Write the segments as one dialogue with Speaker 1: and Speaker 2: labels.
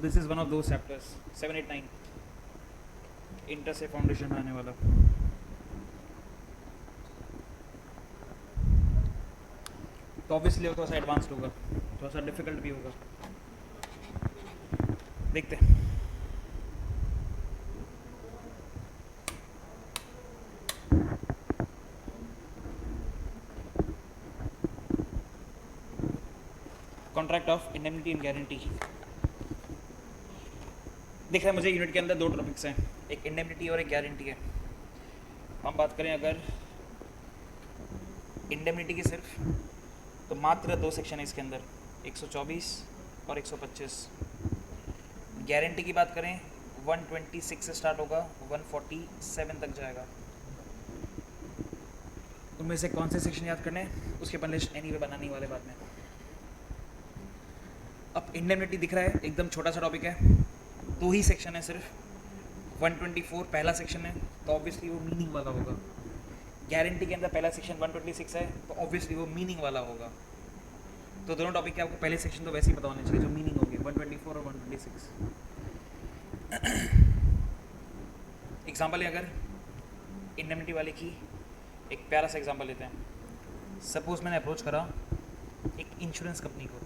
Speaker 1: This is one of those chapters 7, 8, 9 inter से foundation में आने वाला। तो ऑब्वियसली वो थोड़ा सा एडवांस्ड होगा, थोड़ा सा डिफिकल्ट भी होगा। देखते हैं। Contract of indemnity and guarantee. दिख रहा है मुझे यूनिट के अंदर दो टॉपिक्स हैं, एक इंडेमनिटी और एक गारंटी है। हम बात करें अगर इंडेमनिटी की सिर्फ, तो मात्र दो सेक्शन है इसके अंदर, 124 और 125। गारंटी की बात करें 126 से स्टार्ट होगा, 147 तक जाएगा। उनमें से कौन से सेक्शन याद करने हैं उसके अपन लिस्ट एनीवे बनाने वाले बाद में। अब इंडेमनिटी दिख रहा है, एकदम छोटा सा टॉपिक है, दो ही सेक्शन है सिर्फ, 124 पहला सेक्शन है तो ऑब्वियसली वो मीनिंग वाला होगा। गारंटी के अंदर पहला सेक्शन 126 है तो ऑब्वियसली वो मीनिंग वाला होगा। तो दोनों टॉपिक के आपको पहले सेक्शन तो वैसे ही पता होने चाहिए जो मीनिंग होगी, 124 और 126। एग्जाम्पल है अगर इंडेमनिटी वाले की, एक प्यारा सा एग्जाम्पल लेते हैं। सपोज मैंने अप्रोच करा एक इंश्योरेंस कंपनी को,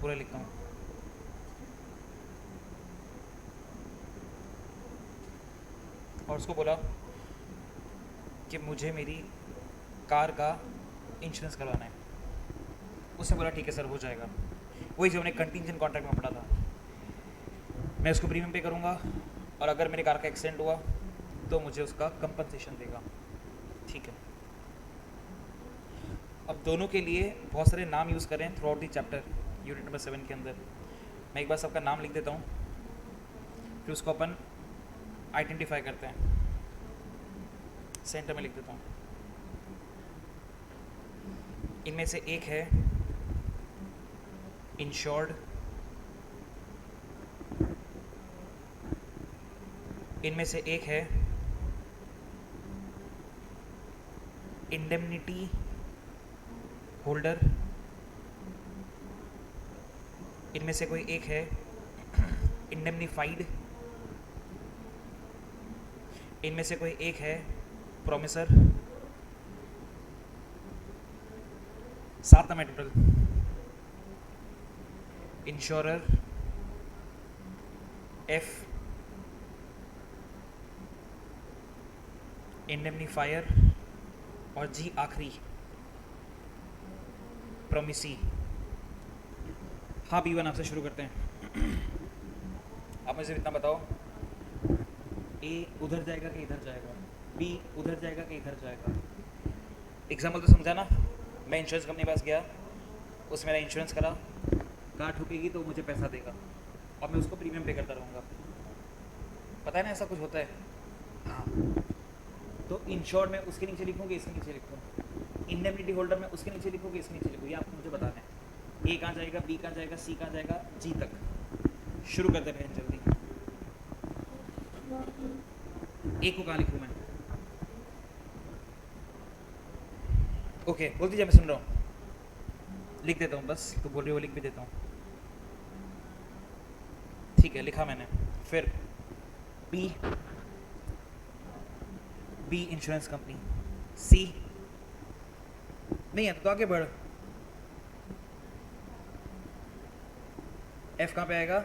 Speaker 1: पूरा लिखता हूँ। और उसको बोला कि मुझे मेरी कार का इंश्योरेंस करवाना है। उसने बोला ठीक है सर, हो जाएगा। वही जो हमने कंटिंजेंट कॉन्ट्रैक्ट में पढ़ा था, मैं उसको प्रीमियम पे करूँगा और अगर मेरी कार का एक्सीडेंट हुआ तो मुझे उसका कंपनसेशन देगा। ठीक है। अब दोनों के लिए बहुत सारे नाम यूज़ करें through out the chapter, unit number 7 के अंदर। मैं एक बार सबका नाम लिख देता हूँ, फिर उसको अपन आइडेंटिफाई करते हैं। सेंटर में लिख देता हूँ। इनमें से एक है इंश्योर्ड, इनमें से एक है इंडेमनिटी होल्डर, इनमें से कोई एक है इंडेमनिफाइड, इनमें से कोई एक है प्रोमिसर। 7 नाम है टोटल। इंश्योरर, एफ, इंडेमनिफायर और जी आखिरी प्रोमिसी। हाँ B1 आपसे शुरू करते हैं। आप मुझे इतना बताओ, ए उधर जाएगा कि इधर जाएगा, बी उधर जाएगा कि इधर जाएगा। एग्जाम्पल तो समझा ना। मैं इंश्योरेंस कंपनी के पास गया, उसने मेरा इंश्योरेंस करा, कार ठुकेगी तो मुझे पैसा देगा और मैं उसको प्रीमियम पे करता रहूँगा। पता है ना ऐसा कुछ होता है। हाँ, तो इंश्योर्ड में उसके नीचे लिखूँ कि इसके नीचे लिखूँ, इंडेमनिटी होल्डर में उसके नीचे लिखूँ कि इसके नीचे लिखूँ, ये आपको मुझे बताना है। ए कहाँ जाएगा, बी कहाँ जाएगा, सी कहाँ जाएगा, जी तक। शुरू करते हैं जल्दी। ए को कहाँ लिखूँ मैं? ओके, बोल दीजिए, मैं सुन रहा हूँ। लिख देता हूँ, बस तो बोल रही हो लिख भी देता हूँ। ठीक है, लिखा मैंने। फिर बी, बी इंश्योरेंस कंपनी। सी नहीं है तो आगे बढ़। एफ कहाँ पे आएगा?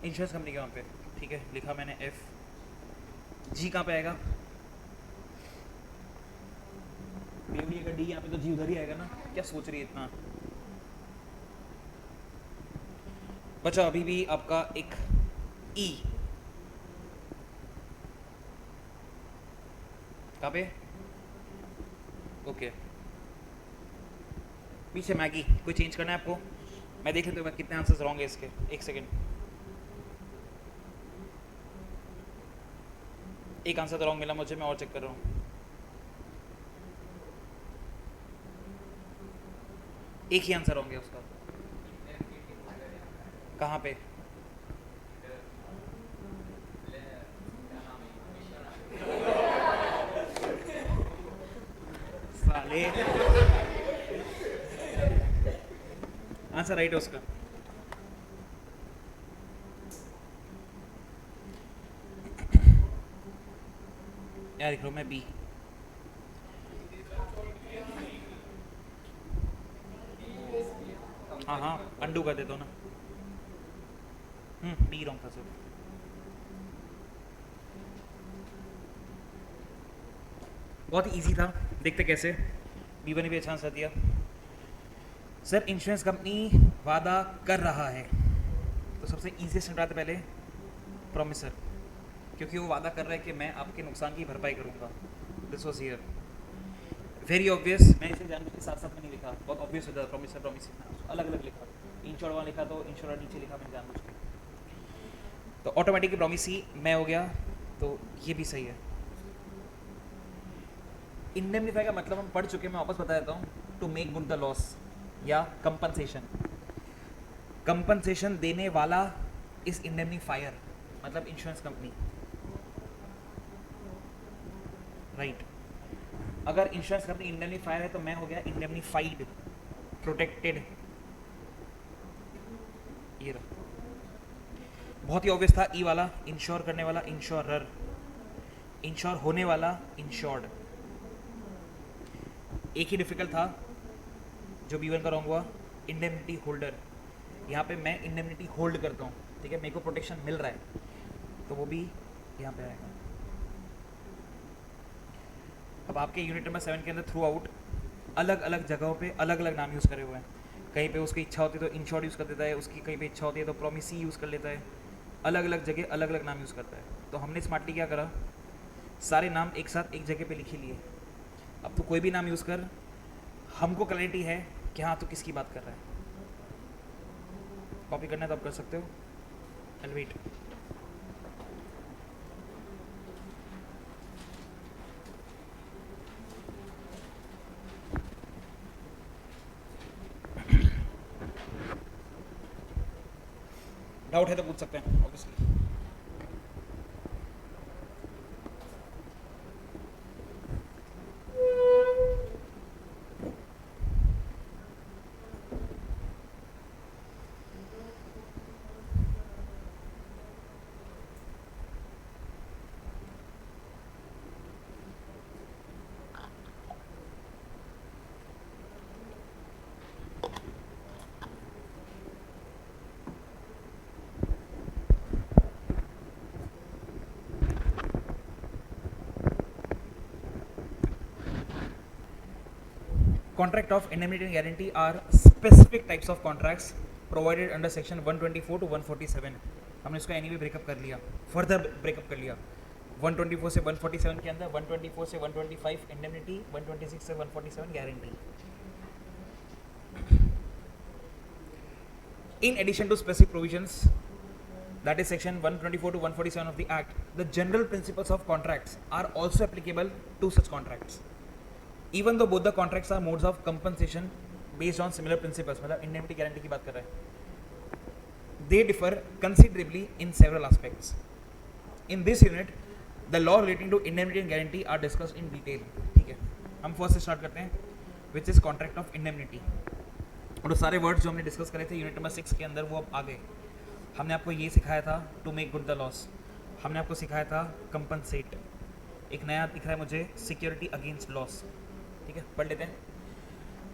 Speaker 1: इंश्योरेंस कंपनी के वहाँ पे। ठीक है, लिखा मैंने एफ। जी कहाँ पे आएगा? बेवड़ी का डी, यहाँ पे तो जी उधर ही आएगा ना। क्या सोच रही है इतना? बचा अभी भी आपका एक ई। कहाँ पे? ओके, पीछे मैगी। कोई चेंज करना है आपको? मैं देख लेता हूँ कितने आंसर्स रॉन्ग है इसके। एक सेकेंड, एक आंसर तो रॉन्ग मिला मुझे, मैं और चेक कर रहा हूँ। एक ही आंसर रॉन्ग है उसका। कहाँ पे? साले आंसर राइट है उसका। यार लिख लो मैं बी। हाँ हाँ अंडू कर देता हूँ ना। बी रॉन्ग था सर। बहुत ही इजी था, देखते कैसे। बी वन भी अच्छा आंसर दिया। सर इंश्योरेंस कंपनी वादा कर रहा है, तो सबसे इजीएस्ट हटाते पहले प्रोमिसर, क्योंकि वो वादा कर रहा है कि मैं आपके नुकसान की भरपाई करूंगा। This was here very obvious. मैं इसे जानबूझ के साथ साथ में नहीं लिखा, बहुत ऑब्वियस हो जाता प्रोमिसर प्रोमिसर अलग अलग लिखा। इंश्योर वहाँ लिखा तो इंश्योर नीचे लिखा मैंने जानबूझ के, तो ऑटोमेटिकली प्रोमिस ही मैं हो गया, तो ये भी सही है। इंडेमनीफाई का मतलब हम पढ़ चुके हैं, मैं वापस बता देता हूँ। To make good the loss या कंपनसेशन। कंपनसेशन देने वाला इस इंडेमनीफायर, मतलब इंश्योरेंस कंपनी, राइट। अगर इंश्योरेंस कंपनी इंडेमनीफायर है तो मैं हो गया इंडेमनीफाइड, प्रोटेक्टेड। ये रहा, बहुत ही ऑब्वियस था। ई वाला इंश्योर करने वाला इंश्योरर, इंश्योर होने वाला इंश्योर्ड। एक ही डिफिकल्ट था जो B1 का रॉन्ग हुआ, इंडेमनिटी होल्डर। यहाँ पे मैं इंडेमनिटी होल्ड करता हूँ, ठीक है, मेरे को प्रोटेक्शन मिल रहा है, तो वो भी यहाँ पे आएगा। अब आपके यूनिट नंबर 7 के अंदर थ्रू आउट अलग अलग जगहों पे अलग अलग नाम यूज़ करे हुए हैं। कहीं पे उसकी इच्छा होती है तो इंश्योर्ड यूज़ कर देता है, उसकी कहीं पे इच्छा होती है तो प्रोमिसी यूज़ कर लेता है। अलग अलग जगह अलग अलग नाम यूज़ करता है। तो हमने स्मार्टली क्या करा, सारे नाम एक साथ एक जगह पे लिख ही लिए। अब तो कोई भी नाम यूज़ कर, हमको क्लैरिटी है कि हाँ तो किसकी बात कर रहा है। कॉपी करना है तो आप कर सकते हो। I'll wait. डाउट है तो पूछ सकते हैं obviously. Contract of indemnity and guarantee are specific types of contracts provided under section 124 to 147। हमने इसको एनीवे ब्रेकअप कर लिया, फर्दर ब्रेकअप कर लिया। 124 से 147 के अंदर 124 से 125 इंडेमनिटी, 126 से 147 guarantee. In addition to specific provisions, that is section 124 to 147 of the Act, the general principles of contracts are also applicable to such contracts, even though both the contracts are modes of compensation based on similar principles। मतलब indemnity guarantee की बात कर रहे हैं। They differ considerably in several aspects. In this unit, the law relating to indemnity and guarantee are discussed in detail। ठीक है, हम first से स्टार्ट करते हैं, which is contract of indemnity। और सारे वर्ड्स जो हमने डिस्कस करे थे यूनिट नंबर 6 के अंदर वो अब आ गए। हमने आपको ये सिखाया था to make good the loss, हमने आपको सिखाया था कंपनसेट, एक नया दिख रहा है मुझे सिक्योरिटी अगेंस्ट लॉस। ठीक है, पढ़ लेते हैं।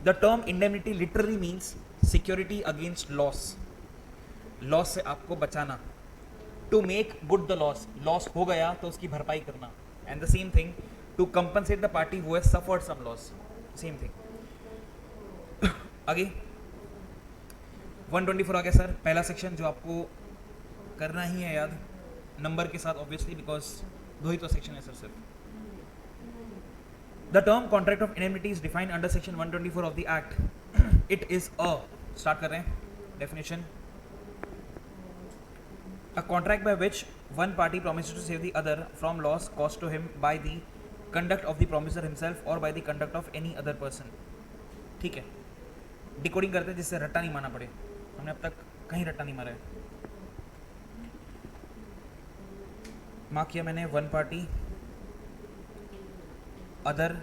Speaker 1: The term indemnity literally means security against loss, loss से आपको बचाना। To make good the loss, loss हो गया तो उसकी भरपाई करना। And the same thing to compensate the party who has suffered some loss, same thing. आगे 124 आ गया सर, पहला सेक्शन जो आपको करना ही है याद, नंबर के साथ ऑब्वियसली, बिकॉज दो ही तो सेक्शन है सर सिर्फ। The term contract of indemnity is defined under section 124 of the act. It is a, start कर रहे हैं definition, a contract by which one party promises to save the other from loss caused to him by the conduct of the promiser himself or by the conduct of any other person। ठीक है, decoding करते हैं जिससे रट्टा नहीं मारना पड़े, हमने अब तक कहीं रट्टा नहीं मारा है। मार्क किया मैंने, one party, other,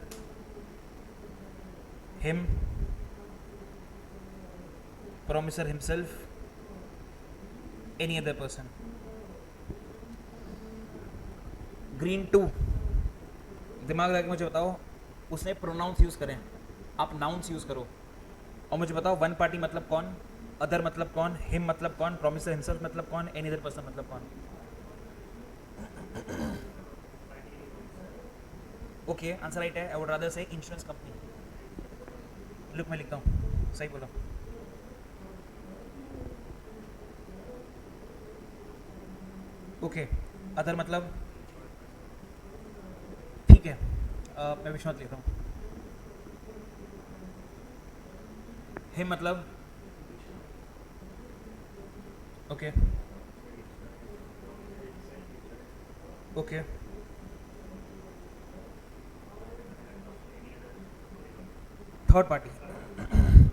Speaker 1: him, promiser himself, any other person. Green 2, दिमाग लगा के मुझे बताओ, उसने प्रोनाउंस यूज़ करें, आप नाउंस यूज़ करो और मुझे बताओ वन पार्टी मतलब कौन, अदर मतलब कौन, हिम मतलब कौन, प्रोमिसर हिमसेल्फ मतलब कौन, एनी अदर पर्सन मतलब कौन. ओके, आंसर राइट है. आई वुड रादर से इंश्योरेंस कंपनी. लुक मैं लिखता हूँ, सही बोला. ओके, अदर मतलब ठीक है. मैं विश्वनाथ लिखता हूँ. हिम मतलब okay. Okay, third party.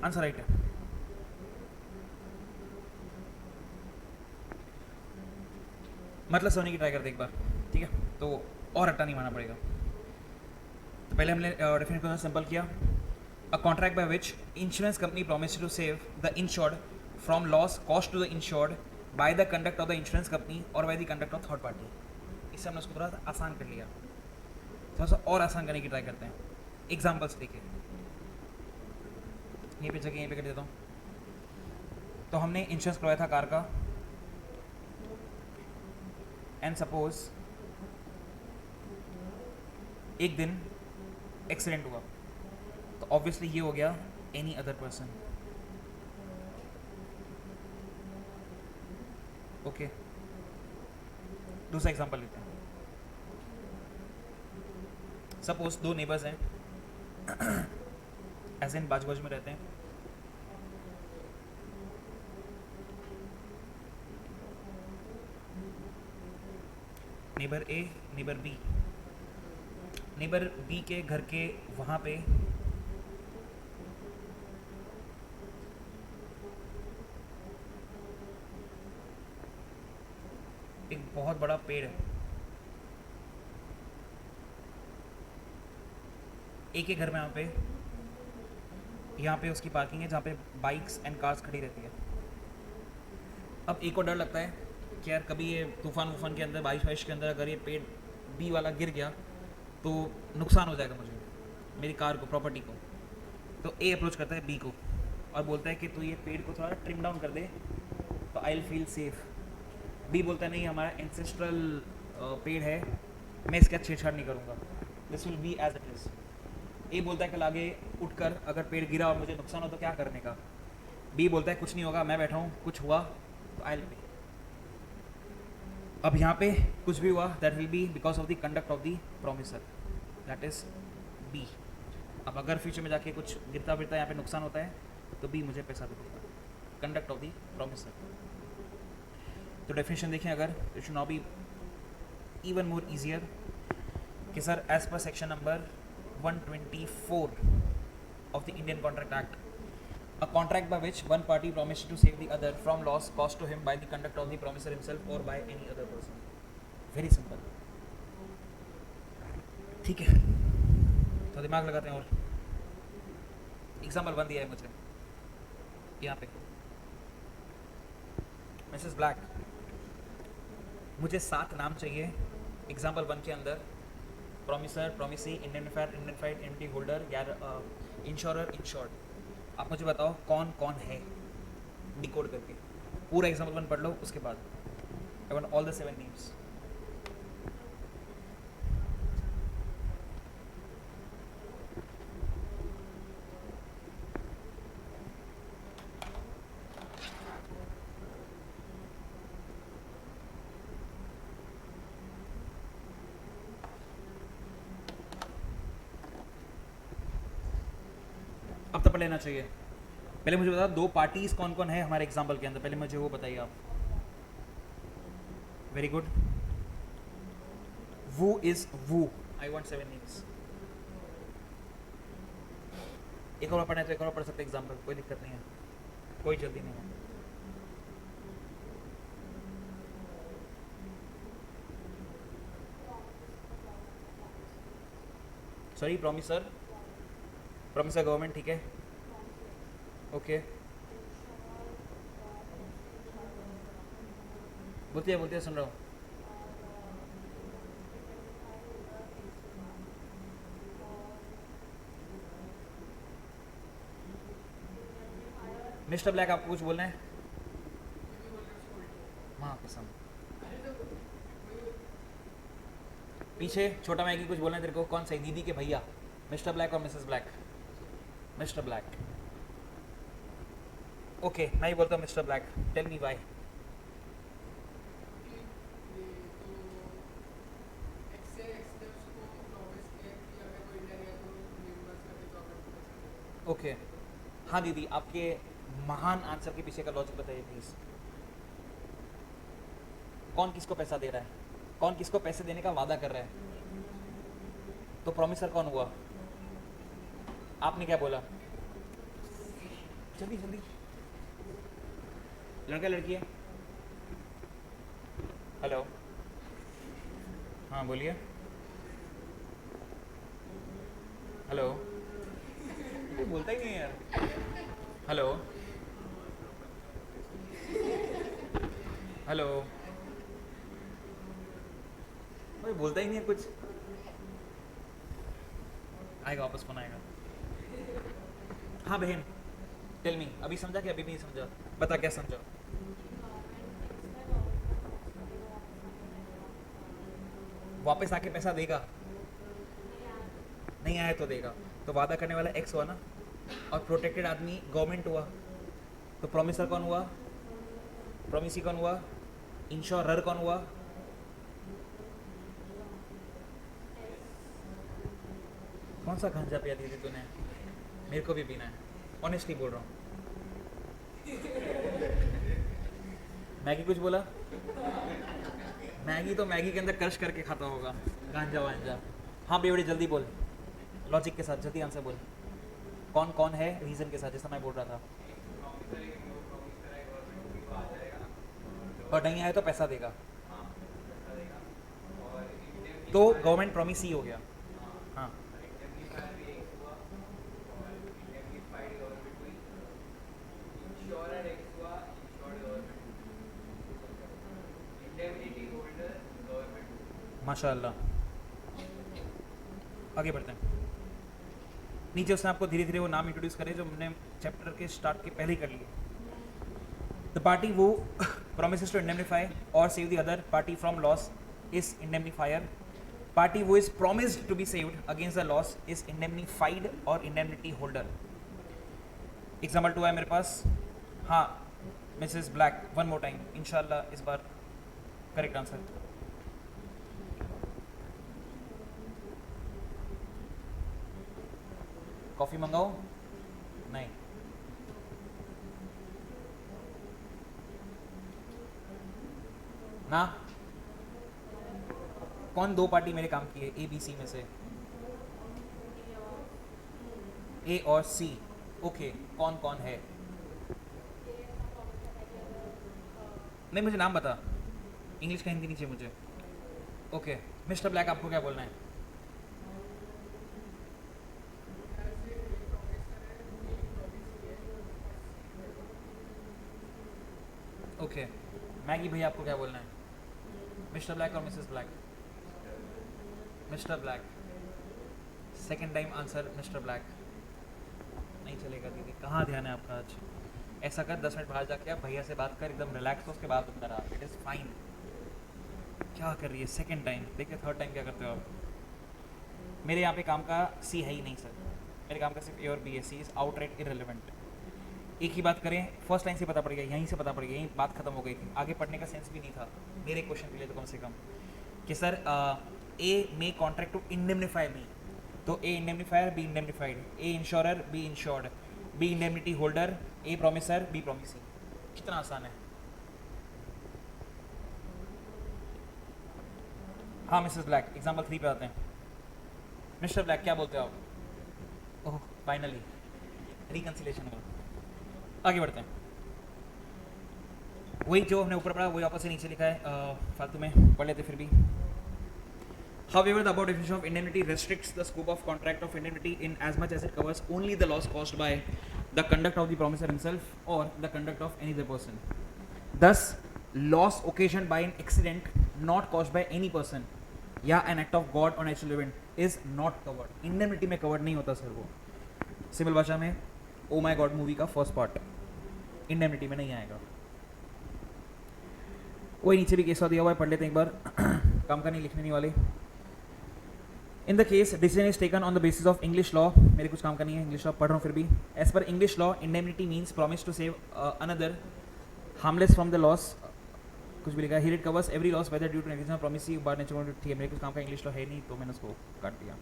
Speaker 1: Answer right है. मतलब सोने की ट्राई करते एक बार, ठीक है, तो और रट्टा नहीं मारना पड़ेगा. तो पहले हमने डेफिनेशन को सिंपल किया. A contract by which insurance company promise to save the insured from loss cost to the insured by the conduct of the insurance company और by the conduct of third party. इससे हमने उसको थोड़ा सा आसान कर लिया. थोड़ा सा और आसान करने की ट्राई करते हैं. एग्जाम्पल्स देखिए, यहीं पे जगह यहीं पे कर देता हूँ. तो हमने इंश्योरेंस करवाया था कार का, एंड सपोज एक दिन एक्सीडेंट हुआ, तो ऑब्वियसली ये हो गया एनी अदर पर्सन. ओके, दूसरा एग्जांपल लेते हैं. सपोज दो नेबर्स हैं, ऐसे इन बाजू बाजू में रहते हैं. नेबर ए, नेबर बी. नेबर बी के घर के वहाँ पे एक बहुत बड़ा पेड़ है. एक के घर में यहाँ पे उसकी पार्किंग है जहाँ पे बाइक्स एंड कार्स खड़ी रहती है. अब एक को डर लगता है कि यार कभी ये तूफान वूफान के अंदर, बारिश वारिश के अंदर अगर ये पेड़ बी वाला गिर गया तो नुकसान हो जाएगा मुझे, मेरी कार को, प्रॉपर्टी को. तो ए अप्रोच करता है बी को और बोलता है कि तू ये पेड़ को थोड़ा ट्रिम डाउन कर दे तो I will feel safe. B बोलता है नहीं, हमारा एंसेस्ट्रल पेड़ है, मैं इसके साथ छेड़छाड़ नहीं करूँगा, this will be as it is. A बोलता है कल आगे उठकर अगर पेड़ गिरा और मुझे नुकसान हो तो क्या करने का. बी बोलता है कुछ नहीं होगा, मैं बैठा हूँ, कुछ हुआ तो आई विल पे. अब यहाँ पे कुछ भी हुआ, that will be because of the conduct of the promisor, that is B. अब अगर फ्यूचर में जाके कुछ गिरता फिरता यहाँ पे नुकसान होता है तो बी मुझे पैसा देगा, कंडक्ट ऑफ द प्रोमिसर. तो डेफिनेशन देखें अगर, it should now be even more easier कि सर एज पर section number 124 of the Indian Contract Act, a contract by which one party promises to save the other from loss caused to him by the conduct of the promisor himself or by any other person. Very simple. ठीक है, तो दिमाग लगाते हैं. और example 1 दिया है मुझे यहाँ पे. मिसेस ब्लैक, मुझे 7 नाम चाहिए एग्जाम्पल 1 के अंदर. Promisor, promisee, indemnifier, indemnified, indemnity holder, insurer, insured. आप मुझे बताओ कौन कौन है, डिकोड करके. पूरा एग्जाम्पल 1 पढ़ लो, उसके बाद I want all the 7 names. अब तो पढ़ लेना चाहिए. पहले मुझे बताओ दो पार्टीज कौन कौन है हमारे एग्जाम्पल के अंदर, पहले मुझे वो बताइए आप. Very good. वो इज वो. I want 7 names. एक और पढ़ना है तो एक और पढ़ सकते एग्जाम्पल, कोई दिक्कत नहीं है, कोई जल्दी नहीं है. सॉरी, प्रोमिसर गवर्नमेंट, ठीक है. ओके, बोलते सुन रहा हूँ। मिस्टर ब्लैक आपको कुछ बोलना है? माँ कसम। पीछे छोटा मैगी कुछ बोलना है तेरे को? कौन सा, दीदी के भैया? मिस्टर ब्लैक और Mrs Black? Mister Black. Okay, मैं ही बोलता हूँ mister Black. Tell me why. Okay हाँ दीदी, आपके महान आंसर के पीछे का लॉजिक बताइए प्लीज। कौन किसको पैसा दे रहा है? कौन किसको पैसे देने का वादा कर रहा है? तो प्रॉमिसर कौन हुआ? आपने क्या बोला? जल्दी जल्दी। लड़का लड़की है? हेलो, हाँ बोलिए। हेलो, कोई बोलता ही नहीं है यार। हेलो हेलो, कोई बोलता ही नहीं है कुछ। आएगा वापस, फोन आएगा। हाँ बहन, टेल मी। अभी समझा कि अभी भी नहीं समझा? बता क्या समझा। वापस आके पैसा देगा? नहीं आया तो देगा। तो वादा करने वाला एक्स हुआ ना, और प्रोटेक्टेड आदमी गवर्नमेंट हुआ। तो प्रॉमिसर कौन हुआ? प्रॉमिसी कौन हुआ? इंश्योरर कौन हुआ? कौन सा गांजा पिया दीदी तूने? मेरे को भी पीना है, ऑनेस्टली बोल रहा हूँ। मैगी कुछ बोला? मैगी तो मैगी के अंदर क्रश करके खाता होगा, गांजा वांजा। हाँ बेवड़े जल्दी बोल, लॉजिक के साथ जल्दी आंसर बोल। कौन कौन है रीजन के साथ, जैसा मैं बोल रहा था। और नहीं आया तो पैसा देगा, तो गवर्नमेंट प्रॉमिस ही हो गया। हाँ माशाल्लाह। आगे बढ़ते हैं। नीचे उसने आपको धीरे धीरे वो नाम इंट्रोड्यूस करे जो हमने चैप्टर के स्टार्ट के पहले ही कर लिए। द पार्टी वो promises to indemnify or save the other party from loss is indemnifier. Party who is promised to be saved against the loss is indemnified or indemnity holder. Example 2 है मेरे पास। हाँ Mrs black, one more time, इंशाल्लाह इस बार correct answer. Coffee मंगाओ? नहीं। ना, कौन दो party मेरे काम की है ए बी सी में से? ए और सी। ओके, कौन कौन है? नहीं मुझे नाम बता, इंग्लिश का हिंदी नीचे मुझे। ओके मिस्टर ब्लैक आपको क्या बोलना है? ओके मैगी भैया आपको क्या बोलना है? मिस्टर ब्लैक और Mrs Black? Mister black. Second time answer mister black. नहीं चलेगा दीदी, कहाँ ध्यान है आपका आज? ऐसा कर 10 मिनट बाहर जाके आप भैया से बात कर, एकदम रिलैक्स हो, उसके बाद अंदर आ। It is fine. क्या कर रही है? Second time. देखिए थर्ड टाइम क्या करते हो आप? मेरे यहाँ पे काम का सी है ही नहीं सर, मेरे काम का सिर्फ ए और बी है। सी इज़ आउटराइट इररिलेवेंट। एक ही बात करें, फर्स्ट लाइन से पता पड़ गया, यहीं से पता पड़ गया, यहीं बात खत्म हो गई थी। आगे पढ़ने का सेंस भी नहीं था मेरे क्वेश्चन के लिए तो कम से कम, कि sir A may contract to indemnify me, तो A indemnifier, B indemnified, A insurer, B insured, B indemnity holder, A promisor, B promisee. कितना आसान है। हाँ मिसेस ब्लैक, एग्जाम्पल 3 पे आते हैं। मिस्टर ब्लैक क्या बोलते हो आप? ओह फाइनली रिकन्सिलेशन हुआ। आगे बढ़ते हैं। वही जो हमने ऊपर पढ़ा वही वापस से नीचे लिखा है, फालतू में पढ़ लेते फिर भी। However, the above definition of indemnity restricts the scope of contract of indemnity in as much as it covers only the loss caused by the conduct of the promisor himself or the conduct of any other person. Thus, loss occasion by an accident not caused by any person या an act of God और natural event is not covered. Indemnity में covered नहीं होता sir वो। Simple भाषा में O my God movie का first part indemnity में नहीं आएगा। वही नीचे भी केस दिया हुआ है, पढ़ लेते हैं एक बार। काम का नहीं, लिखने नहीं वाले। In the case decision is taken on the basis of English law. मेरे कुछ काम का नहीं है, इंग्लिश लॉ पढ़ रहा हूँ फिर भी। As per English law indemnity means promise to save another harmless from the loss. कुछ भी लिखा है, it covers every loss whether due to negligence promise by nature. ठीक है, मेरे कुछ काम का इंग्लिश लॉ है नहीं तो मैंने उसको काट दिया।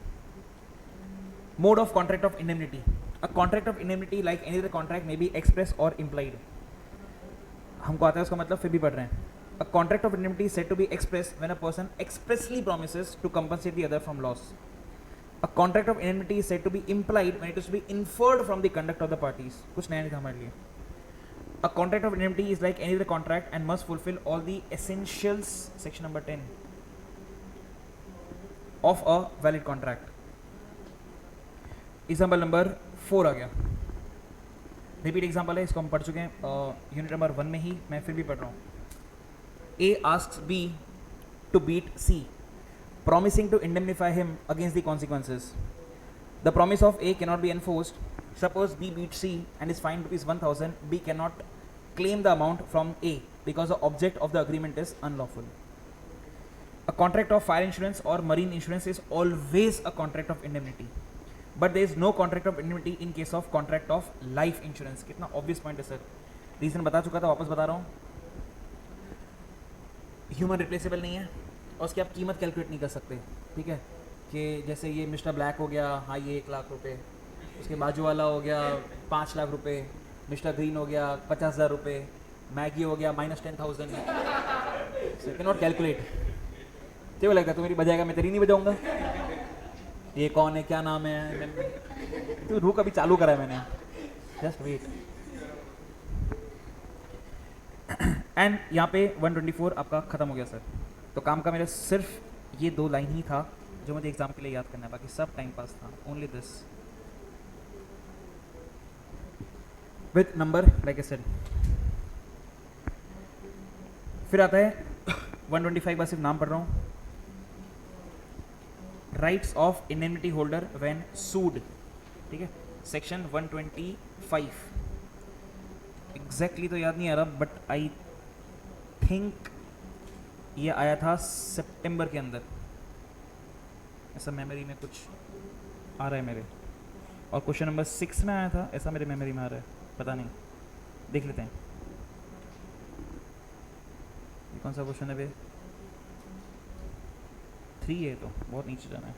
Speaker 1: Mode of contract of indemnity. A contract of indemnity like any other contract may be express और इम्प्लाइड। हमको आता है उसका मतलब, फिर भी पढ़ रहे हैं। A contract of indemnity is said to be expressed when a person expressly promises to compensate the other from loss. A contract of indemnity is said to be implied when it is to be inferred from the conduct of the parties. कुछ नया नहीं था हमारे लिए। A contract of indemnity is like any other contract and must fulfill all the essentials, section number 10, of a valid contract. Example number 4 आ गया। Repeat example है, इसको हम पढ़ चुके हैं यूनिट नंबर 1 में ही, मैं फिर भी पढ़ रहा हूँ। A asks B to beat C, promising to indemnify him against the consequences. The promise of A cannot be enforced. Suppose B beats C and is fined ₹1,000. B cannot claim the amount from A because the object of the agreement is unlawful. A contract of fire insurance or marine insurance is always a contract of indemnity, but there is no contract of indemnity in case of contract of life insurance. कितना obvious point है sir, reason बता चुका था, वापस बता रहा हूँ। Human replaceable नहीं है और उसकी आप कीमत कैलकुलेट नहीं कर सकते, ठीक है। कि जैसे ये मिस्टर ब्लैक हो गया, हाँ ये 1 लाख रुपए, उसके बाजू वाला हो गया 5 लाख रुपए, मिस्टर ग्रीन हो गया 50,000 रुपये, मैगी हो गया -10,000। So can not calculate. तो लगता है तू मेरी बजाएगा, मैं तेरी नहीं बजाऊंगा। ये कौन है, क्या नाम है, तू रुक अभी चालू करा है मैंने, जस्ट वेट। एंड यहाँ पे 124 आपका खत्म हो गया सर। तो काम का मेरा सिर्फ ये 2 लाइन ही था जो मुझे एग्जाम के लिए याद करना है, बाकी सब टाइम पास था। Only this with number like I said. फिर आता है 125 का सिर्फ नाम पढ़ रहा हूँ। Rights of indemnity holder when sued, ठीक है, सेक्शन 125। एग्जैक्टली तो याद नहीं आ रहा, बट आई थिंक ये आया था सितंबर के अंदर, ऐसा मेमोरी में कुछ आ रहा है मेरे। और क्वेश्चन नंबर 6 में आया था, ऐसा मेरे मेमोरी में आ रहा है, पता नहीं, देख लेते हैं। ये कौन सा क्वेश्चन है बे? 3 है, तो बहुत नीचे जाना है।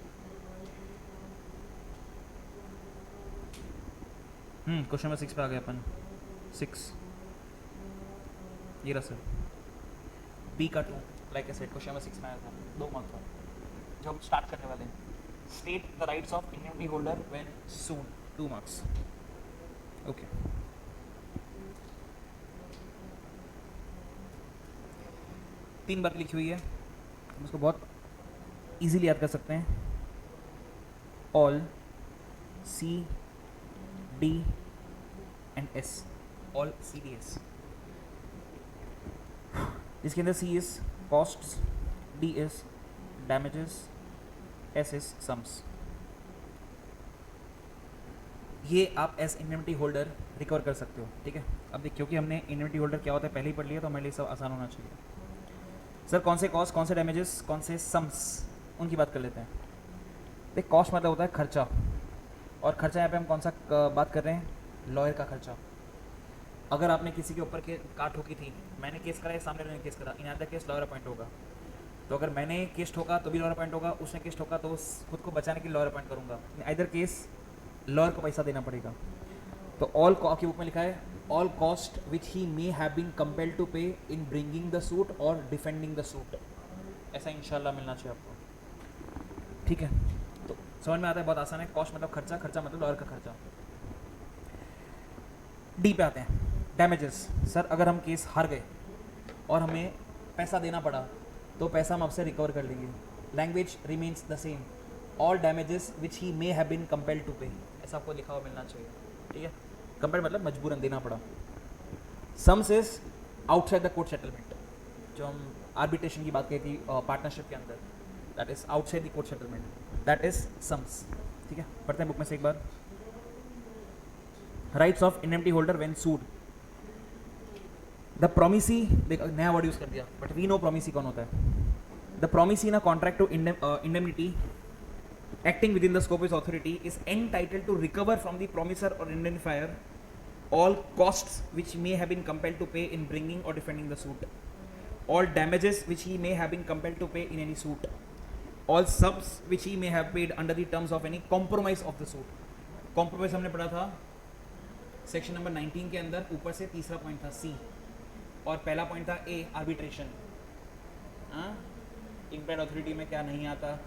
Speaker 1: क्वेश्चन नंबर 6 पे आ गए अपन। 6 ये रहा सर, बी का 2, like I said question number 6 में आया था, 2 मार्क्स का, जो हम स्टार्ट करने वाले हैं। State the rights of indemnity holder when sued, 2 marks. Okay, तीन बार लिखी हुई है, हम उसको बहुत इजीली याद कर सकते हैं। All C D and S, all C D S, जिसके अंदर C is costs, D is damages, S is sums. ये आप एज इंडेमनिटी होल्डर रिकवर कर सकते हो, ठीक है। अब देखिए, क्योंकि हमने इंडेमनिटी होल्डर क्या होता है पहले ही पढ़ लिया, तो हमारे लिए सब आसान होना चाहिए। सर कौन से कॉस्ट, कौन से डैमेजेस, कौन से सम्स, उनकी बात कर लेते हैं। देख, कॉस्ट मतलब होता है खर्चा, और खर्चा यहाँ पे हम कौन सा बात कर रहे हैं? लॉयर का खर्चा। अगर आपने किसी के ऊपर के काट ठोकी थी, मैंने केस कराया, सामने वाले ने केस करा, in other case lawyer appoint होगा। तो अगर मैंने केस ठोका तो भी लॉयर अपॉइंट होगा, उसने केस ठोका तो खुद को बचाने के लिए लॉयर अपॉइंट करूँगा। इधर केस लॉयर को पैसा देना पड़ेगा। तो ऑल की बुक में लिखा है all cost which he may have been compelled to pay in bringing the suit और डिफेंडिंग द सूट, ऐसा इंशाल्लाह मिलना चाहिए आपको, ठीक है। तो समझ में आता है, बहुत आसान है। कॉस्ट मतलब खर्चा, खर्चा मतलब लॉयर का खर्चा। डी पे आते हैं, डैमेजेस। सर अगर हम केस हार गए और हमें पैसा देना पड़ा तो पैसा हम आपसे रिकवर कर लेंगे। Language remains the same, all damages which he may have been compelled to pay, ऐसा आपको लिखा हुआ मिलना चाहिए, ठीक है। कंपेल्ड मतलब मजबूरन देना पड़ा। Sums is outside the court settlement, जो हम आर्बिट्रेशन की बात कही थी पार्टनरशिप के अंदर, that is outside the court settlement, that is sums. ठीक है, पढ़ते हैं बुक में से एक बार। Rights of indemnity holder when sued. The promisee, देख नया वर्ड यूज कर दिया, बट वी नो प्रोमिसी कौन होता है। The promisee in a contract to indemnity acting within the scope of his authority is entitled to recover from the promisor or indemnifier all costs which may have been compelled to pay in bringing or defending the suit, all damages which he may have been compelled to pay in any suit, all sums which he may have paid under the terms of any compromise of the suit. compromise हमने पढ़ा था section number 19 के अंदर, ऊपर से तीसरा point था सी और पहला पॉइंट था ए आर्बिट्रेशन। इम्पेड अथॉरिटी में क्या नहीं आता,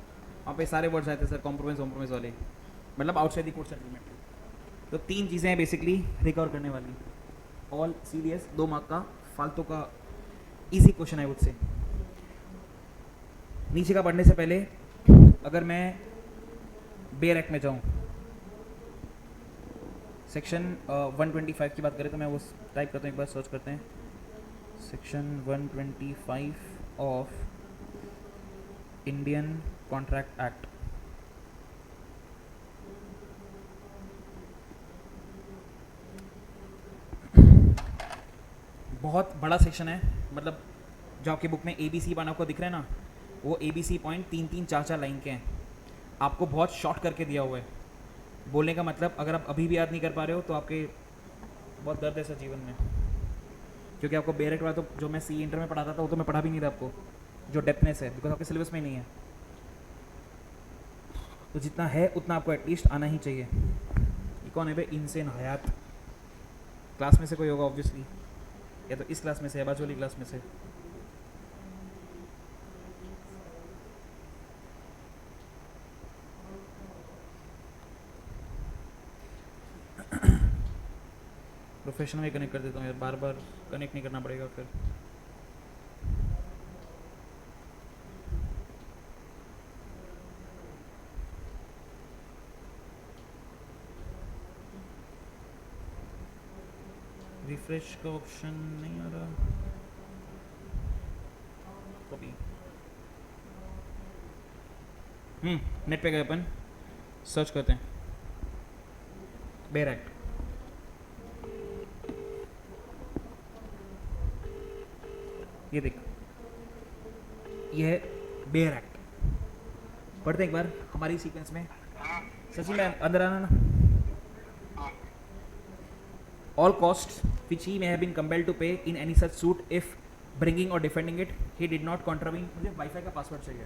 Speaker 1: वहाँ पे सारे वर्ड्स आए थे सर, कॉम्प्रोमाइज वाले, मतलब आउटसाइड द कोर्ट सेटलमेंट। तो तीन चीज़ें हैं बेसिकली रिकवर करने वाली, ऑल सीरियस 2 मार्क का फालतू का इजी क्वेश्चन है मुझसे। नीचे का पढ़ने से पहले अगर मैं बेयर एक्ट में जाऊँ, सेक्शन 125 की बात करें तो मैं वो टाइप करता हूँ, एक बार सर्च करते हैं, section 125 of Indian contract act. बहुत बड़ा सेक्शन है, मतलब जो आपकी बुक में ABC पॉइंट आपको दिख रहे हैं ना, वो ABC पॉइंट 3-4 लाइन के हैं, आपको बहुत शॉर्ट करके दिया हुआ है। बोलने का मतलब अगर आप अभी भी याद नहीं कर पा रहे हो तो आपके बहुत दर्द है सर जीवन में, क्योंकि आपको बेयर एक्ट वाला तो जो मैं सी इंटर में पढ़ाता था वो तो मैं पढ़ा भी नहीं था आपको, जो डेप्थनेस है, बिकॉज आपके सिलेबस में नहीं है। तो जितना है उतना आपको एटलीस्ट आना ही चाहिए। ये कौन है भाई, इनसेन हयात, क्लास में से कोई होगा ऑब्वियसली, या तो इस क्लास में से या बाजू वाली क्लास में से। प्रोफेशनल में कनेक्ट कर देता हूँ यार, बार बार कनेक्ट नहीं करना पड़ेगा फिर। रिफ्रेश का ऑप्शन नहीं आ रहा, कॉपी। नेट पे गए अपन, सर्च करते हैं बेयर एक्ट। ये देख, ये है बेयर एक्ट। पढ़ते हैं एक बार हमारी सीक्वेंस में। सचिन मैं अंदर आना ना। All costs which he may have been compelled to pay in any such suit if bringing or defending it he did not contravene, मुझे वाईफाई का पासवर्ड चाहिए,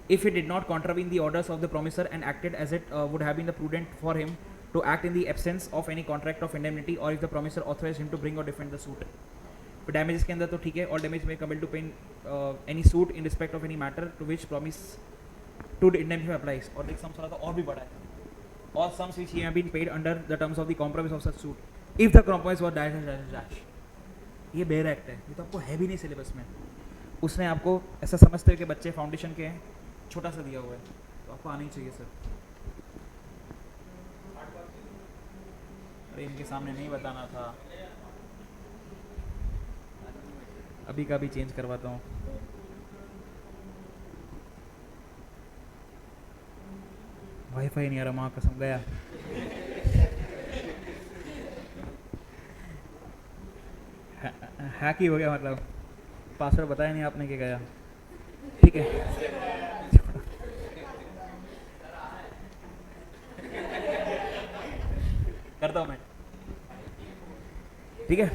Speaker 1: if he did not contravene the orders of the promisor and acted as it would have been the prudent for him to act in the absence of any contract of indemnity, or if the promisor authorized him to bring or defend the suit. तो damages के अंदर तो ठीक है, all damage may compelled to pay any suit in respect of any matter to which promise to indemnify applies, और एक sums वाला तो और भी बड़ा है, all sums which he have been paid under the terms of the compromise of such suit if the compromise was dash. ये bare act है, ये तो आपको है भी नहीं सिलेबस में, उसने आपको ऐसा समझते हुए कि बच्चे फाउंडेशन के हैं छोटा सा दिया हुआ है, तो आपको आना ही चाहिए सर। अरे इनके सामने नहीं बताना था, अभी का भी चेंज करवाता हूँ। वाईफाई नहीं आ रहा, माँ कसम गया। हैक ही हो गया, मतलब पासवर्ड बताया नहीं आपने कि गया। ठीक है करता हूँ मैं, ठीक है।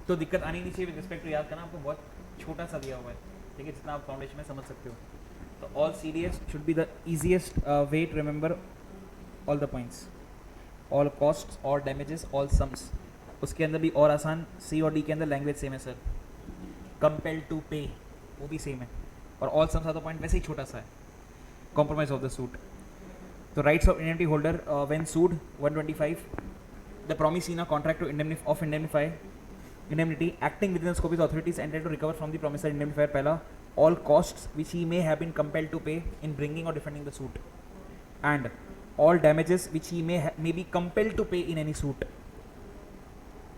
Speaker 1: तो दिक्कत आनी नहीं चाहिए विद रिस्पेक्ट टू, याद करना आपको बहुत छोटा सा दिया हुआ है, ठीक है, जितना आप फाउंडेशन में समझ सकते हो। तो all serious should be the easiest way to remember all the points, all costs, all damages, all sums. उसके अंदर भी और आसान, सी और डी के अंदर लैंग्वेज सेम है सर, कंपेल्ड टू पे वो भी सेम है, और ऑल सम्स आता पॉइंट वैसे ही छोटा सा है, कॉम्प्रोमाइज ऑफ द सूट। तो rights of indemnity holder when sued 125, the promise in a contract to indemnify indemnity acting within the scope of his authorities entitled to recover from the promisor indemnifier, पहला all costs which he may have been compelled to pay in bringing or defending the suit, and all damages which he may be compelled to pay in any suit,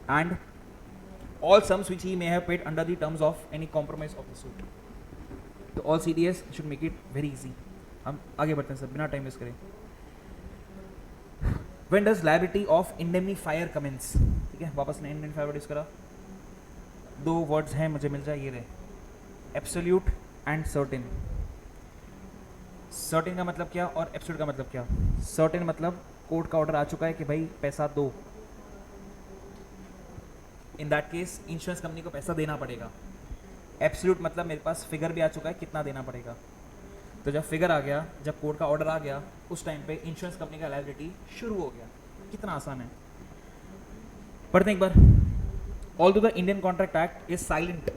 Speaker 1: and all sums which he may have paid under the terms of any compromise of the suit. तो all CDS should make it very easy. हम आगे बढ़ते हैं sir बिना time waste करें. When does liability of indemnifier commence? ठीक है, वापस ने indemnifier वर्ड यूज करा. दो वर्ड्स हैं, मुझे मिल जाए ये रहे, एब्सोल्यूट एंड सर्टेन. सर्टेन का मतलब क्या और एब्सोल्यूट का मतलब क्या? सर्टेन मतलब कोर्ट का ऑर्डर आ चुका है कि भाई पैसा दो, इन दैट केस इंश्योरेंस कंपनी को पैसा देना पड़ेगा. एब्सोल्यूट मतलब मेरे पास फिगर भी आ चुका है कितना देना पड़ेगा. तो जब फिगर आ गया, जब कोर्ट का ऑर्डर आ गया, उस टाइम पे इंश्योरेंस कंपनी का लायबिलिटी शुरू हो गया. कितना आसान है. पढ़ते हैं एक बार. Although the Indian Contract Act is silent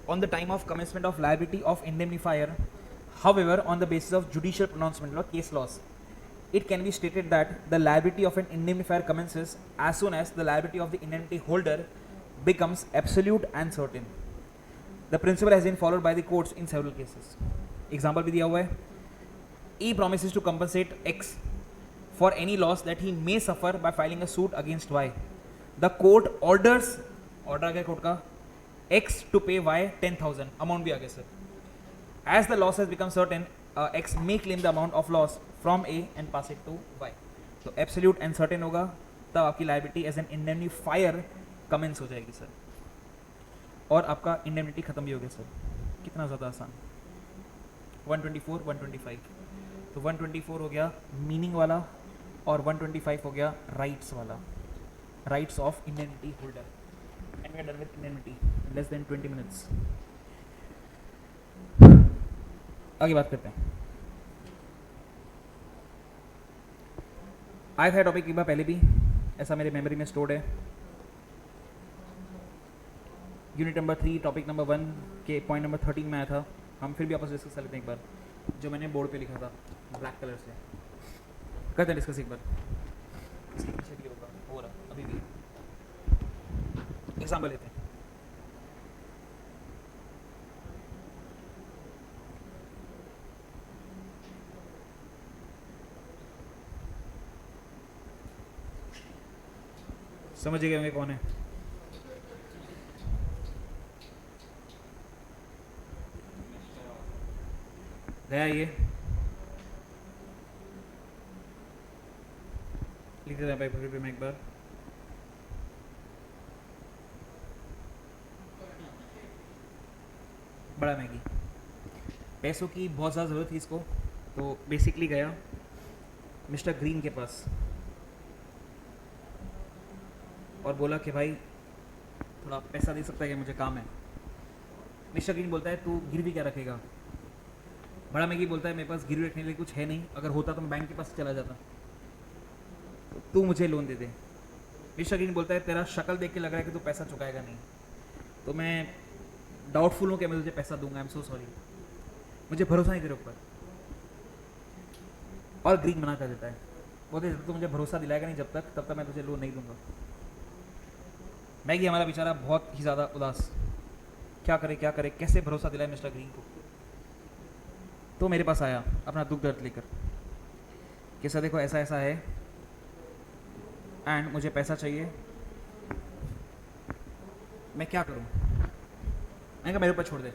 Speaker 1: on the time of commencement of liability of indemnifier, however, on the basis of judicial pronouncement or case laws, it can be stated that the liability of an indemnifier commences as soon as the liability of the indemnity holder becomes absolute and certain. The principle has been followed by the courts in several cases. Example भी दिया हुआ है. E promises to compensate X for any loss that he may suffer by filing a suit against Y. The court orders, order आ गया court का, X to pay Y 10,000. Amount भी आ गया sir. As the loss has become certain, X may claim the amount of loss from A and pass it to Y. तो absolute and certain होगा, तब आपकी liability as an indemnifier commences हो जाएगी sir, और आपका इंडेमनिटी खत्म भी हो गया सर. कितना ज़्यादा आसान. 124, 125. तो 124 हो गया मीनिंग वाला और 125 हो गया राइट्स वाला, rights of indemnity holder. And we are done with indemnity in less than 20 minutes. आगे बात करते हैं. आया था टॉपिक एक बार पहले भी, ऐसा मेरे मेमोरी में स्टोर्ड है. यूनिट नंबर 3 टॉपिक नंबर 1 के पॉइंट नंबर 13 में आया था. हम फिर भी आपस में डिस्कस कर लेते हैं एक बार, जो मैंने बोर्ड पे लिखा था ब्लैक कलर से. करते हैं डिस्कस एक बार. पीछे भी होगा, हो रहा अभी भी. एग्जाम्पल लेते हैं. समझिएगा मैं कौन है. गया ये लिख देते हैं पेपर पे मैं एक बार. बड़ा मैगी, पैसों की बहुत ज़्यादा ज़रूरत थी इसको, तो बेसिकली गया मिस्टर ग्रीन के पास और बोला कि भाई थोड़ा पैसा दे सकता है कि मुझे काम है. मिस्टर ग्रीन बोलता है तू गिरवी क्या रखेगा. बड़ा मैगी बोलता है मेरे पास गिरवी रखने के लिए कुछ है नहीं, अगर होता तो मैं बैंक के पास चला जाता, तो तू मुझे लोन दे दे. मिस्टर ग्रीन बोलता है तेरा शक्ल देख के लग रहा है कि तू पैसा चुकाएगा नहीं, तो मैं डाउटफुल हूँ कि मैं तुझे पैसा दूंगा. आई एम सो सॉरी, मुझे भरोसा नहीं तेरे ऊपर. और ग्रीन मना कर देता है, बोलते जब तक मुझे भरोसा दिलाएगा नहीं तब तक मैं तुझे लोन नहीं दूंगा. मैगी हमारा बेचारा बहुत ही ज़्यादा उदास, क्या करे कैसे भरोसा दिलाए मिस्टर ग्रीन को. तो मेरे पास आया अपना दुख दर्द लेकर कि सर देखो ऐसा ऐसा है एंड मुझे पैसा चाहिए, मैं क्या करूं. मैंने कहा मेरे ऊपर छोड़ दे,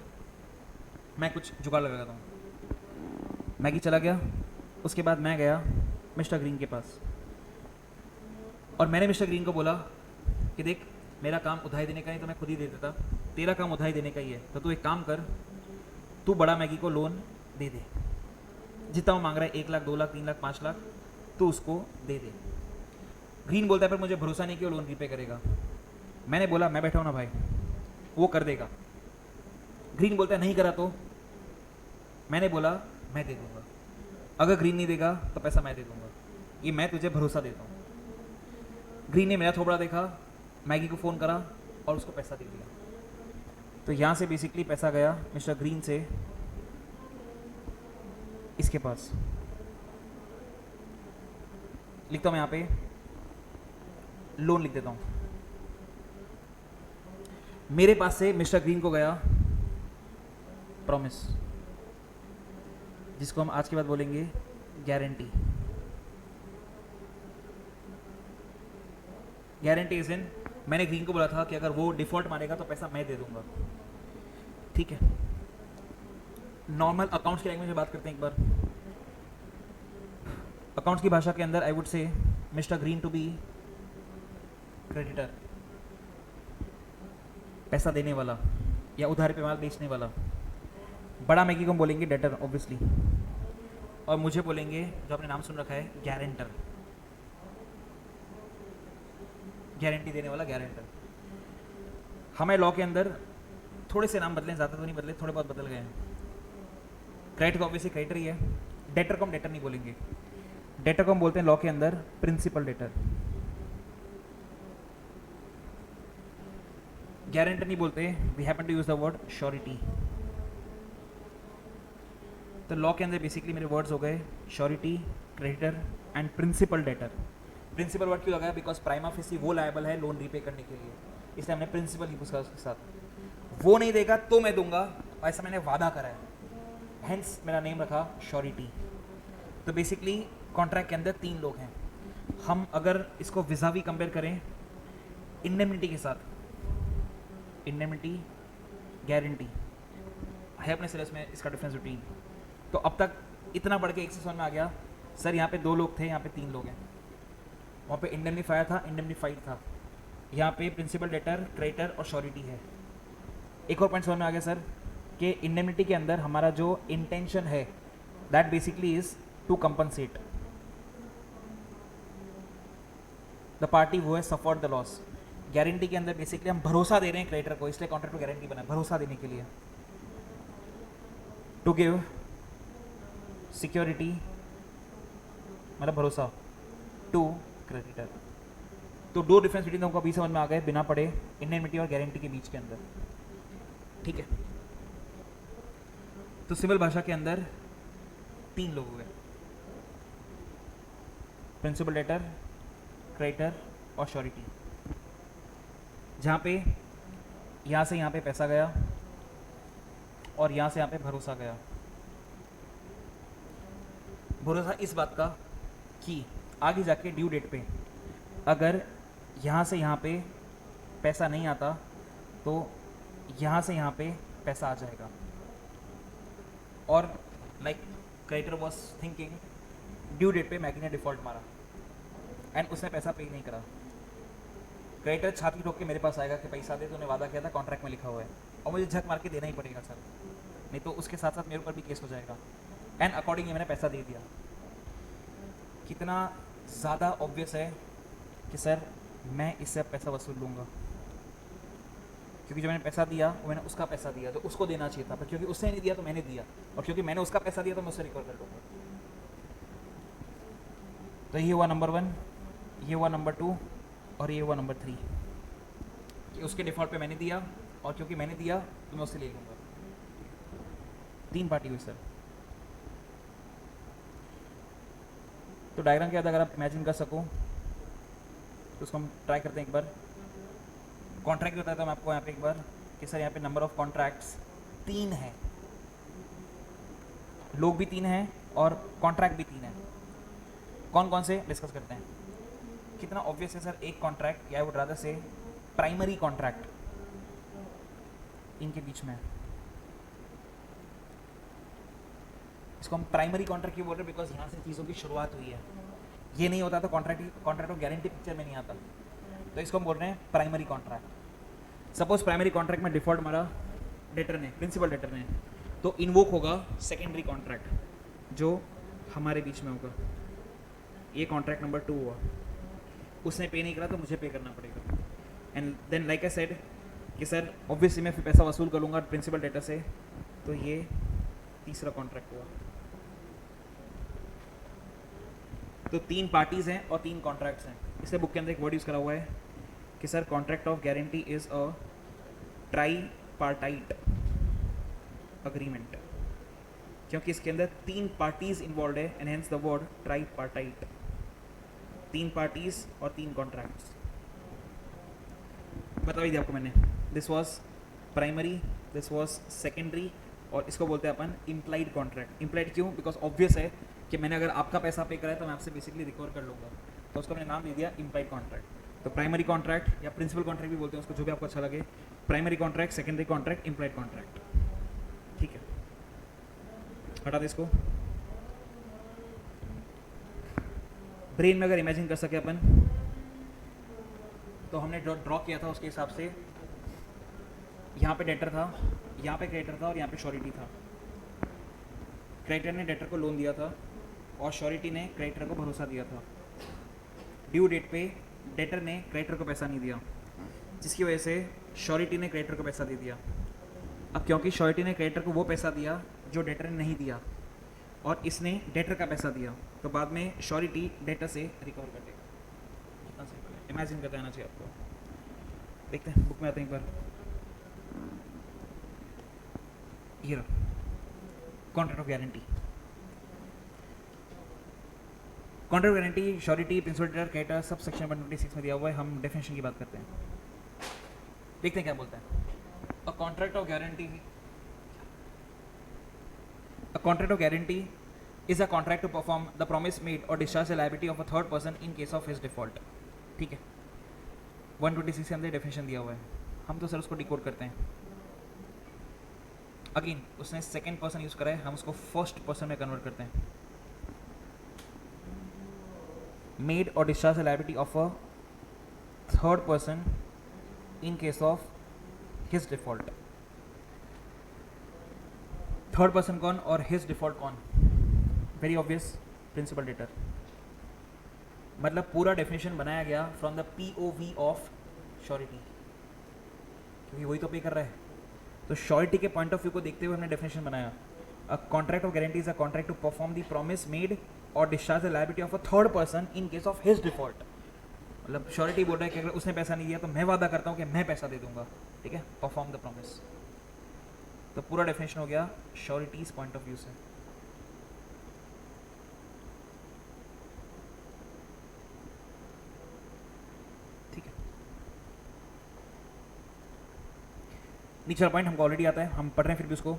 Speaker 1: मैं कुछ जुगाड़ लगा देता हूँ. मैगी चला गया. उसके बाद मैं गया मिस्टर ग्रीन के पास और मैंने मिस्टर ग्रीन को बोला कि देख मेरा काम उधारी देने का नहीं तो मैं खुद ही दे देता, तेरा काम उधारी देने का ही है, तो तू एक काम कर, तू बड़ा मैगी को लोन दे दे, जितना वो मांग रहा है 1 लाख 2 लाख 3 लाख 5 लाख तो उसको दे दे. ग्रीन बोलता है पर मुझे भरोसा नहीं कि वो लोन रीपे करेगा. मैंने बोला मैं बैठा हूँ ना भाई, वो कर देगा. ग्रीन बोलता है नहीं करा तो. मैंने बोला मैं दे दूंगा, अगर ग्रीन नहीं देगा तो पैसा मैं दे दूंगा, ये मैं तुझे भरोसा देता हूँ. ग्रीन ने मेरा थोबड़ा देखा, मैगी को फ़ोन करा और उसको पैसा दे दिया. तो यहाँ से बेसिकली पैसा गया मिस्टर ग्रीन से इसके पास. लिखता हूँ मैं यहाँ पे लोन लिख देता हूँ. मेरे पास से मिस्टर ग्रीन को गया प्रॉमिस, जिसको हम आज के बाद बोलेंगे गारंटी. गारंटी इज इन, मैंने ग्रीन को बोला था कि अगर वो डिफॉल्ट मारेगा तो पैसा मैं दे दूंगा, ठीक है। नॉर्मल अकाउंट्स की लैंग्वेज में बात करते हैं एक बार। अकाउंट्स की भाषा के अंदर I would say mister Green to be creditor, पैसा देने वाला या उधार पे माल बेचने वाला। बड़ा मैगी को हम बोलेंगे डेटर ऑब्वियसली, और मुझे बोलेंगे जो आपने नाम सुन रखा है गारंटर, गारंटी देने वाला गारंटर। हमें लॉ के अंदर थोड़े से नाम बदले, ज़्यादा तो नहीं बदले, थोड़े बहुत बदल गए हैं। क्रेडिटर तो ऑब्वियसली क्रेडिटर ही है, डेटर को हम डेटर नहीं बोलेंगे, डेटर को हम बोलते हैं लॉ के अंदर प्रिंसिपल डेटर। गारंटर नहीं बोलते, we happen to use the word surety. तो लॉ के अंदर बेसिकली मेरे वर्ड्स हो गए surety, creditor and principal debtor. Principal word क्यों लगाया? बिकॉज प्राइमा फेसी वो लायबल है लोन रीपे करने के लिए, इसलिए हमने प्रिंसिपल ही पूछा उसके साथ। वो नहीं देगा तो मैं दूंगा, ऐसा मैंने वादा करा है, हेंस मेरा नेम रखा श्योरिटी। तो बेसिकली कॉन्ट्रैक्ट के अंदर 3 लोग हैं। हम अगर इसको विजावी कंपेयर करें इंडेमनिटी के साथ, इंडेमनिटी गारंटी है अपने सिलेबस में इसका डिफरेंस रूटीन। तो अब तक इतना बढ़ के एक से समझ में आ गया, सर यहाँ पे 2 लोग थे, यहाँ पे 3 लोग हैं। वहाँ पे इंडेमनीफायर था, इंडेमनीफाइड था, यहाँ पे प्रिंसिपल डेटर, क्रेडिटर और श्योरिटी है। एक और पॉइंट समझ में आ गया सर कि इंडेमनिटी के अंदर हमारा जो इंटेंशन है that basically is to compensate the party who has suffered the loss. Guarantee के अंदर बेसिकली हम भरोसा दे रहे हैं क्रेडिटर को, इसलिए कॉन्ट्रैक्ट में गारंटी बना है भरोसा देने के लिए, टू गिव सिक्योरिटी मतलब भरोसा टू क्रेडिटर। तो 2 डिफरेंस बिटवीन दोनों को अभी समझ में आ गए बिना पढ़े, इंडेमनिटी और गारंटी के बीच के अंदर, ठीक है। तो सिविल भाषा के अंदर 3 लोग हो गए, प्रिंसिपल डेटर, क्रेडिटर और श्योरिटी। जहाँ पे यहाँ से यहाँ पे पैसा गया और यहाँ से यहाँ पे भरोसा गया। भरोसा इस बात का कि आगे जाके ड्यू डेट पे अगर यहाँ से यहाँ पे पैसा नहीं आता तो यहाँ से यहाँ पे पैसा आ जाएगा। और like creditor was thinking due date पे मैगी ने डिफॉल्ट मारा एंड उसने पैसा पे नहीं करा। क्रेडिटर छाती ठोक के मेरे पास आएगा कि पैसा दे, तूने वादा किया था, कॉन्ट्रैक्ट में लिखा हुआ है, और मुझे झक मार के देना ही पड़ेगा सर, नहीं तो उसके साथ साथ मेरे ऊपर भी केस हो जाएगा। एंड अकॉर्डिंगली मैंने पैसा दे दिया। कितना ज़्यादा ऑब्वियस है कि सर मैं इससे अब पैसा वसूल लूँगा, क्योंकि जो मैंने पैसा दिया वो मैंने उसका पैसा दिया तो उसको देना चाहिए था, पर क्योंकि उसने नहीं दिया तो मैंने दिया, और क्योंकि मैंने उसका पैसा दिया तो मैं उससे रिकवर कर लूँगा। तो ये हुआ नंबर 1, ये हुआ नंबर 2 और ये हुआ नंबर 3 कि उसके डिफ़ॉल्ट पे मैंने दिया, और क्योंकि मैंने दिया तो मैं उससे ले लूँगा। 3 पार्टी हुई सर। तो डायग्राम क्या था अगर आप इमेजिन कर सको तो उसको हम ट्राई करते हैं एक बार। कॉन्ट्रैक्ट बताता हूँ मैं आपको यहाँ पे एक बार कि सर यहाँ पे नंबर ऑफ कॉन्ट्रैक्ट्स 3 है, लोग भी 3 हैं और कॉन्ट्रैक्ट भी 3 है। कौन कौन से डिस्कस करते हैं। कितना ऑब्वियस है सर, एक कॉन्ट्रैक्ट या वुड रादर से प्राइमरी कॉन्ट्रैक्ट इनके बीच में है। इसको हम प्राइमरी कॉन्ट्रैक्ट क्यों बोल रहे हैं? बिकॉज यहाँ से चीज़ों की शुरुआत हुई है। ये नहीं होता तो कॉन्ट्रैक्ट और गारंटी पिक्चर में नहीं आता, तो इसको हम बोल रहे हैं primary contract. Suppose primary contract में डिफॉल्ट मारा डेटर ने, प्रिंसिपल डेटर ने, तो इन्वोक होगा सेकेंडरी कॉन्ट्रैक्ट जो हमारे बीच में होगा। ये कॉन्ट्रैक्ट नंबर 2 हुआ, उसने पे नहीं करा तो मुझे पे करना पड़ेगा। And then like I said कि सर ऑब्वियसली मैं फिर पैसा वसूल करूँगा प्रिंसिपल डेटर से, तो ये तीसरा कॉन्ट्रैक्ट हुआ। तो 3 पार्टीज़ हैं और 3 कॉन्ट्रैक्ट्स हैं। इसलिए बुक के अंदर एक वर्ड यूज़ करा हुआ है कि sir contract of guarantee is a try partite agreement, क्योंकि इसके अंदर 3 पार्टीज़ इन्वॉल्व है and hence the word try partite. 3 parties और 3 कॉन्ट्रैक्ट्स। बता ही दिया आपको मैंने, this was primary, this was secondary, और इसको बोलते हैं अपन इम्प्लाइड कॉन्ट्रैक्ट। इम्प्लाइड क्यों? बिकॉज ऑब्वियस है कि मैंने अगर आपका पैसा पे करा है तो मैं आपसे बेसिकली रिकवर कर लूँगा, तो उसको मैंने नाम दे दिया इम्प्लाइड कॉन्ट्रैक्ट। तो प्राइमरी कॉन्ट्रैक्ट या प्रिंसिपल कॉन्ट्रैक्ट भी बोलते हैं उसको, जो भी आपको अच्छा लगे। Primary contract, secondary contract, implied contract. ठीक है, हटा दे इसको। ब्रेन में अगर इमेजिन कर सके अपन, तो हमने जो ड्रॉ किया था उसके हिसाब से यहाँ पे डेटर था, यहाँ पे क्रेडिटर था और यहाँ पे श्योरिटी था। क्रेडिटर ने डेटर को लोन दिया था और श्योरिटी ने क्रेडिटर को भरोसा दिया था। ड्यू डेट पे डेटर ने क्रेडिटर को पैसा नहीं दिया, जिसकी वजह से श्योरिटी ने क्रेडिटर को पैसा दे दिया। अब क्योंकि श्योरिटी ने क्रेडिटर को वो पैसा दिया जो डेटर ने नहीं दिया और इसने डेटर का पैसा दिया, तो बाद में श्योरिटी डेटर से रिकवर कर देगा। कितना सिंपल है, इमेजिन करते आना चाहिए आपको। देखते हैं बुक में आते हैं एक बार। ये contract of guarantee. Contract of guarantee, surety, principal debtor, creditor सब सेक्शन 126 में दिया हुआ है। हम डेफिनेशन की बात करते हैं, देखते हैं क्या बोलता है। अ contract of guarantee, a contract of guarantee is a contract to perform the promise made or discharge the liability of a third person in case of his default। ठीक है, 126 के अंदर डेफिनेशन दिया हुआ है। हम तो सर उसको डिकोड करते हैं। अगेन उसने सेकेंड पर्सन यूज करा है, हम उसको फर्स्ट पर्सन में कन्वर्ट करते हैं। मेड और discharge the liability of a third person in case of his default. Third person कौन और हिज डिफॉल्ट कौन? Very obvious, principal debtor. मतलब पूरा डेफिनेशन बनाया गया from the POV of surety, क्योंकि वही तो पे कर रहा है। तो श्योरिटी के पॉइंट ऑफ व्यू को देखते हुए हमने डेफिनेशन बनाया। A contract of guarantee is a contract to perform the promise made और discharge the liability of a third person in case of his default. मतलब श्योरिटी बोल रहा है कि अगर उसने पैसा नहीं दिया तो मैं वादा करता हूँ कि मैं पैसा दे दूंगा। ठीक है, परफॉर्म द प्रॉमिस। तो पूरा डेफिनेशन हो गया श्योरिटीज पॉइंट ऑफ व्यू से। ठीक है, नीचे वाला पॉइंट हमको ऑलरेडी आता है, हम पढ़ रहे हैं फिर भी उसको।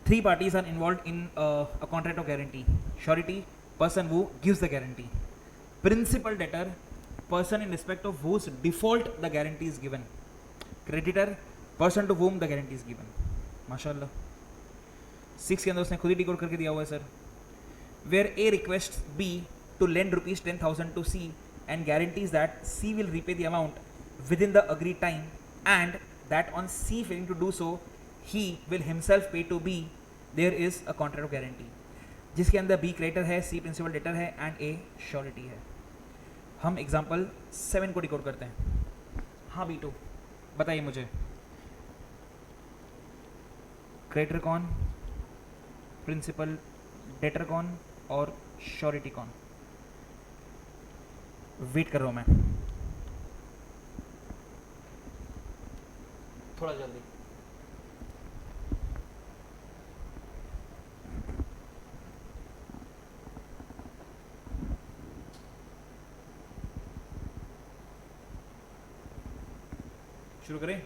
Speaker 1: 3 parties are involve in a contract of guarantee. Surety, person who gives the guarantee. Principal debtor, person in respect of whose default the guarantee is given. Creditor, person to whom the guarantee is given. माशाल्लाह, 6 के अंदर उसने खुद ही decode करके दिया हुआ है sir. Where A request B to lend ₹10,000 to C and guarantees that C will repay the amount within the agree time and that on C failing to do so he will himself pay to B, there is a contract of guarantee. जिसके अंदर B creditor है, C principal debtor है and A surety है। हम example 7 को decode करते हैं। हाँ B2 बताइए मुझे, क्रेडिटर कौन, प्रिंसिपल डेटर कौन और श्योरिटी कौन? वेट कर रहा हूं मैं, थोड़ा जल्दी। शुरू करें?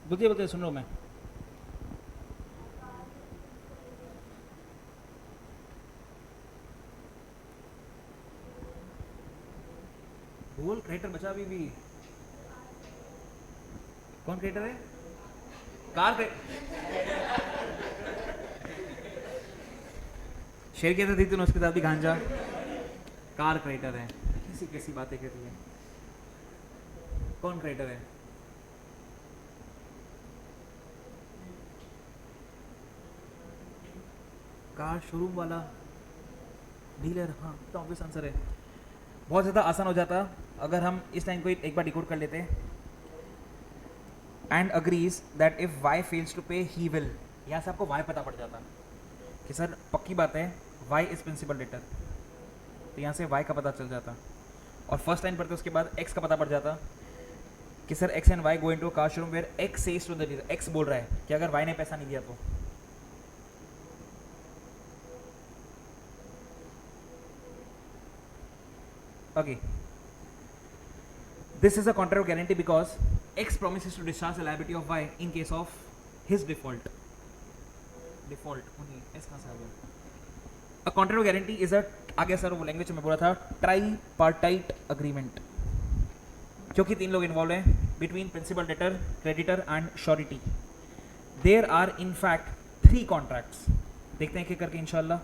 Speaker 1: बोलते सुन रहा हूँ मैं। बोल, क्रेडिटर बचा अभी भी। कौन क्रेडिटर है? कार शेयर किया था थी तूने उसके साथ भी गांजा। कार क्रेडिटर है, किसी कैसी बातें करती है। कौन क्रेडिटर है? कार शोरूम वाला डीलर। हाँ, तो ऑब्वियस आंसर है। बहुत ज़्यादा आसान हो जाता अगर हम इस लाइन को एक बार डिकोड कर लेते। And agrees that if Y fails to pay he will. यहाँ से आपको वाई पता पड़ जाता कि सर पक्की बात है वाई इज प्रिंसिपल डेटर, तो यहाँ से वाई का पता चल जाता। और फर्स्ट लाइन पढ़ते उसके बाद एक्स का पता पड़ जाता कि sir X and Y go into car showroom where X says to the dealer. X बोल रहा है कि अगर वाई ने पैसा नहीं दिया तो। Okay, this is a contract of guarantee because X promises to discharge the liability of Y in case of his default. Default उन्हीं एस कहाँ से आ गया? अ कॉन्ट्रैक्ट ऑफ गारंटी इज अ, आगे सर वो लैंग्वेज में बोला था, ट्राई पार्टाइट अग्रीमेंट, क्योंकि तीन लोग इन्वॉल्व हैं, between principal debtor, creditor and surety. There are in fact 3 contracts, देखते हैं क्या करके इंशाल्लाह।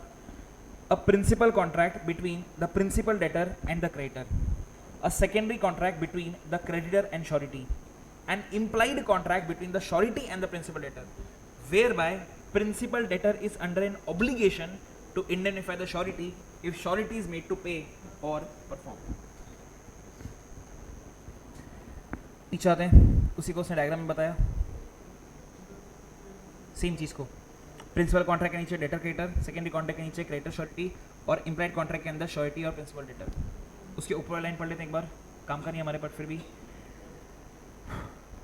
Speaker 1: A principal contract between the principal debtor and the creditor, a secondary contract between the creditor and surety, an implied contract between the surety and the principal debtor, whereby principal debtor is under an obligation to indemnify the surety if surety is made to pay or perform। नीचे आते हैं, उसी को उसने diagram में बताया, same चीज को। प्रिंसिपल कॉन्ट्रैक्ट के नीचे डेटर क्रेडिटर, सेकेंडरी कॉन्ट्रैक्ट के नीचे क्रेडिटर श्योरिटी, और इम्प्लाइड कॉन्ट्रैक्ट के अंदर श्योरिटी और प्रिंसिपल डेटर। उसके ऊपर लाइन पढ़ लेते हैं एक बार, काम का नहीं हमारे पर फिर भी।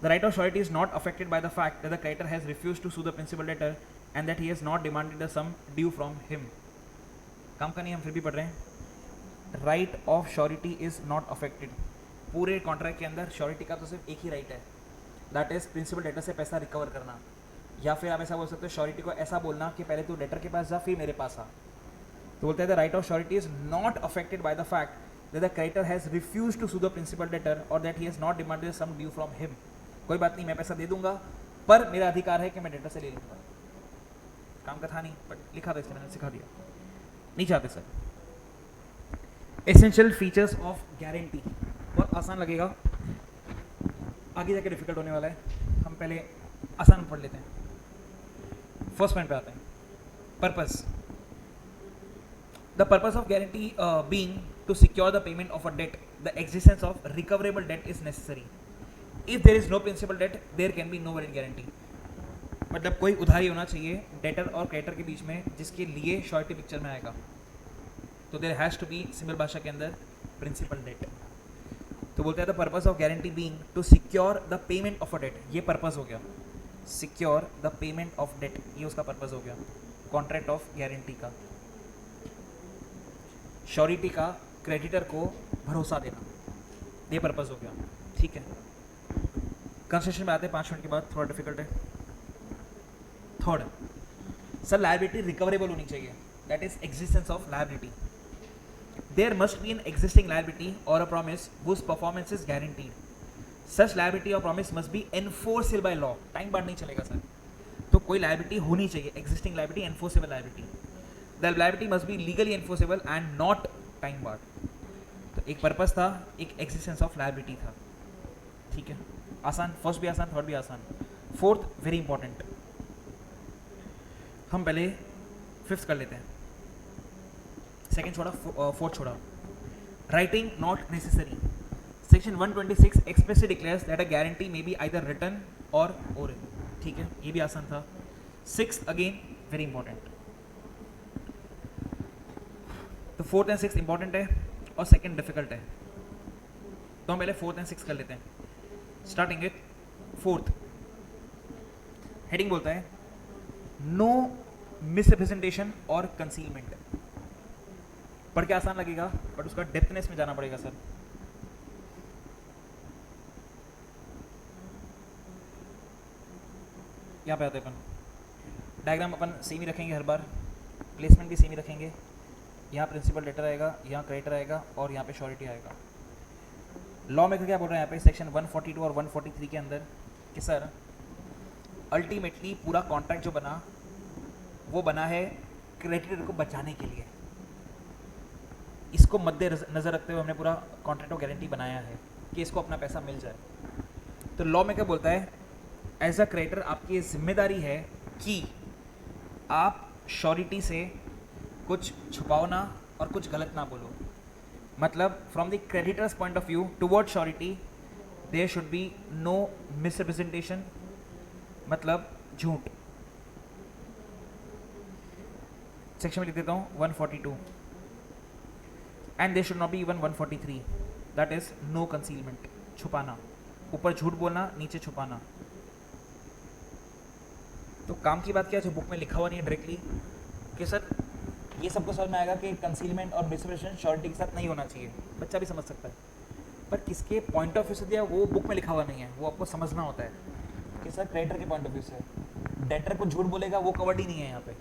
Speaker 1: The right of surety is not affected by the fact that the creditor has refused to sue the principal debtor and that he has not demanded the sum due from him। काम का नहीं हम फिर भी पढ़ रहे हैं। Right of surety is not affected। पूरे कॉन्ट्रैक्ट के अंदर श्योरिटी का तो सिर्फ एक ही राइट है, दैट इज प्रिंसिपल डेटर से पैसा रिकवर करना, या फिर आप ऐसा बोल सकते हो श्योरिटी को ऐसा बोलना कि पहले तू डेटर के पास जा फिर मेरे पास आ। तो बोलते हैं the right of surety is not affected by the fact that the creditor has refused to sue the principal debtor और that he has not demanded sum due from him. कोई बात नहीं, मैं पैसा दे दूंगा, पर मेरा अधिकार है कि मैं डेटा से ले लूंगा। काम का था नहीं, बट लिखा था इसलिए मैंने सिखा दिया। नीचे आते sir, essential features of guarantee. बहुत आसान लगेगा, आगे जाके डिफिकल्ट होने वाला है, हम पहले आसान पढ़ लेते हैं। फर्स्ट पॉइंट पे आते हैं, purpose. The purpose of guarantee being to secure the payment of a debt, the existence of recoverable debt is necessary. If there is no principal debt, there can be no valid guarantee। मतलब कोई उधारी होना चाहिए debtor और creditor के बीच में जिसके लिए श्योरिटी पिक्चर में आएगा, तो there has to be simple भाषा के अंदर प्रिंसिपल डेट। तो बोलते हैं the purpose of guarantee being to secure the payment of a debt, ये पर्पस हो गया, secure the payment of debt, ये उसका पर्पस हो गया कॉन्ट्रैक्ट ऑफ गारंटी का। श्योरिटी का क्रेडिटर को भरोसा देना, ये पर्पस हो गया, ठीक है। कंस्ट्रक्शन में आते हैं 5 मिनट के बाद, थोड़ा डिफिकल्ट है। थर्ड सर, लायबिलिटी रिकवरेबल होनी चाहिए, that is existence of liability. There must be an existing liability और a promise whose performance is guaranteed. Such liability और promise must be enforceable by law. Time bar नहीं चलेगा sir, तो कोई liability होनी चाहिए, existing liability, enforceable liability. The liability must be legally enforceable and not time bar. तो एक purpose था, एक एग्जिस्टेंस ऑफ लायबिलिटी था, ठीक है। आसान, फर्स्ट भी आसान, थर्ड भी आसान। फोर्थ वेरी इंपॉर्टेंट, हम पहले फिफ्थ कर लेते हैं, सेकंड छोड़ा, फोर्थ छोड़ा। Writing not necessary. Section 126 expressly declares that a guarantee may be either written और ओरल, ठीक है, ये भी आसान था। Six again very important. तो फोर्थ एंड सिक्स इंपॉर्टेंट है और सेकंड डिफिकल्ट है, तो हम पहले फोर्थ एंड सिक्स कर लेते हैं। स्टार्टिंग विथ फोर्थ, हेडिंग बोलता है नो मिसरिप्रेजेंटेशन और कंसीलमेंट। पढ़ के आसान लगेगा बट उसका डेप्थनेस में जाना पड़ेगा सर। यहाँ पे आते हैं अपन, डायग्राम अपन सेम ही रखेंगे हर बार, प्लेसमेंट भी सेम ही रखेंगे। यहाँ प्रिंसिपल डेटर आएगा, यहाँ क्रेडिटर आएगा और यहाँ पे श्योरिटी आएगा। लॉ में क्या बोल रहे हैं यहाँ पे सेक्शन 142 और 143 के अंदर कि सर अल्टीमेटली पूरा कॉन्ट्रैक्ट जो बना वो बना है क्रेडिटर को बचाने के लिए। इसको मद्देनजर रखते हुए हमने पूरा कॉन्ट्रैक्ट ऑफ गारंटी बनाया है कि इसको अपना पैसा मिल जाए। तो लॉ में क्या बोलता है, एज अ क्रेडिटर आपकी जिम्मेदारी है कि आप श्योरिटी से कुछ छुपाओ ना और कुछ गलत ना बोलो। मतलब from the creditor's point of view toward surety there should be no misrepresentation, मतलब झूठ। सेक्शन में लिख देता हूँ 142 and there should not be even 143, that is no concealment, छुपाना, ऊपर झूठ बोलना नीचे छुपाना। तो काम की बात क्या है, जो बुक में लिखा हुआ नहीं है डायरेक्टली कि सर ये सबको समझ में आएगा कि कंसीलमेंट और मिसरिप्रेजेंटेशन श्योरिटी के साथ नहीं होना चाहिए, बच्चा भी समझ सकता है, पर किसके पॉइंट ऑफ व्यू से दिया वो बुक में लिखा हुआ नहीं है, वो आपको समझना होता है कि सर क्रेडिटर के पॉइंट ऑफ व्यू से। डेटर को झूठ बोलेगा वो कवर्ड ही नहीं है यहाँ पे।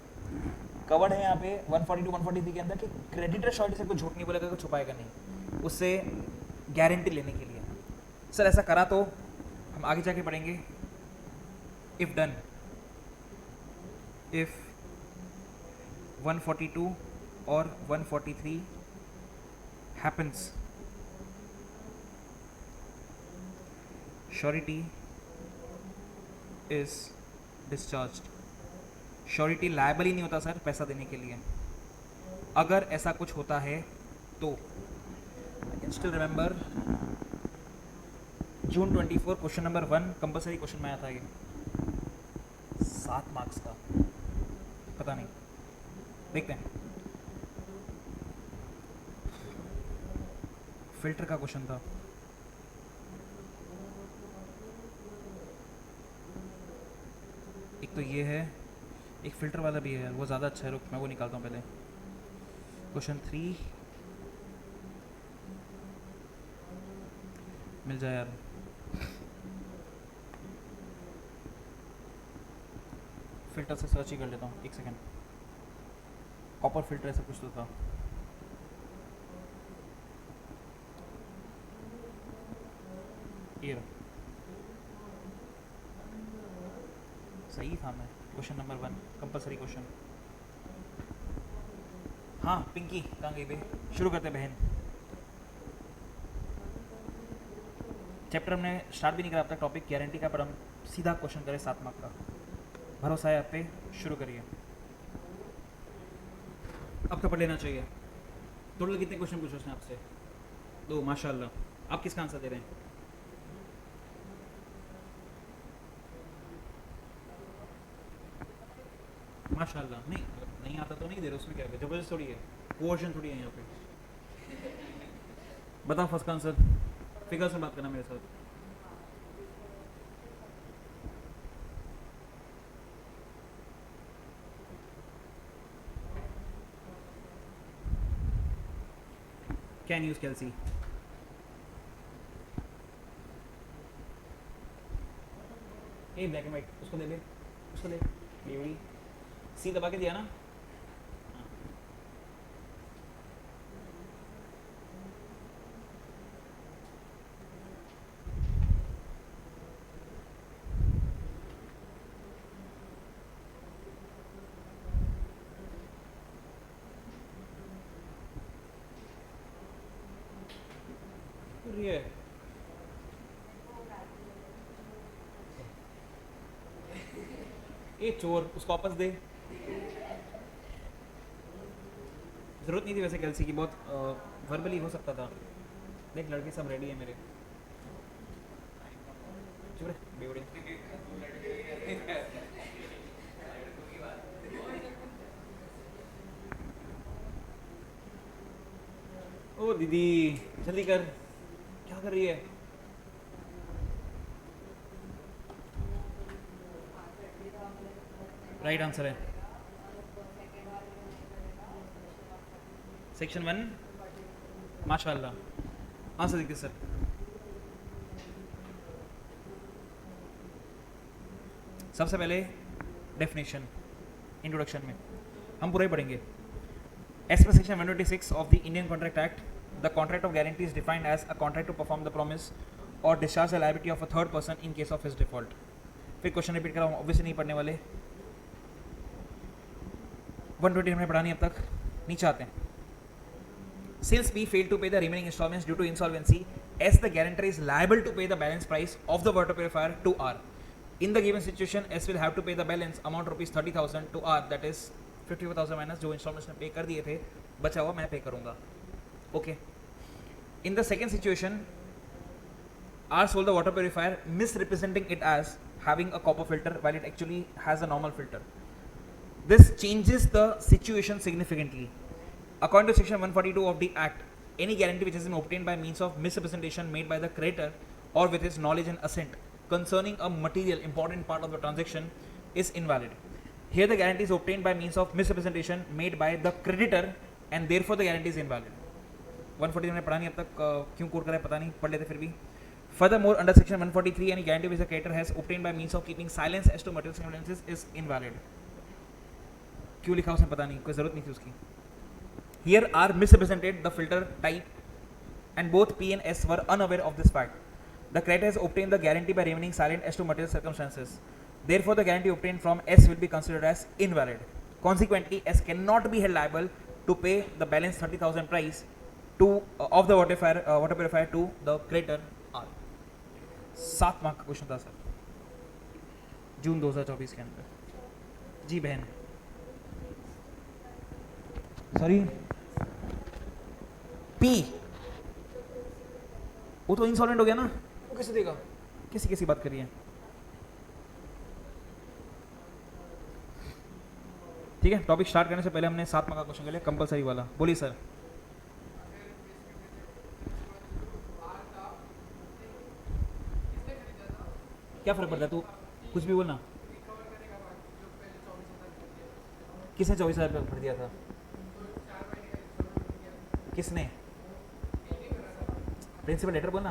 Speaker 1: कवर्ड है यहाँ पे 142 143 के अंदर कि क्रेडिटर श्योरिटी से कुछ झूठ नहीं बोलेगा, कुछ छुपाएगा नहीं, उससे गारंटी लेने के लिए। सर ऐसा करा तो हम आगे जाके पढ़ेंगे। इफ डन, इफ 142 और 143 happens, surety is discharged। Surety liable ही नहीं होता सर पैसा देने के लिए। अगर ऐसा कुछ होता है तो I can still remember June 24 question number 1 compulsory question में आया था ये, 7 मार्क्स का, पता नहीं, देखते हैं। फिल्टर का क्वेश्चन था। एक तो ये है, एक फिल्टर वाला भी है, वो ज़्यादा अच्छा है, रुक मैं वो निकालता हूँ पहले। क्वेश्चन 3 मिल जाए यार। फिल्टर से सर्च ही कर लेता हूँ, एक सेकेंड। कॉपर फिल्टर ऐसा कुछ तो था। ये सही था मैं, क्वेश्चन नंबर 1 कंपलसरी क्वेश्चन। हाँ पिंकी कहाँ गई बे, शुरू करते बहन। चैप्टर हमने स्टार्ट भी नहीं करा अब तक, टॉपिक गारंटी का, पर हम सीधा क्वेश्चन करें 7 मार्क का। भरोसा है आप पे, शुरू करिए। अब तो पढ़ लेना चाहिए। टोटल कितने क्वेश्चन पूछे उसने आपसे? 2, माशाल्लाह। आप किसका आंसर दे रहे हैं? माशाल्लाह। नहीं आता तो नहीं दे रहे, उसमें क्या है, जबरदस्त थोड़ी है, कोऑर्डिनेशन थोड़ी है यहाँ पे। बताओ फर्स्ट का आंसर, फिगर से बात करना मेरे साथ। कैन यूज कैल्सी। ए ब्लैक एंड व्हाइट, उसको दे दे, उसको दे। बेवड़ी सी दबा के दिया ना। ये ए चोर, उसको वापस दे। जरूरत नहीं थी वैसे कैल्सी की, बहुत वर्बली हो सकता था। देख लड़के सब रेडी है मेरे। चुप रहे बेवड़े। ओ दीदी जल्दी कर, क्या कर रही है? राइट आंसर है सेक्शन 1, माशाल्लाह। आंसर देखिए सर। सबसे पहले डेफिनेशन इंट्रोडक्शन में हम पूरा ही पढ़ेंगे। As per section 126 of the Indian Contract Act, the contract of guarantee is defined as a contract to perform the promise or discharge the liability of a third person in case of his default। फिर question repeat कर रहा हूँ, obviously नहीं पढ़ने वाले। 120 हमने पढ़ा नहीं अब तक, नीचे आते हैं। Sales B failed to pay the remaining installments due to insolvency as the guarantor is liable to pay the balance price of the water purifier to R. In the given situation, S will have to pay the balance amount rupees 30,000 to R, that is 54,000 minus जो installments ने पे कर दिए थे, बचा हुआ मैं पे करूंगा। Okay. In the second situation, R sold the water purifier misrepresenting it as having a copper filter while it actually has a normal filter. This changes the situation significantly. According to section 142 of the Act, any guarantee which has been obtained by means of misrepresentation made by the creditor or with his knowledge and assent concerning a material important part of the transaction is invalid. Here the guarantee is obtained by means of misrepresentation made by the creditor and therefore the guarantee is invalid. 140 मैंने पढ़ा नहीं अब तक, क्यों coat करा है पता नहीं, पढ़ लेते फिर भी। Furthermore, under section 143, any guarantee which the creditor has obtained by means of keeping silence as to material circumstances is invalid. क्यों लिखा उसने पता नहीं, कोई जरूरत नहीं थी उसकी. Here are misrepresented the filter type, and both P and S were unaware of this fact. The creditor has obtained the guarantee by remaining silent as to material circumstances. Therefore, the guarantee obtained from S will be considered as invalid. Consequently, S cannot be held liable to pay the balance 30,000 price to of the water purifier to the creditor R. 7 mark का question था sir, जून 2024 के अंदर. जी बहन, sorry P, वो तो insolvent हो गया ना, वो कैसे देगा? किसी बात करिए. ठीक है, टॉपिक स्टार्ट करने से पहले हमने 7 मार्क का क्वेश्चन के लिए कंपलसरी वाला. बोलिए सर. क्या फर्क पड़ता है, तू कुछ भी बोलना. किसने 24,000 रुपये भर दिया था? किसने? प्रिंसिपल लेटर बोलना.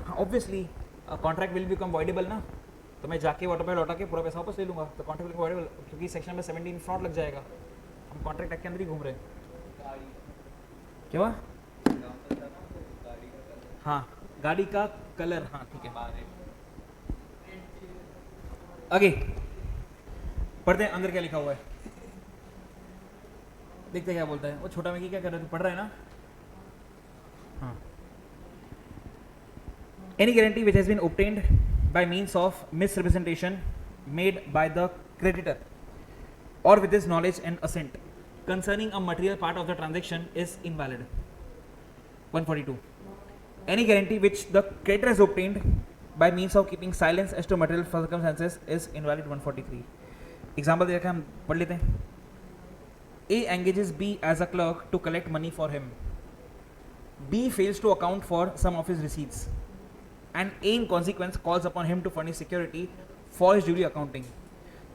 Speaker 1: हाँ, obviously contract will become voidable ना, तो मैं जाके वाटर पे लौटा के पूरा पैसा वापस ले लूँगा, तो कॉन्ट्रैक्ट विल वॉइडेबल, क्योंकि सेक्शन में 17 फ्रॉड लग जाएगा. हम कॉन्ट्रैक्ट एक्ट के अंदर ही घूम रहे हैं. क्या हुआ? हाँ, गाड़ी का कलर. हाँ ठीक है, आगे पढ़ते हैं अंदर क्या लिखा हुआ है. देखते क्या बोलता है. वो छोटा में क्या कर रहा है, तू पढ़ रहा है ना? हाँ. Any guarantee which has been obtained by means of misrepresentation made by the creditor or with his knowledge and assent concerning a material part of the transaction is invalid. 142. Any guarantee which the creditor has obtained by means of keeping silence as to material circumstances is invalid. 143. Example दे रखा है, हम पढ़ लेते हैं. A engages B as a clerk to collect money for him. B fails to account for some of his receipts, and A in consequence calls upon him to furnish security for his duly accounting.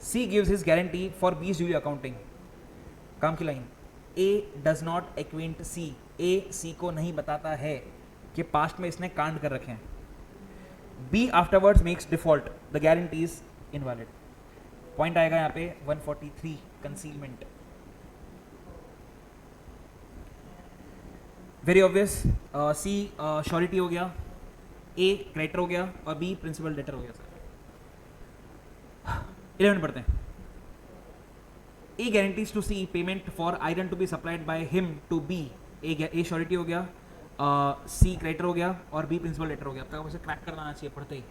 Speaker 1: C gives his guarantee for B's duly accounting. काम की line. A does not acquaint C. A C को नहीं बताता है कि past में इसने कांड कर रखे हैं. B afterwards makes default. The guarantee is invalid. Point आएगा यहाँ पे 143 concealment. Very obvious. C surety हो गया, ए क्रेडिटर हो गया और बी प्रिंसिपल डेटर हो गया. सर 11 पढ़ते हैं. A guarantees to C payment for iron to be supplied by him to B. A surety हो गया, सी क्रेडिटर हो गया और बी प्रिंसिपल डेटर हो गया. अब तक उसे क्रैक करना आना चाहिए पढ़ते ही.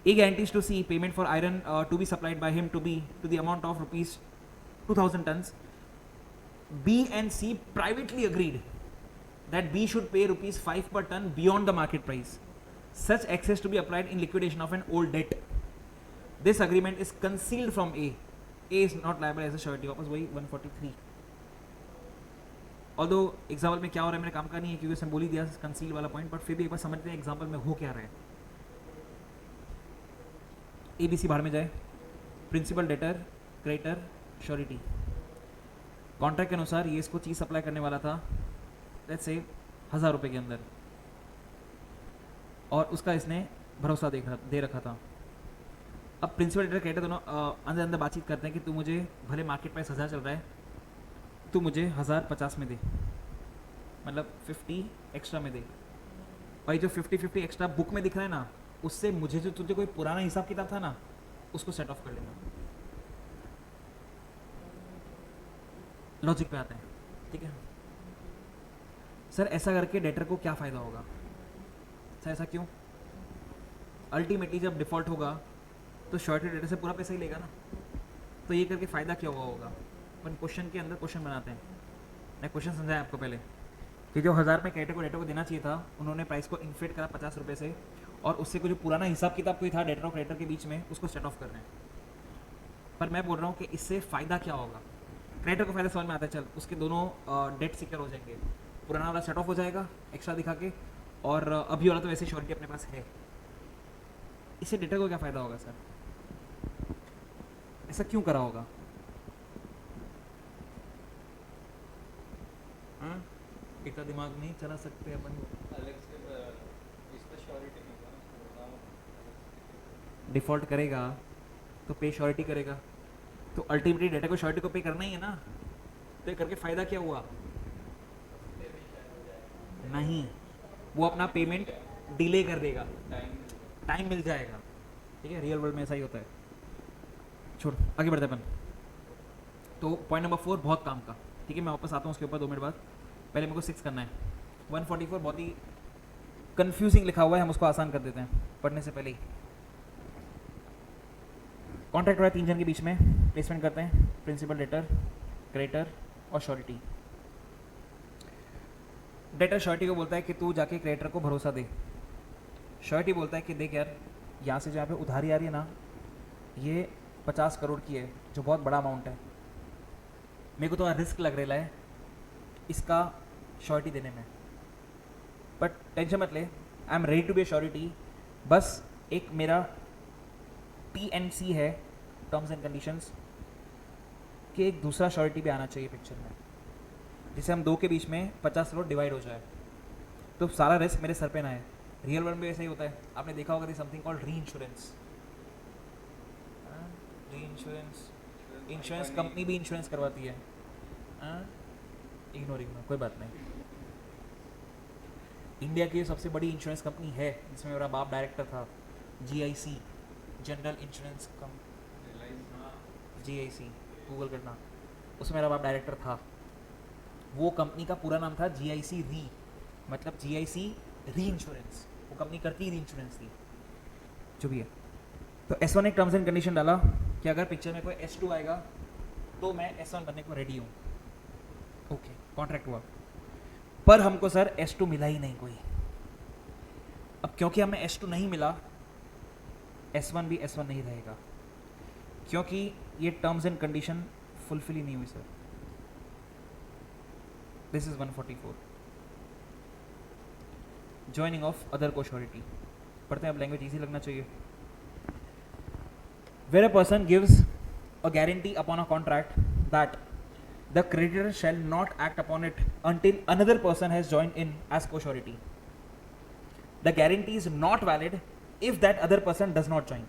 Speaker 1: A guarantees to C payment for iron to be supplied by him to B to the amount of rupees 2,000 tons. B and C privately agreed that B should pay rupees 5 per ton beyond the market price. Such excess to be applied in liquidation of an old debt. This agreement is concealed from A. A is not liable as a surety. वापस वही 143. Although example में क्या हो रहा है मेरे काम का नहीं है, क्योंकि उसने बोल ही दिया कंसील वाला पॉइंट, बट फिर भी एक बार समझते हैं एग्जाम्पल में हो क्या रहा है. ABC बाहर में जाए. Principal debtor creditor surety. Contract के अनुसार ये इसको चीज़ सप्लाई करने वाला था, लेट्स से 1,000 रुपये के अंदर, और उसका इसने भरोसा दे रखा था. अब प्रिंसिपल डेटर क्रेडिटर दोनों अंदर अंदर बातचीत करते हैं कि तू मुझे, भले मार्केट प्राइस 1,000 चल रहा है, तू मुझे 1,050 में दे, मतलब 50 एक्स्ट्रा में दे. भाई जो 50 एक्स्ट्रा बुक में दिख रहा है ना, उससे मुझे जो तुझे कोई पुराना हिसाब किताब था ना, उसको सेट ऑफ कर लेना. लॉजिक पे आते हैं. ठीक है सर, ऐसा करके डेटर को क्या फ़ायदा होगा? सर ऐसा क्यों? अल्टीमेटली जब डिफ़ॉल्ट होगा तो शॉर्टेड डेटर से पूरा पैसा ही लेगा ना, तो ये करके फ़ायदा क्या होगा? अपन क्वेश्चन के अंदर क्वेश्चन बनाते हैं. मैं क्वेश्चन समझाया आपको पहले कि जो 1,000 में क्रेडिटर को डेटर को देना चाहिए था, उन्होंने प्राइस को इन्फ्लेट करा 50 रुपये से, और उससे को जो पुराना हिसाब किताब कोई था डेटर और क्रेडिटर के बीच में, उसको सेट ऑफ कर रहे हैं. पर मैं बोल रहा हूँ कि इससे फ़ायदा क्या होगा? क्रेडिटर को फ़ायदा समझ में आता है, चल उसके दोनों डेट सिक्योर हो जाएंगे, पुराना वाला सेट ऑफ हो जाएगा एक्स्ट्रा दिखा के, और अभी वाला तो वैसे श्योरिटी अपने पास है. इससे डेटर को क्या फ़ायदा होगा सर? ऐसा क्यों करा होगा? इतना दिमाग नहीं चला सकते अपन. डिफ़ॉल्ट करेगा तो पे श्योरिटी करेगा, तो अल्टीमेटली डेटा को श्योरिटी को पे करना ही है ना, तो ये करके फ़ायदा क्या हुआ? नहीं, वो अपना पेमेंट डिले कर देगा, टाइम मिल जाएगा। ठीक है, रियल वर्ल्ड में ऐसा ही होता है। छोड़, आगे बढ़ते हैं अपन। तो पॉइंट नंबर 4 बहुत काम का। ठीक है, मैं वापस आता हूँ उसके ऊपर 2 मिनट बाद। पहले मेरे को 6 करना है। 144 बहुत ही कंफ्यूजिंग लिखा हुआ है, हम उसको आसान कर देते हैं पढ़ने से पहले ही। कॉन्ट्रैक्ट हो रहा है 3 जन के बीच में, प्लेसमेंट करते हैं, प्रिंसिपल, डेटर, क्रेडिटर और श्योरिटी। डेटर श्योरिटी को बोलता है कि तू जाके क्रेडिटर को भरोसा दे। श्योरिटी बोलता है कि देख यार, यहाँ से जहाँ पे उधारी आ रही है ना, ये 50 करोड़ की है, जो बहुत बड़ा अमाउंट है, मेरे को तो रिस्क लग रहा है इसका श्योरिटी देने में, बट टेंशन मत ले, I am ready to be surety. बस एक मेरा TNC है, टर्म्स एंड कंडीशंस, कि एक दूसरा श्योरिटी भी आना चाहिए पिक्चर में, जिससे हम दो के बीच में 50 करोड़ डिवाइड हो जाए, तो सारा रिस्क मेरे सर पे ना है। रियल वर्ल्ड में ऐसा ही होता है, आपने देखा होगा समथिंग कॉल्ड री इंश्योरेंस। री इंश्योरेंस, इंश्योरेंस कंपनी भी इंश्योरेंस करवाती है। इग्नोर, कोई बात नहीं। इंडिया की सबसे बड़ी इंश्योरेंस कंपनी है, जिसमें मेरा बाप डायरेक्टर था, GIC, general insurance company, GIC, Google करना, उसमें मेरा बाप डायरेक्टर था। वो कंपनी का पूरा नाम था GIC री, मतलब GIC री इंश्योरेंस। वो कंपनी करती री इंश्योरेंस थी, जो भी है। तो S1 एक टर्म्स एंड कंडीशन डाला कि अगर पिक्चर में कोई S2 आएगा तो मैं S1 बनने को रेडी हूँ। ओके, कॉन्ट्रैक्ट हुआ, पर हमको सर S2 मिला ही नहीं कोई। अब क्योंकि हमें S2 नहीं मिला, S1 भी S1 नहीं रहेगा, क्योंकि ये टर्म्स एंड कंडीशन फुलफिल ही नहीं हुई sir. This is 144, joining of other को श्योरिटी। पढ़ते हैं, अब लैंग्वेज इजी लगना चाहिए। Where a person gives a guarantee upon a contract that the creditor shall not act upon it until another person has joined in as co-surety. The guarantee is not valid if that other person does not join.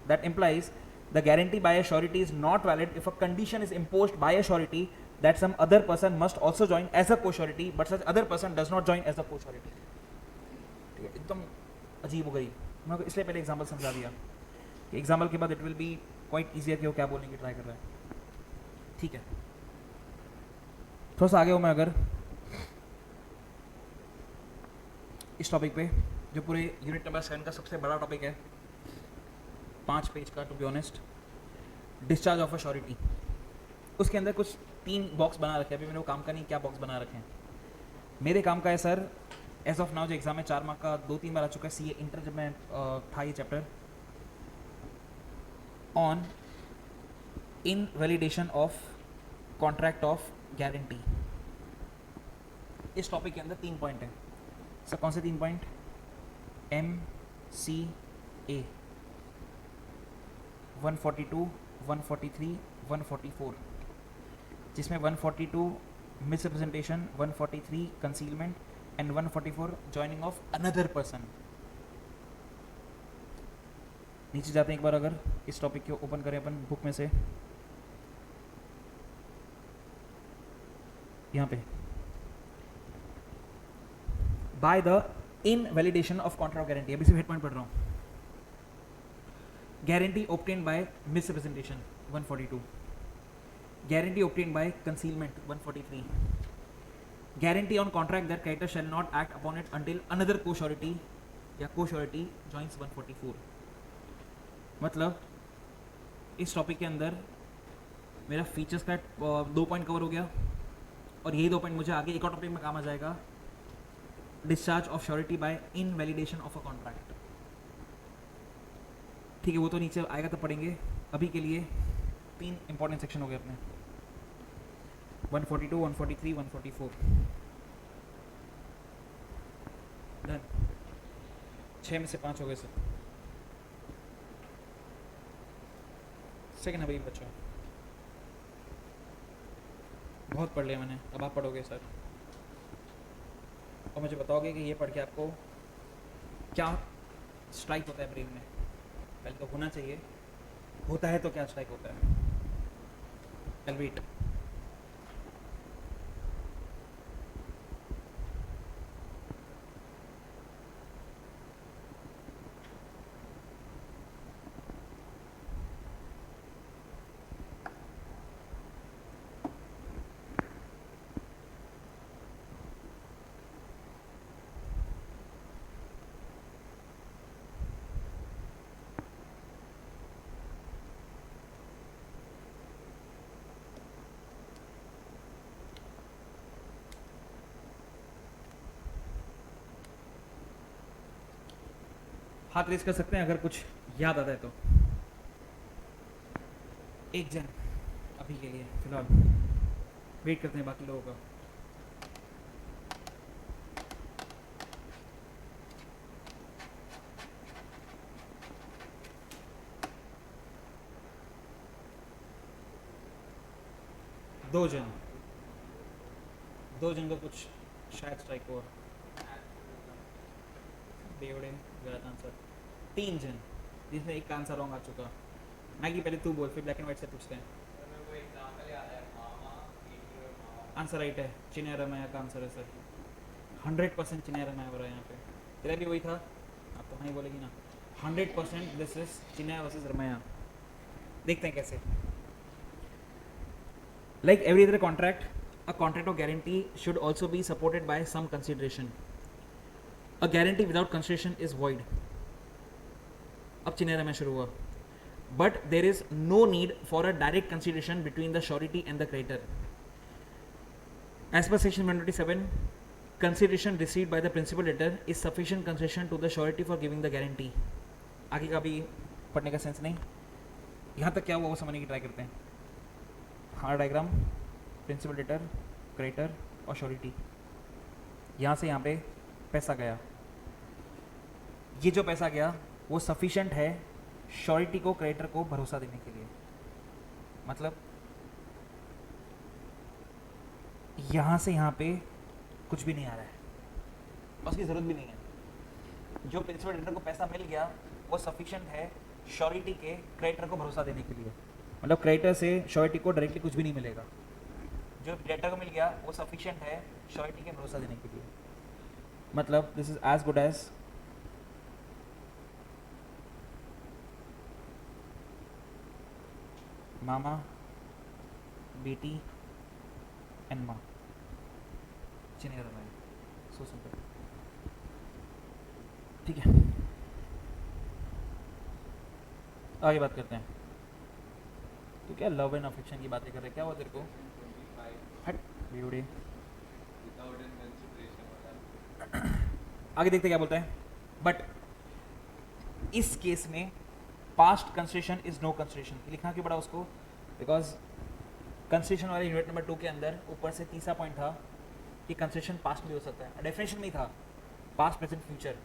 Speaker 1: That implies the guarantee by a surety is not valid if a condition is imposed by a surety that some other person must also join as a co-surety, but such other person does not join as a co-surety. एकदम अजीब हो गई। मैं इसलिए पहले example समझा दिया, example के बाद it will be quite easier कि वो क्या बोलने की ट्राई कर रहा है। ठीक है, थोड़ा सा आगे हूँ मैं। अगर इस टॉपिक पे, जो पूरे यूनिट नंबर 7 का सबसे बड़ा टॉपिक है, 5 पेज का to be honest, discharge of a surety, उसके अंदर कुछ 3 बॉक्स बना रखे हैं। अभी मैंने वो काम का नहीं, क्या बॉक्स बना रखे हैं। मेरे काम का है सर, एज ऑफ नाउ जो एग्जाम है 4 मार्क का 2-3 बार आ चुका है, CA इंटर जब मैं था ये chapter, on invalidation of contract of guarantee. इस टॉपिक के अंदर 3 पॉइंट हैं सर। कौन से 3 पॉइंट? MCA 142, 143, 144, जिसमें 142 misrepresentation, 143 concealment and 144 joining of another person. नीचे जाते हैं एक बार, अगर इस टॉपिक को ओपन करें अपन बुक में से, यहाँ पे by the invalidation of contract guarantee, अभी सिर्फ हेड पॉइंट पढ़ रहा हूँ। Guarantee obtained by misrepresentation 142, guarantee obtained by concealment 143, guarantee on contract that creditor shall not act upon it until another co-surety या को-श्योरिटी जॉइंस 144। मतलब इस topic के अंदर मेरा फीचर्स का 2 पॉइंट कवर हो गया, और यही 2 पॉइंट मुझे आगे एक और टॉपिक में काम आ जाएगा, discharge of surety by invalidation of a contract. ठीक है, वो तो नीचे आएगा तो पढ़ेंगे। अभी के लिए 3 इंपॉर्टेंट सेक्शन हो गए अपने, 142, 143, 144 डन। 6 में से 5 हो गए सर। सेकेंड अभी बच्चों बहुत पढ़ लिया मैंने, अब आप पढ़ोगे सर, और मुझे बताओगे कि ये पढ़ के आपको क्या स्ट्राइक होता है ब्रेन में। पहले तो होना चाहिए, होता है तो क्या स्ट्राइक होता है। I'll wait. हाथ रेज कर सकते हैं अगर कुछ याद आता है तो। एक जन अभी के लिए फिलहाल वेट करते हैं बाकी लोगों का। दो जन, दो जन को कुछ शायद स्ट्राइक हुआ। बेवड़े गलत आंसर। तीन जन जिसमें एक का आंसर रॉन्ग आ चुका। मैगी पहले तू बोल, फिर ब्लैक एंड व्हाइट से पूछते हैं। आंसर राइट है, चिन्या रमैया का आंसर है सर। 100% चिन्या रमैया हो रहा है यहाँ पे। तेरा भी वही था, आप तो हाँ ही बोलेगी ना। 100% दिस इज चिन्या वर्सेस रमैया। देखते हैं कैसे। Like every other contract, a contract of guarantee should also be supported by some consideration. A guarantee without consideration is void. अब चिन्हरा में शुरू हुआ. But there is no need for a direct consideration between the surety and the creditor. As per section 127, consideration received by the principal debtor is sufficient consideration to the surety for giving the guarantee. आगे का भी पढ़ने का sense नहीं. यहाँ तक क्या हुआ वो समझने की ट्राई करते हैं. हाँ डायग्राम, प्रिंसिपल डेटर, क्रेडिटर और श्योरिटी. यहाँ से यहाँ पे पैसा गया. ये जो पैसा गया वो सफिशेंट है श्योरिटी को, क्रेडिटर को भरोसा देने के लिए. मतलब यहाँ से यहाँ पे कुछ भी नहीं आ रहा है, उसकी ज़रूरत भी नहीं है. जो प्रिंसिपल डेटर को पैसा मिल गया वो सफिशेंट है श्योरिटी के, क्रेडिटर को भरोसा देने के लिए. मतलब क्रेडिटर से श्योरिटी को डायरेक्टली कुछ भी नहीं मिलेगा. जो डेटर को मिल गया वो सफिशिएंट है श्योरिटी के भरोसा देने के लिए. मतलब this is as good as मामा, बेटी एंड माँ. चिन्ह रहा सो सिंपल. ठीक है, आगे बात करते हैं. तो क्या लव एंड अफेक्शन की बातें कर रहे हैं, क्या हुआ तेरे को? हट ब्यूटी. आगे देखते क्या बोलता है. बट इस केस में past consideration is no consideration. लिखना क्यों पड़ा उसको? बिकॉज कंसिडरेशन वाले यूनिट नंबर 2 के अंदर ऊपर से तीसरा पॉइंट था कि कंसिडरेशन पास्ट भी हो सकता है. डेफिनेशन में ही था पास्ट, प्रेजेंट, फ्यूचर.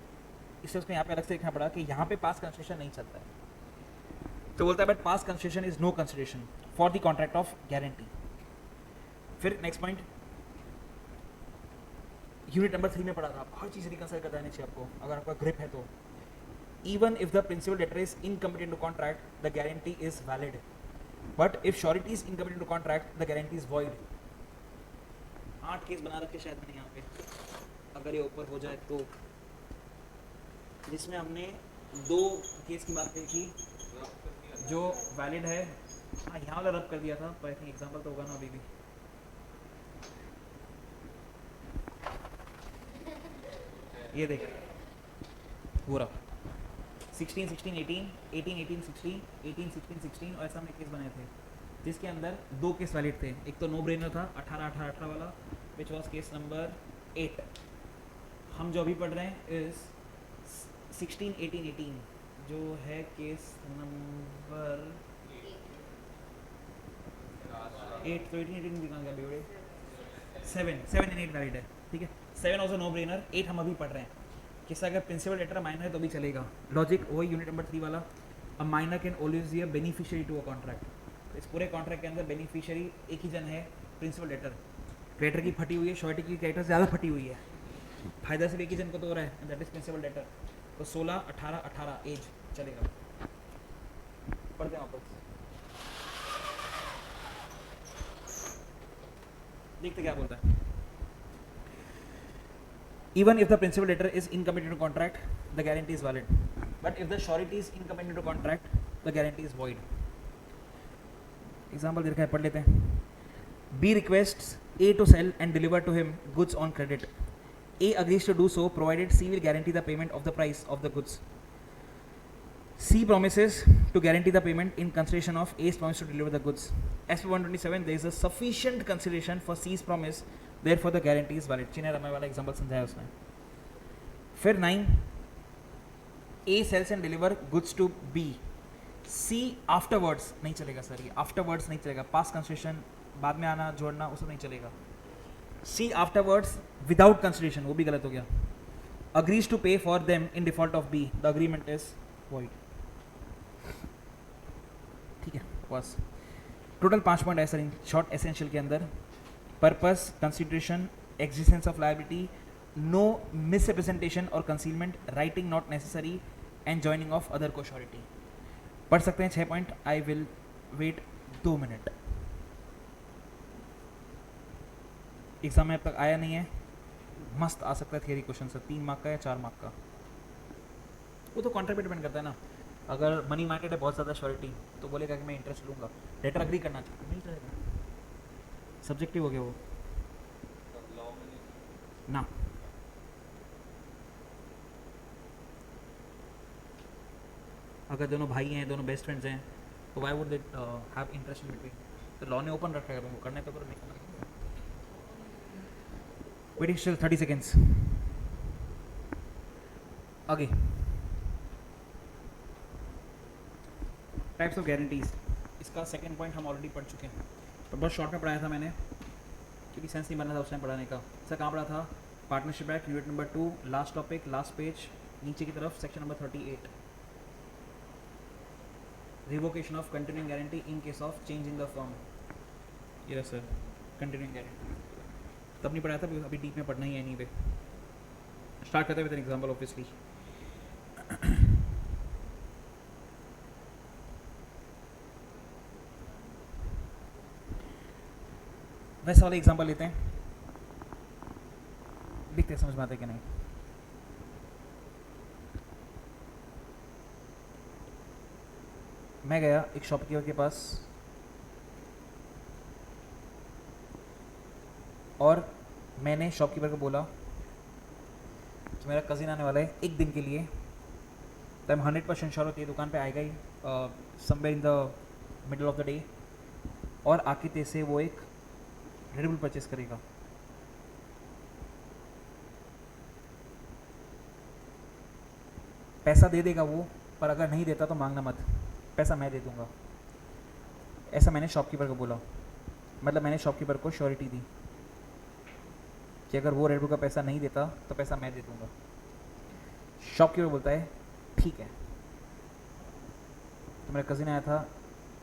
Speaker 1: इससे उसको यहाँ पे अलग से लिखना पड़ा कि यहाँ पे पास्ट कंसिडरेशन नहीं चलता है. तो बोलता है but past consideration is no consideration for the contract of guarantee. फिर नेक्स्ट पॉइंट यूनिट नंबर 3 में पढ़ा था. हर चीज़ रिकंसिडर करता रहनी चाहिए आपको अगर आपका ग्रिप है तो. Even if the principal debtor is incompetent to contract the guarantee is valid. But if surety is incompetent to contract the guarantee is void. 8 case बना रखे शायद मैंने यहाँ पे, अगर ये ऊपर हो जाए तो, जिसमें हमने 2 केस की बात कही थी जो वैलिड है. हाँ यहाँ वाला रब कर दिया था, पर आई थिंक एग्जाम्पल तो होगा ना अभी भी. ये देख वो रहा 16, 16, 18, 18, 18, 16, 18, 16, 16 और ऐसा हमने केस बनाए थे जिसके अंदर 2 केस वैलिड थे. एक तो नो ब्रेनर था 18, 18, 18 वाला, विच वॉज केस नंबर 8. हम जो अभी पढ़ रहे हैं इज 16, 18, 18 जो है केस नंबर 8. तो 18, 18 कहाँ गया बेवड़े? 7, 7 and 8 वैलिड है. ठीक है, 7 ऑल्सो नो ब्रेनर. 8 हम अभी पढ़ रहे हैं. किसका अगर प्रिंसिपल डेटर माइनर है तो भी चलेगा. लॉजिक वही यूनिट नंबर 3 वाला. A minor can always be a beneficiary to a contract. इस पूरे कॉन्ट्रैक्ट के अंदर बेनिफिशियरी एक ही जन है, प्रिंसिपल डेटर. क्रेडिटर की फटी हुई है, श्योरिटी की क्रेडिटर से ज़्यादा फटी हुई है. फायदा सिर्फ एक ही जन को तो हो रहा है, दैट इज प्रिंसिपल डेटर. तो 16, 18, 18 एज चलेगा. पढ़ते हैं वापस, देखते क्या बोलता है. Even if the principal debtor is incompetent to contract, the guarantee is valid. But if the surety is incompetent to contract, the guarantee is void. Example दे रखा है, पढ़ लेते हैं. B requests A to sell and deliver to him goods on credit. A agrees to do so provided C will guarantee the payment of the price of the goods. C promises to guarantee the payment in consideration of A's promise to deliver the goods. As per 127, there is a sufficient consideration for C's promise, therefore the guarantee is valid. चीने Ramai वाला example समझाया उसने. फिर 9, A sells and deliver goods to B. C afterwards नहीं चलेगा sir, ये afterwards नहीं चलेगा, past consideration बाद में आना जोड़ना उसमें नहीं चलेगा. C afterwards without consideration वो भी गलत हो गया. Agrees to pay for them in default of B. The agreement is void. ठीक है, बस टोटल 5 पॉइंट है सर इन शॉर्ट एसेंशियल के अंदर. Purpose, consideration, existence of liability, no misrepresentation और concealment, writing not necessary and joining of other co-surety. पढ़ सकते हैं 6 point. I will wait 2 minute. Exam में अब तक आया नहीं है, मस्त आ सकता है थियरी क्वेश्चन सर, 3 मार्क का या 4 मार्क का. वो तो कॉन्ट्रैक्ट पे डिपेंड करता है ना. अगर मनी मार्केट है बहुत ज़्यादा श्योरिटी तो बोलेगा कि मैं इंटरेस्ट लूँगा, डेटर अग्री करना चाहता नहीं करेगा, सब्जेक्टिव हो गया वो ना. अगर दोनों भाई हैं, दोनों बेस्ट फ्रेंड्स हैं, तो why would they have interest in between. तो लॉ ने ओपन रखा है, तुमको करना है तो करो, नहीं करना. Waiting still 30 seconds. आगे टाइप्स ऑफ गारंटीज, इसका सेकंड पॉइंट हम ऑलरेडी पढ़ चुके हैं, पर बहुत शॉर्ट में पढ़ाया था मैंने क्योंकि सेंस नहीं बनना था उस टाइम पढ़ाने का. सर कहाँ पढ़ा था? Partnership act unit number 2, last topic, last page, नीचे की तरफ section number 38. Revocation of continuing guarantee in case of change in the firm. Yes sir, continuing guarantee तब नहीं पढ़ाया था, अभी डीप में पढ़ना ही है. एनीवे स्टार्ट करते हैं विद एन एग्जांपल ऑब्वियसली. वैसे वाले एग्जांपल लेते हैं, देखते हैं समझ में आता है कि नहीं. मैं गया एक शॉपकीपर के पास और मैंने शॉपकीपर को बोला कि मेरा कज़िन आने वाला है 1 दिन के लिए, तो आई एम 100% श्योर होती है दुकान पे आएगा he somewhere in the middle of the day, और आके तेरे से वो एक रेड बुल परचेस करेगा. पैसा दे देगा वो, पर अगर नहीं देता तो मांगना मत, पैसा मैं दे दूंगा. ऐसा मैंने शॉपकीपर को बोला, मतलब मैंने शॉपकीपर को श्योरिटी दी कि अगर वो रेड बुल का पैसा नहीं देता तो पैसा मैं दे दूंगा. शॉपकीपर बोलता है ठीक है. तो मेरा कज़िन आया था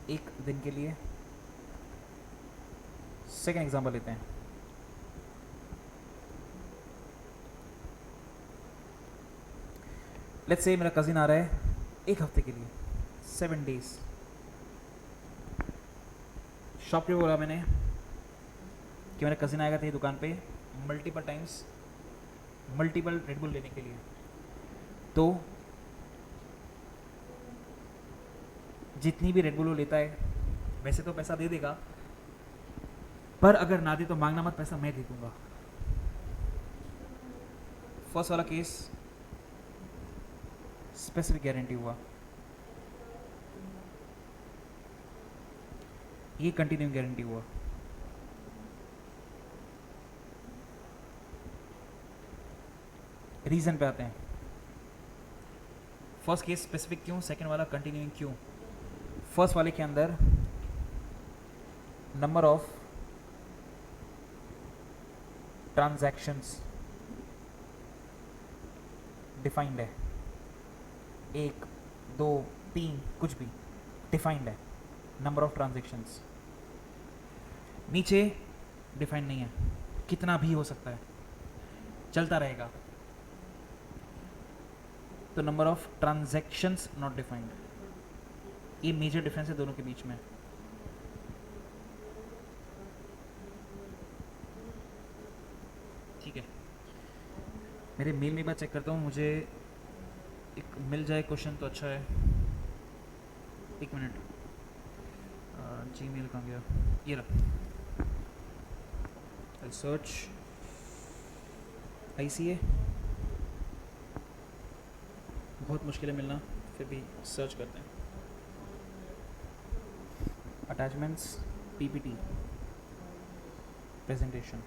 Speaker 1: 1 दिन के लिए. सेकेंड एग्जाम्पल लेते हैं. लेट्स से मेरा कज़िन आ रहा है 1 हफ्ते के लिए, 7 डेज. शॉप पे बोला मैंने कि मेरा कज़िन आएगा तेरी दुकान पे multiple times multiple red bull लेने के लिए, तो जितनी भी रेड बुल वो लेता है वैसे तो पैसा दे देगा, पर अगर ना दे तो मांगना मत, पैसा मैं दे दूंगा. फर्स्ट वाला केस स्पेसिफिक गारंटी हुआ, ये कंटिन्यूइंग गारंटी हुआ. रीजन पे आते हैं. फर्स्ट केस स्पेसिफिक क्यों, सेकंड वाला कंटिन्यूइंग क्यों. फर्स्ट वाले के अंदर नंबर ऑफ ट्रांजैक्शंस डिफाइंड है, 1, 2, 3 कुछ भी डिफाइंड है. नंबर ऑफ ट्रांजैक्शंस नीचे डिफाइंड नहीं है, कितना भी हो सकता है, चलता रहेगा. तो number of transactions not defined. ये मेजर डिफरेंस है दोनों के बीच में। ठीक है, मेरे मेल में एक बार चेक करता हूँ, मुझे एक मिल जाए क्वेश्चन तो अच्छा है। एक मिनट, जी मेल कहाँ गया, ये रहा। सर्च ICA, बहुत मुश्किल है मिलना, फिर भी सर्च करते हैं। Attachments, PPT presentation,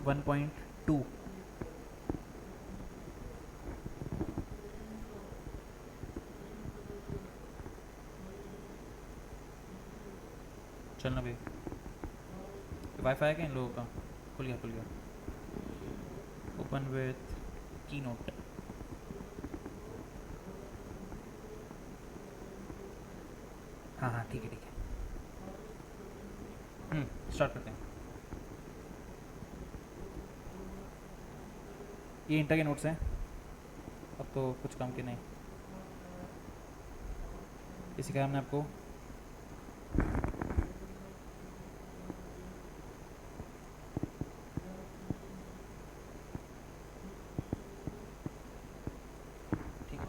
Speaker 1: one point two. चलना भाई, वाईफाई है क्या इन लोगों का? खुल गया खुल गया। ओपन विथ की नोट। हाँ हाँ ठीक है ठीक है, स्टार्ट करते हैं। ये इंटर के नोट्स हैं, अब तो कुछ काम के नहीं। ये सिखाया हमने आपको। ठीक है,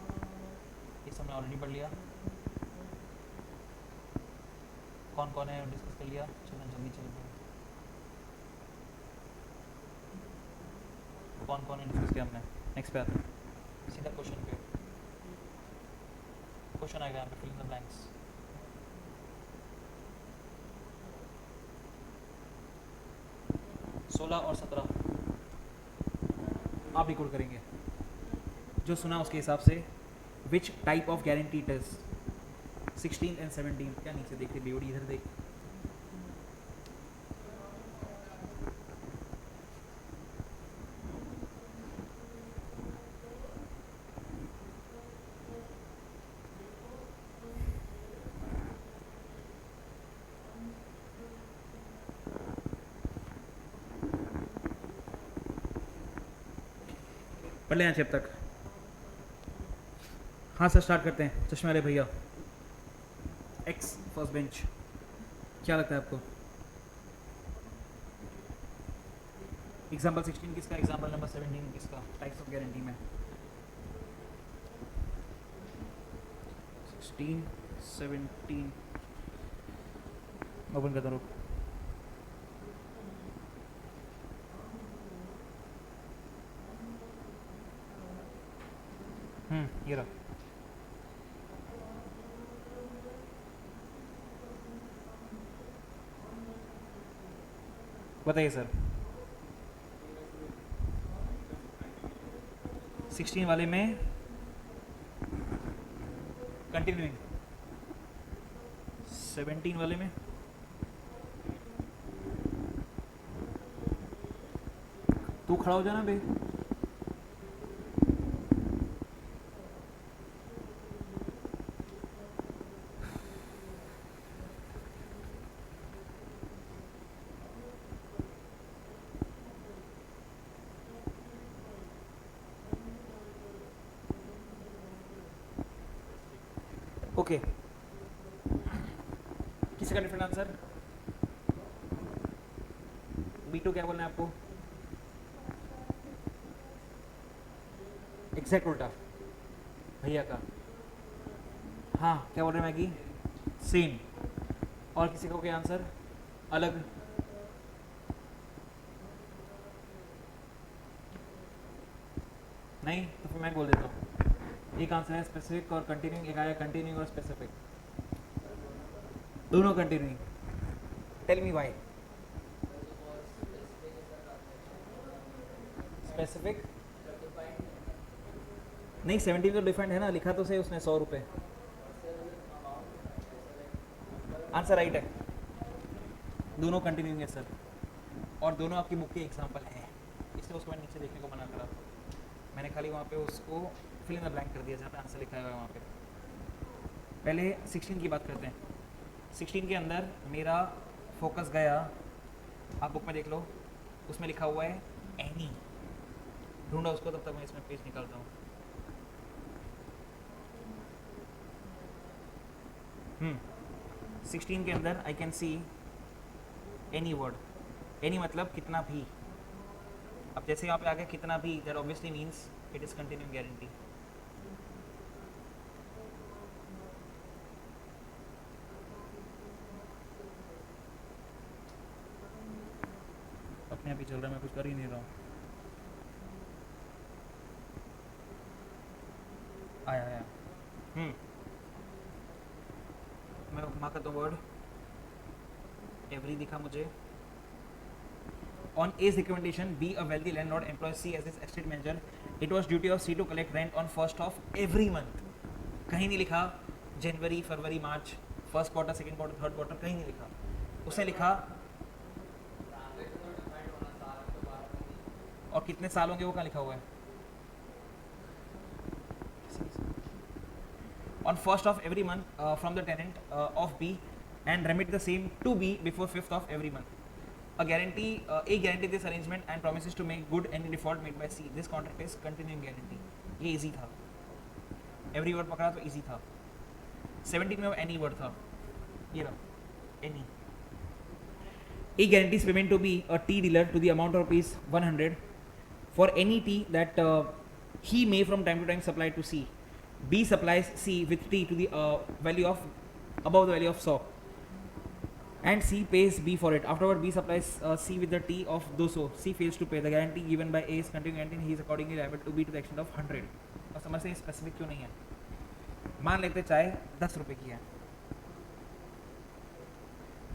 Speaker 1: ये सब हमने ऑलरेडी पढ़ लिया। कौन कौन है डिस्कस कर लिया? चलना जल्दी चलते हैं। कौन कौन है डिस्कस किया हमने? नेक्स्ट पे आते हैं, सीधा क्वेश्चन पे। क्वेश्चन आएगा यहाँ पे, फिल इन द ब्लैंक्स। सोलह और 17 आप रिकॉर्ड करेंगे, जो सुना उसके हिसाब से। Which type of guarantee it is? 16 and 17। क्या नीचे देख रही बेवड़ी, इधर देख। पढ़ लें जब तक। हाँ सर, स्टार्ट करते हैं। चश्मे वाले भैया, एक्स फर्स्ट बेंच, क्या लगता है आपको? एग्जाम्पल 16 किसका? एग्जाम्पल नंबर 17 किसका? टाइप्स ऑफ गारंटी में 16 17 ओपन करता हूँ। ये रहा। बताइए सर। 16 वाले में कंटिन्यूइंग, 17 वाले में तू खड़ा हो जाना बे। ओके, किसी का डिफरेंट आंसर? B2 क्या बोलना है आपको? एग्जैक्ट उल्टा भैया का। हाँ क्या बोल रहे हैं मैगी? सेम। और किसी को क्या आंसर अलग? नहीं तो फिर मैं बोल देता हूँ। एक आंसर है स्पेसिफिक और कंटिन्यूइंग, एक आया कंटिन्यूइंग और स्पेसिफिक। दोनों continuing. Tell me why. Specific नहीं, 17 तो डिफरेंट है ना, लिखा तो सही उसने 100 रुपये। आंसर राइट है, दोनों कंटिन्यूइंग है सर, और दोनों आपकी बुक के एग्जाम्पल हैं, इसलिए उसको मैंने नीचे देखने को मना करा। मैंने खाली वहाँ पे उसको फिल इन द ब्लैंक कर दिया जहाँ पे आंसर लिखा हुआ है वहाँ पे। पहले 16 की बात करते हैं। 16 के अंदर मेरा फोकस गया, आप बुक में देख लो, उसमें लिखा हुआ है एनी, ढूंढा उसको, तब तक मैं इसमें पेज निकालता हूँ। 16 के अंदर I can see any word, any मतलब कितना भी। अब जैसे यहाँ पे आ गया कितना भी, that obviously means it is continuing guarantee. अपने आप ही चल रहा है, मैं कुछ कर ही नहीं रहा हूँ। आया आया। मैं मार्क करता हूँ वर्ड, एवरी दिखा मुझे। On A's recommendation, B, a wealthy landlord, employs C as his estate manager. It was duty of C to collect rent on first of every month. कहीं नहीं लिखा जनवरी, फरवरी, मार्च, first quarter, second quarter, third quarter, कहीं नहीं लिखा। उसने लिखा और कितने साल होंगे वो कहाँ लिखा हुआ है? On first of every month from the tenant of B and remit the same to B before 5th of every month. A guarantee this arrangement and promises to make good any default made by C. This contract is continuing guarantee. ये easy था, every word पकड़ा तो easy था। 17 में any word था, ये रहा any। A guarantees payment to B, a tea dealer, to the amount of rupees 100 for any tea that he may from time to time supply to C. B supplies C with tea to the value of above the value of 100 and C pays B for it. Afterward, B supplies C with the tea of 200. C fails to pay. The guarantee given by A is continuing guarantee. He is accordingly liable to B to the extent of 100. और समझ से specific क्यों नहीं है? मान लेते चाहे 10 रुपए की है।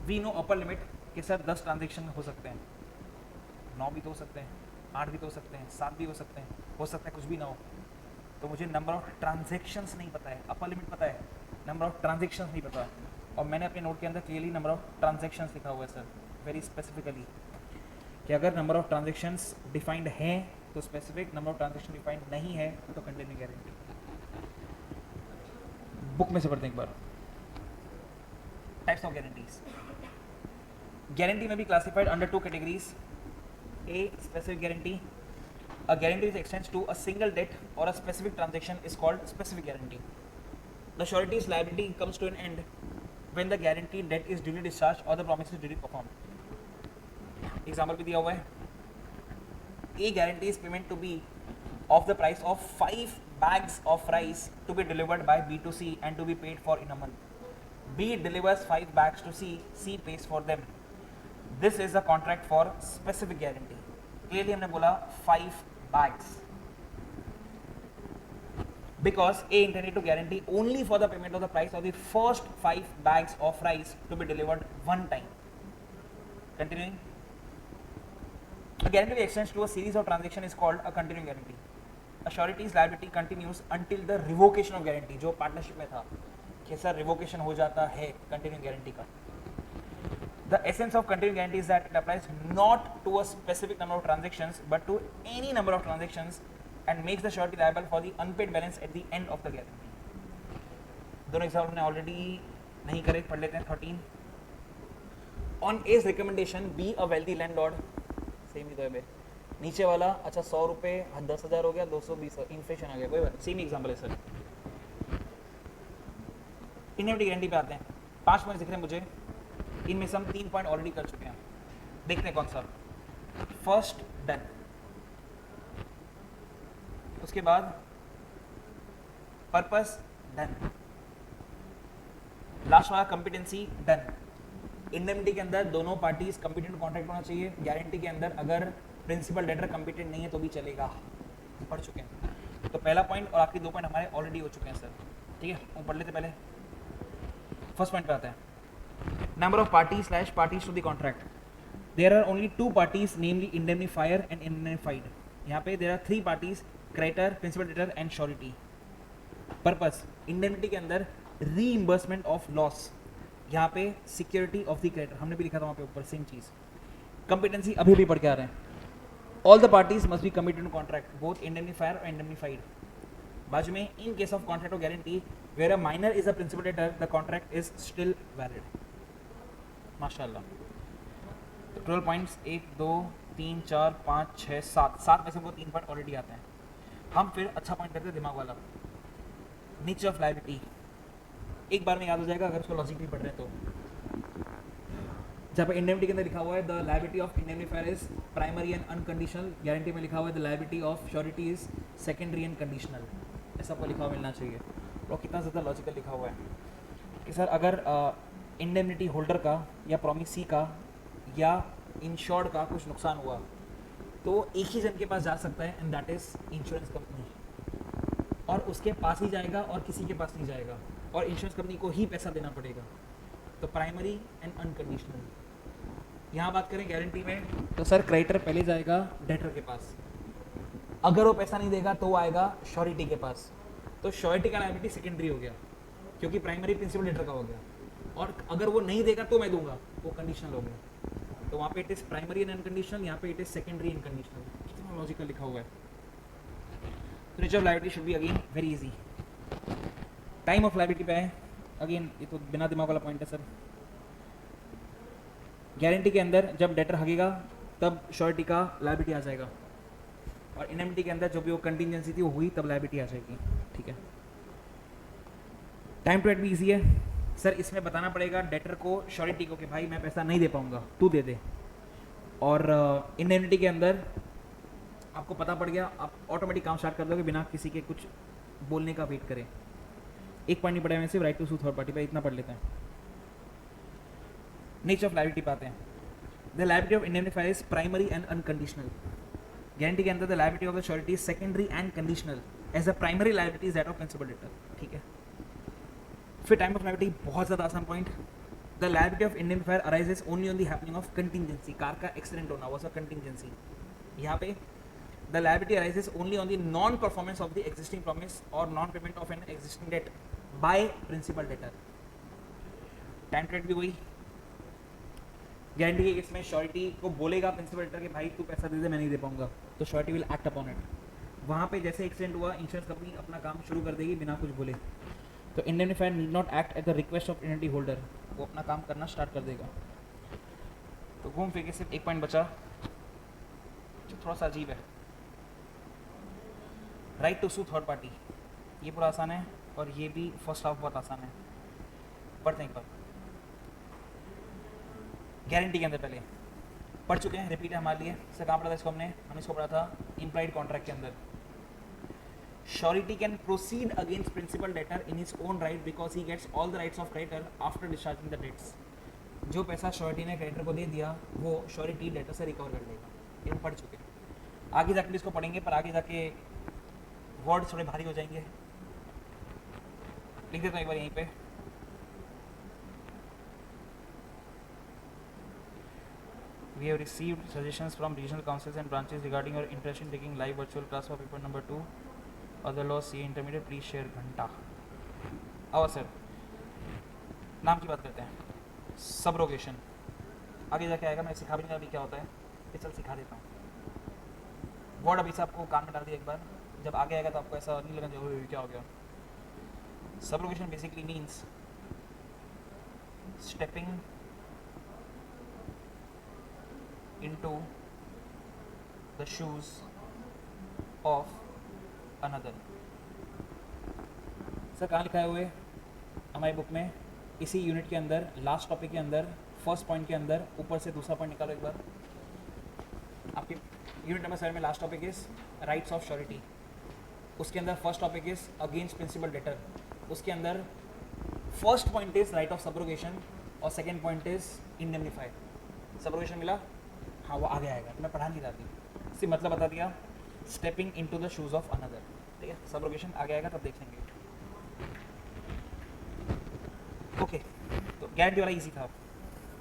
Speaker 1: वी नो अपर लिमिट कि सर 10 ट्रांजेक्शन हो सकते हैं, 9 भी तो हो सकते हैं, 8 भी तो हो सकते हैं, 7 भी हो सकते हैं, हो सकता है कुछ भी ना हो। तो मुझे नंबर ऑफ ट्रांजेक्शन्स नहीं पता है, अपर लिमिट पता है, नंबर ऑफ ट्रांजेक्शन्स नहीं पता। और मैंने अपने नोट के अंदर क्लियरली नंबर ऑफ ट्रांजेक्शन्स लिखा हुआ है सर, वेरी स्पेसिफिकली, कि अगर नंबर ऑफ ट्रांजेक्शन्स डिफाइंड हैं तो specific, number of transaction defined नहीं है तो कंटिन्यू गारंटी। बुक में से पढ़ते हैं एक बार। टाइप्स ऑफ गारंटीज, गारंटी में भी classified under 2 categories. A, specific guarantee, a guarantee which extends to a single debt or a specific transaction is called specific guarantee. The surety's liability comes to an end when the guaranteed debt is duly discharged or the promise is duly performed. Example भी दिया हुआ है। A guarantees payment to B of the price of 5 bags of rice to be delivered by B to C and to be paid for in a month. B delivers 5 bags to C, C pays for them. This is a contract for specific guarantee. Clearly हमने बोला 5 bags because A intended to guarantee only for the payment of the price of the first 5 bags of rice to be delivered one time. Continuing, a guarantee which extends to a series of transactions is called a continuing guarantee. A surety's liability continues until the revocation of guarantee, जो partnership में था कि sir revocation हो जाता है continuing guarantee का। The essence of continuing guarantee is that it applies not to a specific number of transactions but to any number of transactions and makes the surety liable for the unpaid balance at the end of the guarantee. दोनों example हमने already नहीं करे, पढ़ लेते हैं। 13, on A's recommendation B a wealthy landlord, same ही तो है बे, नीचे वाला अच्छा 100 रुपये 10,000 हो गया, 220 इन्फ्लेशन आ गया, कोई बात, सेम एग्जाम्पल है सर। इंडेमनिटी गारंटी पे आते हैं। 5 पॉइंट दिख रहे हैं मुझे, इनमें से हम 3 पॉइंट ऑलरेडी कर चुके हैं, देखते हैं कौन सा। फर्स्ट डन, उसके बाद पर्पस डन, लास्ट वाला कंपिटेंसी डन। इंडेमनिटी के अंदर दोनों पार्टीज कंपिटेंट कॉन्ट्रैक्ट होना चाहिए, गारंटी के अंदर अगर प्रिंसिपल डेटर कंपिटेंट नहीं है तो भी चलेगा, पढ़ चुके हैं। तो पहला पॉइंट और आखिरी 2 पॉइंट हमारे ऑलरेडी हो चुके हैं सर, ठीक है, वो पढ़ लेते पहले। फर्स्ट पॉइंट पे आते हैं, number of parties / parties to the contract. There are only 2 parties, namely indemnifier and indemnified. यहाँ पे there are 3 parties, creditor, principal debtor and surety. Purpose, indemnity के अंदर reimbursement of loss, यहाँ पे security of the creditor, हमने भी लिखा था वहाँ पे ऊपर सेम चीज़। Competency अभी भी पढ़ के आ रहे हैं। All the parties must be committed to contract, both indemnifier और indemnified. बाजू में in case of contract or guarantee where a minor is a principal debtor, the contract is still valid. माशाल्लाह। तो 12 पॉइंट्स 1 2 3 4 5 6 7 7 में से हमको 3 पॉइंट ऑलरेडी आते हैं। हम फिर अच्छा पॉइंट करते हैं दिमाग वाला, नेचर ऑफ लायबिलिटी। एक बार में याद हो जाएगा अगर उसको लॉजिकली पढ़ रहे हैं तो। जहाँ पे इंडेमनिटी के अंदर लिखा हुआ है the liability of indemnifier is primary and unconditional, guarantee में लिखा हुआ है the liability of surety is secondary and conditional. ऐसा आपको लिखा हुआ मिलना चाहिए। और कितना ज़्यादा लॉजिकल लिखा हुआ है कि सर अगर इंडेमनिटी होल्डर का या प्रॉमिसी का या इंश्योर्ड का कुछ नुकसान हुआ तो एक ही जन के पास जा सकता है, and that is insurance company. और उसके पास ही जाएगा और किसी के पास नहीं जाएगा, और इंश्योरेंस कंपनी को ही पैसा देना पड़ेगा। तो प्राइमरी एंड अनकंडीशनल। यहाँ बात करें गारंटी में तो सर क्रेडिटर पहले जाएगा डेटर के पास, अगर वो पैसा नहीं देगा तो वो आएगा श्योरिटी के पास। तो श्योरिटी का लायबिलिटी सेकेंडरी हो गया क्योंकि प्राइमरी प्रिंसिपल डेटर का हो गया, और अगर वो नहीं देगा तो मैं दूंगा, वो कंडीशनल हो गया। तो वहाँ पे it is primary and unconditional, यहाँ पे it is secondary and conditional. कितना लॉजिकल लिखा हुआ है। तो nature of liability should be again very easy. Time of liability पे है, अगेन ये तो बिना दिमाग वाला पॉइंट है सर। गारंटी के अंदर जब डेटर हगेगा तब श्योरिटी का लायबिलिटी आ जाएगा, और इंडेमनिटी के अंदर जो भी वो कंटिजेंसी थी वो हुई तब लायबिलिटी आ जाएगी। ठीक है। टाइम पीरियड भी इजी है सर, इसमें बताना पड़ेगा डेटर को श्योरिटी को कि भाई मैं पैसा नहीं दे पाऊंगा, तू दे दे। और इंडेमनिटी के अंदर आपको पता पड़ गया, आप ऑटोमेटिक काम स्टार्ट कर दोगे बिना किसी के कुछ बोलने का वेट करें। एक पॉइंट नहीं पढ़ा है, सिर्फ right to sue third party पे इतना पढ़ लेते हैं। नेचर ऑफ लायबिलिटी पाते हैं। The liability of indemnifier is primary and unconditional. Guarantee के अंदर the liability of the surety is secondary and conditional, as a primary liability is that of principal debtor. ठीक है। फिर टाइम ऑफ लायबिलिटी बहुत ज़्यादा आसान point. The liability of indemnifier arises only on the happening of contingency. Car का accident होना वो सब कंटिजेंसी। यहाँ पे the liability arises only on the non performance of the existing promise और non payment of an existing debt by principal debtor. Time period भी वही। Guarantee के केस में श्योरिटी को बोलेगा प्रिंसिपल डेटर कि भाई तू पैसा दे दे, मैं नहीं दे पाऊंगा, तो surety will act upon it. वहाँ पे जैसे एक्सीडेंट हुआ इंश्योरेंस कंपनी अपना काम शुरू कर देगी बिना कुछ बोले। तो indemnifier need not act at the request of indemnity holder, वो अपना काम करना स्टार्ट कर देगा। तो घूम फिर के सिर्फ एक पॉइंट बचा जो थोड़ा सा अजीब है, right to sue third party. ये पूरा आसान है और ये भी फर्स्ट हाफ बहुत आसान है, पढ़ते हैं एक बार। गारंटी के अंदर पहले पढ़ चुके हैं, रिपीट है हमारे लिए। इससे कहाँ पढ़ा था इसको हमने इसको पढ़ा था इम्प्लाइड कॉन्ट्रैक्ट के अंदर। Surety can proceed against principal debtor in his own right because he gets all the rights of creditor after discharging the debts. जो पैसा श्योरिटी ने क्रेडिटर को दे दिया वो श्योरिटी डेटर से रिकवर कर लेगा। ये हम पढ़ चुके हैं। आगे जाके इसको पढ़ेंगे, पर आगे जाके वर्ड थोड़े भारी हो जाएंगे। लिख देता हूँ एक बार यहीं पे। We have received suggestions from regional councils and branches regarding your interest in taking live virtual class for paper number 2 other law CA intermediate. Please share घंटा। आओ सर, नाम की बात करते हैं। सबरोगेशन आगे जाके आएगा, मैं सिखा भी नहीं अभी क्या होता है, ये चल सिखा देता हूँ। वर्ड अभी से आपको कान में डाल दिया एक बार, जब आगे आएगा तो आपको ऐसा नहीं लगना चाहिए क्या हो गया। Subrogation basically means stepping into the shoes of another। Sir कहाँ लिखा है हुए हमारी बुक में, इसी यूनिट के अंदर लास्ट टॉपिक के अंदर फर्स्ट पॉइंट के अंदर ऊपर से दूसरा पॉइंट निकालो एक बार। आपके यूनिट नंबर 7 में last topic is rights of surety, उसके अंदर first topic is against principal debtor, उसके अंदर first point is right of subrogation और second point is indemnify. Subrogation मिला, हाँ वो आगे आएगा, मैं पढ़ा नहीं रहा थी, सिर्फ मतलब बता दिया। Stepping into the shoes of another, ठीक है। सबरोगेशन आगे आएगा तब देखेंगे। ओके, तो गारंटी वाला इजी था।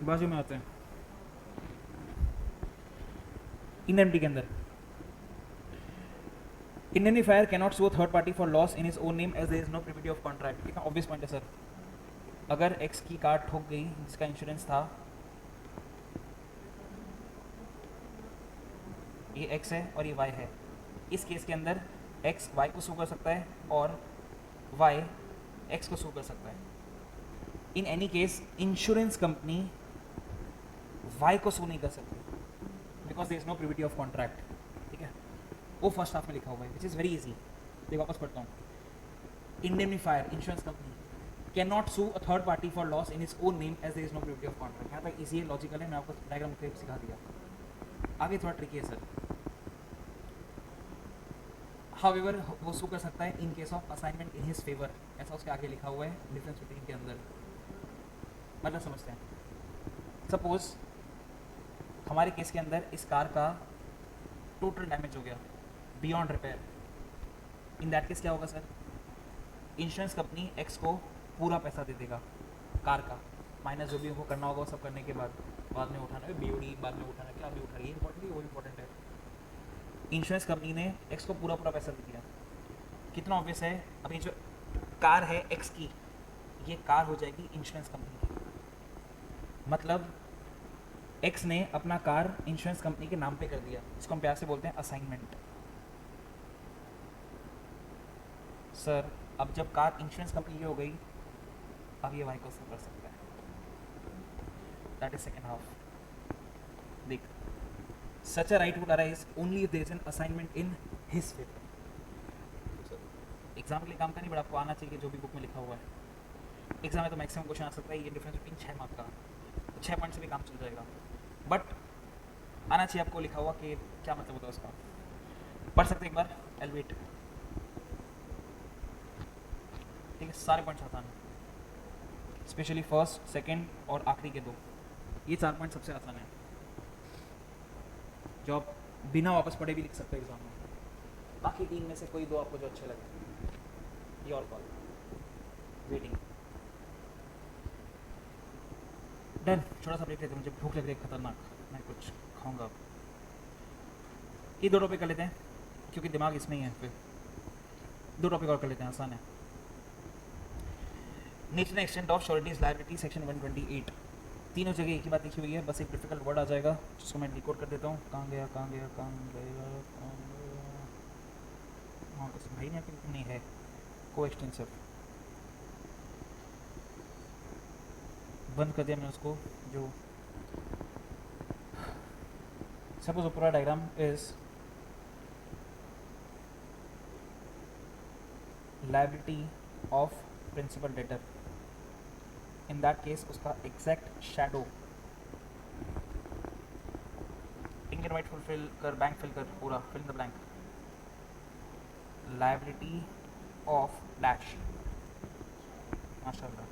Speaker 1: बाजू में आते हैं इंडेमनिटी के अंदर। Indemnifier cannot sue third party for loss in his own name as there is no privity of contract. कितना ऑब्वियस पॉइंट है सर। अगर एक्स की कार ठोक गई जिसका इंश्योरेंस था, ये x है और ये y है, इस केस के अंदर x y को सू कर सकता है और y x को सू कर सकता है। In any case insurance company Y को सू नहीं कर सकते because there is no privity of contract, ठीक है। वो फर्स्ट हाफ में लिखा हुआ है विच इज़ वेरी इजी। देख वापस पढ़ता हूँ। Indemnifier insurance company can not sue a third party for loss in its own name as there is no privity of contract. यहाँ तक इजी है, लॉजिकल है, मैं आपको डायग्राम क्लिप सिखा दिया। आगे थोड़ा ट्रिकी है सर। हाउएवर वो सू कर सकता है इन case of assignment in his favour, ऐसा उसके आगे लिखा हुआ है डिफरेंस बिटवीन के अंदर। मतलब समझते हैं। सपोज हमारे केस के अंदर इस कार का टोटल डैमेज हो गया beyond repair. In that case क्या होगा सर? इंश्योरेंस कंपनी एक्स को पूरा पैसा दे देगा कार का, माइनस जो भी उनको करना होगा वो सब करने के बाद में उठाना है बीओडी, बाद में उठाना क्या भी उठा रही है, इंपॉर्टेंट है वो इंपॉर्टेंट है। इंश्योरेंस कंपनी ने एक्स को पूरा पैसा दे दिया। कितना ऑब्वियस है, अभी जो कार है एक्स की, ये कार हो जाएगी इंश्योरेंस कंपनी की। मतलब एक्स ने अपना कार इंश्योरेंस कंपनी के नाम पे कर दिया, इसको हम प्यार से बोलते हैं असाइनमेंट। सर अब जब कार इंश्योरेंस कंपनी की हो गई, अब ये वाई को सू कर सकता है। That is second half. देख, such a right would arise only if there is an assignment in his favour. Exam के लिए काम का नहीं, बट आपको आना चाहिए जो भी बुक में लिखा हुआ है। एग्जाम में तो मैक्सिमम क्वेश्चन आ सकता है, ये डिफरेंस बिटवीन 6 मार्क का, 6 पॉइंट से भी काम चल जाएगा, बट आना चाहिए आपको लिखा हुआ कि क्या मतलब होता है उसका। पढ़ सकते एक बार, एल वेट, ठीक है। सारे पॉइंट्स आसान हैं, स्पेशली फर्स्ट, सेकंड और आखिरी के 2, ये 4 पॉइंट सबसे आसान है, जो आप बिना वापस पढ़े भी लिख सकते हो एग्जाम में। बाकी 3 में से कोई 2 आपको जो अच्छे लगे, ये और कॉल वेटिंग डन। छोटा सा ब्रेक लेते हैं, मुझे भूख लग रही है खतरनाक, मैं कुछ खाऊंगा। ये 2 टॉपिक कर लेते हैं क्योंकि दिमाग इसमें ही है, फिर 2 टॉपिक और कर लेते हैं, आसान है। Nature and extent of sureties liability section 128, तीनों जगह एक ही बात लिखी हुई है, बस एक डिफिकल्ट वर्ड आ जाएगा जिसको मैं डिकोड कर देता हूँ। कहाँ गया हाँ कुछ भाई नहीं है, को एक्सटेंसिव बंद कर दिया मैंने उसको। जो सपोज पूरा diagram is liability of principal debtor, in that case उसका exact shadow, pink and white fulfil कर, बैंक फिल कर, पूरा fill in the blank. Liability of dash, माशाल्लाह।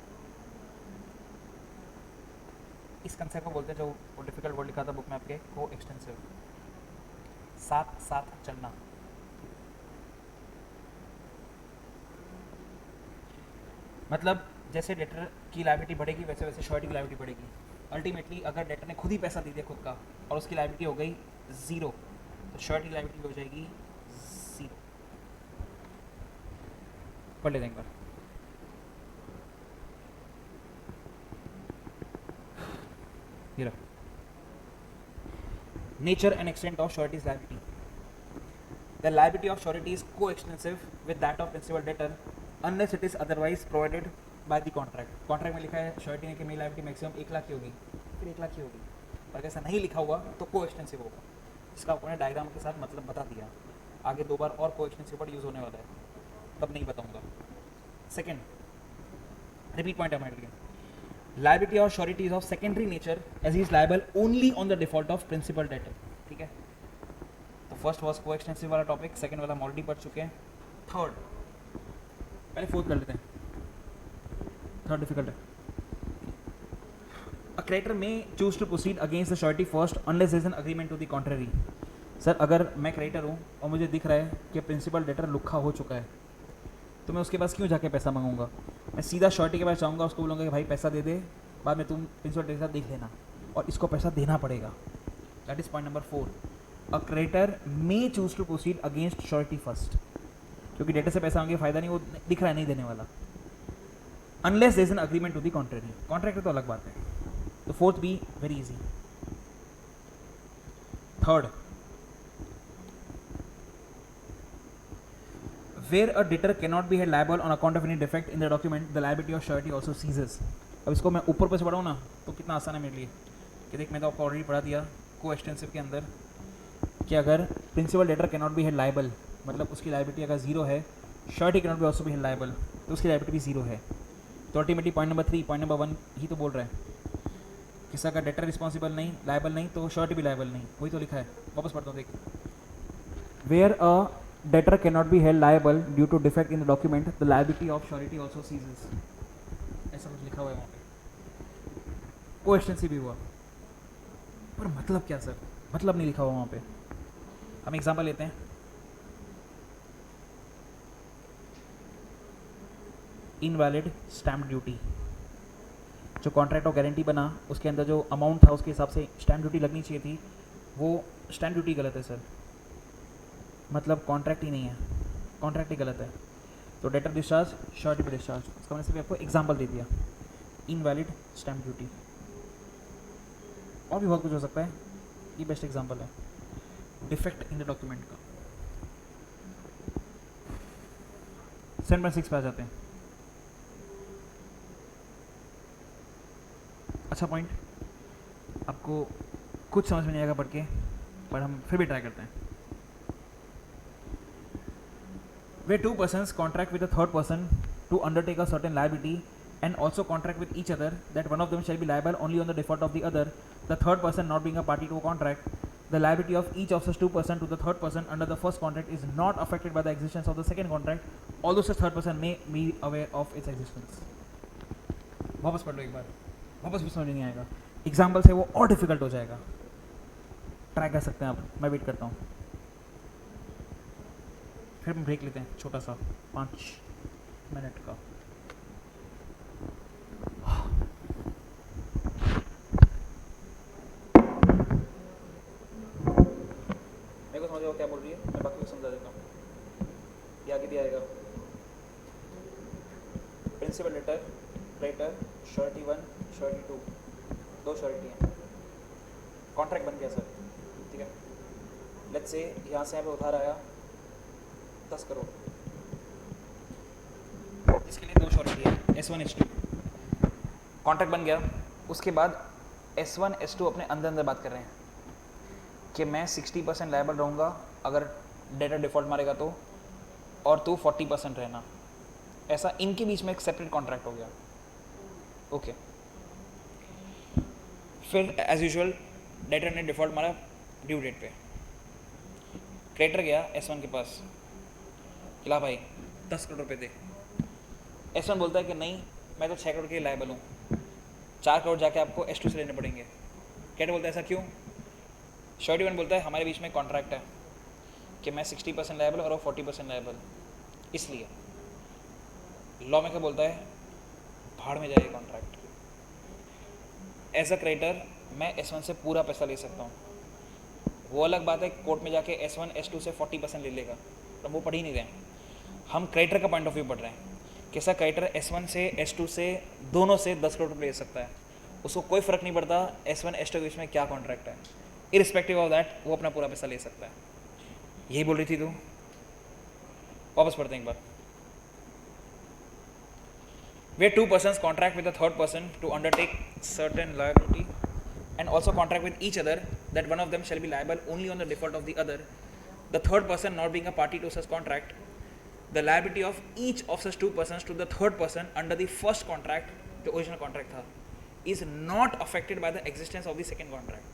Speaker 1: इस कंसेप्ट को बोलते हैं, जो वो डिफिकल्ट वर्ड लिखा था बुक में आपके, को एक्सटेंसिव, साथ साथ चलना। मतलब जैसे डेटर की लायबिलिटी बढ़ेगी वैसे वैसे श्योरिटी की लायबिलिटी बढ़ेगी। अल्टीमेटली अगर डेटर ने खुद ही पैसा दे दिया खुद का और उसकी लायबिलिटी हो गई 0, तो श्योरिटी की लायबिलिटी हो जाएगी 0। पढ़ लेते हैं एक बार। Nature and extent of surety's liability. The liability of surety is co-extensive with that of principal debtor unless it is otherwise provided by the contract. Contract में लिखा है surety ने कि मेरी liability maximum 1 लाख की होगी, फिर 1 लाख की होगी, पर ऐसा नहीं लिखा हुआ तो co-extensive होगा। इसका आपने डायग्राम के साथ मतलब बता दिया। आगे 2 बार और co-extensive वर्ड यूज़ होने वाला है, तब नहीं बताऊँगा। सेकेंड रिपीट पॉइंट है हमारे लिए, liability or surety is of secondary nature as he is liable only on the default of principal debtor। ठीक है, तो फर्स्ट वाज कोएक्सटेंसिव वाला टॉपिक, सेकंड वाला हम ऑलरेडी पढ़ चुके हैं। थर्ड, पहले फोर्थ कर लेते हैं, थर्ड डिफिकल्ट है। A creditor may choose to proceed against the surety first unless there is an agreement to the contrary। Sir अगर मैं क्रेडिटर हूँ और मुझे दिख रहा है कि प्रिंसिपल डेटर लुक्खा हो चुका है, तो मैं उसके पास क्यों जाके पैसा मांगूंगा? मैं सीधा श्योरिटी के पास जाऊंगा, उसको बोलूँगा कि भाई पैसा दे दे, बाद में तुम प्रिंसिपल डेटर के साथ देख लेना, और इसको पैसा देना पड़ेगा। That is point number 4। A creditor may choose to proceed against surety first, क्योंकि डेटर से पैसा मांगे फायदा नहीं, वो दिख रहा है नहीं देने वाला, unless there is an agreement to the contrary. Contract तो अलग बात है। तो fourth be very easy. Third, where a debtor cannot be held liable on account of any defect in the document, the liability of surety also ceases। अब इसको मैं ऊपर पे से बढ़ाऊँ ना तो कितना आसान है मेरे लिए। कि देख मैं तो आपको ऑलरेडी पढ़ा दिया को एक्सटेंसिव के अंदर कि अगर principal debtor can not be held liable, मतलब उसकी लायबिलिटी अगर जीरो है, surety can not be also be held liable, तो उसकी लायबिलिटी भी जीरो है। तो ultimately point number 3, point number 1 ही तो बोल रहा है किसी का डेटर रिस्पॉन्सिबल नहीं, लायबल नहीं, तो श्योरिटी भी लायबल नहीं, वही तो लिखा है। वापस पढ़ता हूँ देख, where a debtor can not be held liable due to defect in the document the liability of surety also ceases, ऐसा कुछ लिखा हुआ है वहाँ पे। को एक्सटेंसिव भी हुआ, पर मतलब क्या सर, मतलब नहीं लिखा हुआ वहाँ पे। हम एग्जांपल लेते हैं, इनवैलिड स्टैम्प ड्यूटी, जो कॉन्ट्रैक्ट और गारंटी बना उसके अंदर जो अमाउंट था उसके हिसाब से स्टैम्प ड्यूटी लगनी चाहिए थी, वो स्टैम्प ड्यूटी गलत है सर, मतलब कॉन्ट्रैक्ट ही नहीं है, कॉन्ट्रैक्ट ही गलत है। तो डेटर डिस्चार्ज, श्योरिटी पे डिस्चार्ज, उसका मैंने सिर्फ आपको एग्जांपल दे दिया, इनवैलिड स्टैम्प ड्यूटी। और भी बहुत कुछ हो सकता है, ये बेस्ट एग्जांपल है डिफेक्ट इन द डॉक्यूमेंट का। 7.6 पे आ जाते हैं। अच्छा पॉइंट, आपको कुछ समझ में नहीं आएगा पढ़ के, पर हम फिर भी ट्राई करते हैं। वे two persons contract with a third person to undertake a certain liability and also contract with each other that one of them shall be liable only on the default of the other, the third person not being a party to a contract, the liability of each of such two person to the third person under the first contract is not affected by the existence of the second contract, although such third person may be aware of its existence। वापस पढ़ लो एक बार, वापस भी समझ नहीं आएगा, example से वो और डिफिकल्ट हो जाएगा, ट्राई कर सकते हैं आप, मैं वेट करता हूँ। फिर हम ब्रेक लेते हैं छोटा सा 5 मिनट का। क्या बोल रही है, मैं बाकी को समझा देता हूँ, ये आगे भी आएगा। Principal debtor, creditor, surety 1, surety 2, दो श्योरिटी हैं, कॉन्ट्रैक्ट बन गया सर, ठीक है। लेट्स से यहाँ से यहाँ पे उधार आया 10 करोड़, इसके लिए दो श्योरिटी है S1 S2, कॉन्ट्रैक्ट बन गया। उसके बाद S1 S2 अपने अंदर अंदर बात कर रहे हैं कि मैं 60% लायबल रहूँगा अगर डेटर डिफ़ॉल्ट मारेगा तो, और तू 40% रहना, ऐसा इनके बीच में एक सेपरेट कॉन्ट्रैक्ट हो गया। ओके, फिर एज यूजुअल डेटर ने डिफ़ॉल्ट मारा ड्यू डेट पे, क्रेडिटर गया S1 के पास, ला भाई 10 करोड़ रुपये दे। S1 बोलता है कि नहीं, मैं तो 6 करोड़ के लायबल हूँ, 4 करोड़ जाके आपको S2 से लेने पड़ेंगे। क्रेडिटर बोलता है ऐसा क्यों? श्योरिटी 1 बोलता है हमारे बीच में कॉन्ट्रैक्ट है कि मैं 60% लायबल और वो 40% लायबल, इसलिए। लॉ में क्या बोलता है, भाड़ में जाए कॉन्ट्रैक्ट। एज अ क्रेडिटर मैं S1 से पूरा पैसा ले सकता हूँ, वो अलग बात है कोर्ट में जाके S1 S2 से 40% ले लेगा, तो वो पढ़ ही नहीं रहे हैं, हम क्रेडिटर का पॉइंट ऑफ व्यू पढ़ रहे हैं। कैसा क्रेडिटर S1 से S2 से दोनों से 10 करोड़ रुपये ले सकता है, उसको कोई फ़र्क नहीं पड़ता S1 S2 के बीच में क्या कॉन्ट्रैक्ट है, इरिस्पेक्टिव ऑफ दैट वो अपना पूरा पैसा ले सकता है। यही बोल रही थी तू, वापस पढ़ते हैं एक बार। Where two persons contract with a third person to undertake certain liability and also contract with each other that one of them shall be liable only on the default of the other, the third person not being a party to such contract, the liability of each of such two persons to the third person under the first contract, जो original contract था, is not affected by the existence of the second contract.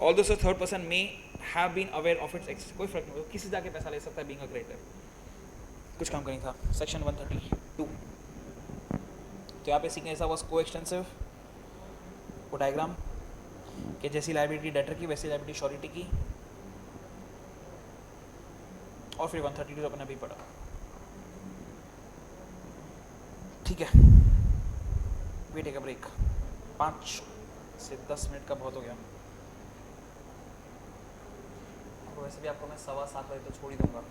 Speaker 1: Although the third person may have been aware of its existence, कोई फर्क नहीं, किसी जाके पैसा ले सकता है being a creditor। कुछ काम करनी था, सेक्शन 132। तो यहाँ पे सीखने जैसा was co-extensive, वो डायग्राम कि जैसी लाइबिलिटी डेटर की वैसी लाइबिलिटी श्योरिटी की, और फिर 132 अपने भी पढ़ा, ठीक है। वी टेक अ ब्रेक, 5 से 10 मिनट का बहुत हो गया, वैसे भी आपको मैं 7:15 बजे तो छोड़ ही दूंगा।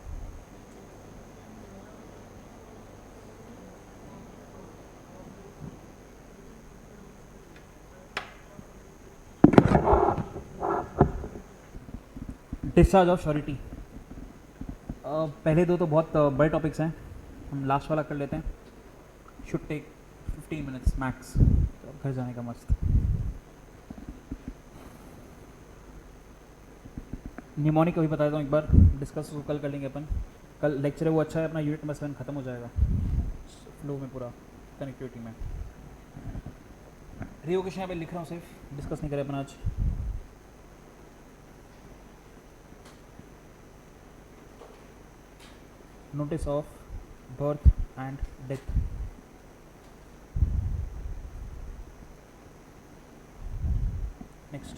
Speaker 1: डिस्चार्ज ऑफ श्योरिटी, पहले दो तो बहुत बड़े टॉपिक्स हैं, हम लास्ट वाला कर लेते हैं। शुड टेक 15 मिनट्स मैक्स, तो घर जाने का मस्त। निमोनिक अभी बता देता हूँ एक बार, डिस्कस कल कर लेंगे अपन। कल लेक्चर है वो अच्छा है, अपना यूनिट नंबर 7 खत्म हो जाएगा फ्लो में, पूरा कनेक्टिविटी में। रिवोकेशन यहाँ पे लिख रहा हूँ, सिर्फ डिस्कस नहीं करें अपन आज। Notice of birth and death. Next,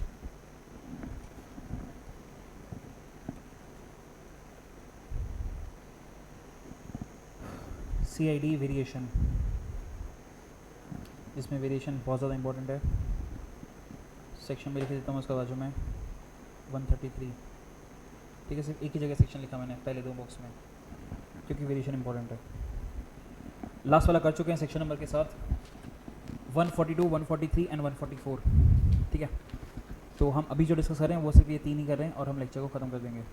Speaker 1: CID variation, इसमें वेरिएशन बहुत ज़्यादा इंपॉर्टेंट है। सेक्शन में लिख देता हूँ उसका बाजू में 133, ठीक है। सिर्फ एक ही जगह सेक्शन लिखा मैंने पहले 2 बॉक्स में, क्योंकि वेरिएशन इंपॉर्टेंट है। लास्ट वाला कर चुके हैं सेक्शन नंबर के साथ 142, 143 एंड 144, ठीक है। तो हम अभी जो डिस्कस कर रहे हैं वो सिर्फ ये 3 ही कर रहे हैं और हम लेक्चर को ख़त्म कर देंगे।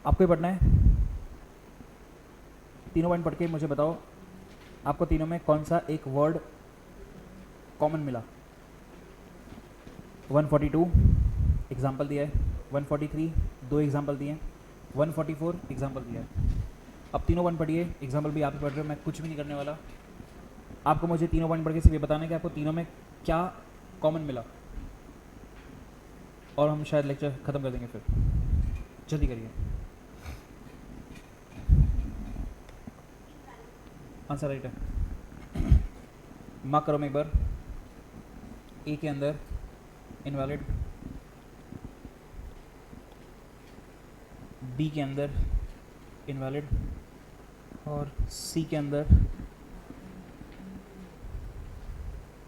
Speaker 1: आपको ही पढ़ना है, तीनों पॉइंट पढ़ के मुझे बताओ आपको तीनों में कौन सा एक वर्ड कॉमन मिला। 142 एग्जाम्पल दिया है, 143 2 एग्जाम्पल दिए हैं, 144 एग्जाम्पल दिया है। अब तीनों पॉइंट पढ़िए, एग्जाम्पल भी आप ही पढ़ रहे हो, मैं कुछ भी नहीं करने वाला। आपको मुझे तीनों पॉइंट पढ़ के सिर्फ ये बताना है कि आपको तीनों में क्या कॉमन मिला, और हम शायद लेक्चर ख़त्म कर देंगे। फिर जल्दी करिए, आंसर राइट है। मार्क करो मैं एक बार। ए के अंदर इनवैलिड, बी के अंदर इनवैलिड और सी के अंदर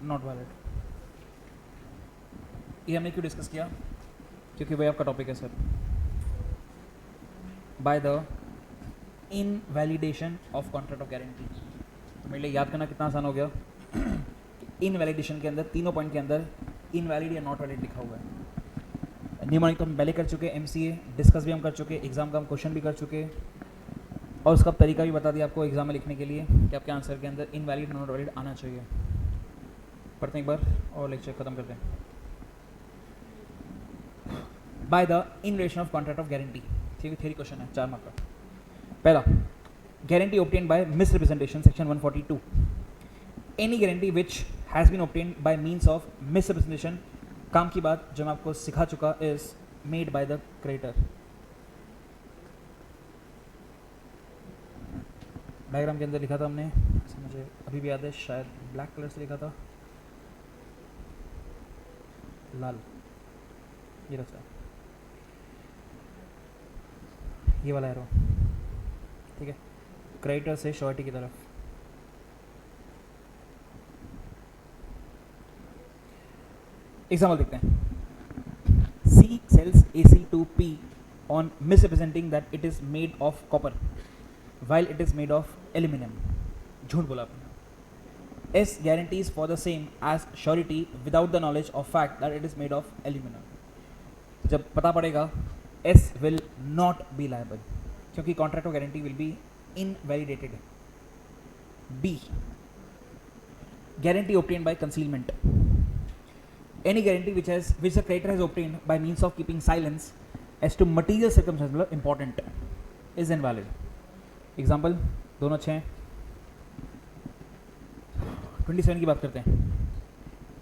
Speaker 1: नॉट वैलिड। ये हमने क्यों डिस्कस किया? क्योंकि वही आपका टॉपिक है sir. Bye the invalidation of contract of guarantee. तो मेरे लिए याद करना कितना आसान हो गया। इनवैलिडेशन के अंदर तीनों पॉइंट के अंदर इनवैलिड या नॉट वैलिड लिखा हुआ है। नियमनिक तो हम पहले कर चुके, MCA डिस्कस भी हम कर चुके, एग्जाम का हम क्वेश्चन भी कर चुके, और उसका तरीका भी बता दिया आपको एग्जाम में लिखने के लिए कि आपके आंसर के अंदर इनवैलिड नॉट वैलिड आना चाहिए। पढ़ते हैं एक बार और लेक्चर खत्म करते हैं। By the invalidation of contract of guarantee, ठीक है, थ्योरी क्वेश्चन है 4 मार्क का। पहला, guarantee obtained by misrepresentation, section 142। Any guarantee which has been obtained by means of misrepresentation, काम की बात जो मैं आपको सिखा चुका, is made by the creditor. Diagram के अंदर लिखा था हमने, मुझे अभी भी याद है, शायद ब्लैक कलर से लिखा था, लाल, ये रहा, ये वाला एरो, ठीक है, क्रेडिटर से श्योरिटी की तरफ। एग्जाम्पल देखते हैं। C sells AC to P on misrepresenting that it is made of copper while it is made of aluminum। झूठ बोला आपने। S guarantees for the same as surety without the knowledge of fact that it is made of aluminum। जब पता पड़ेगा S will not be liable, क्योंकि contract of guarantee will be invalidated। B, guarantee obtained by concealment। Any guarantee which the creditor has obtained by means of keeping silence as to material circumstances important is invalid। Example दोनों अच्छे हैं। 27 की बात करते हैं।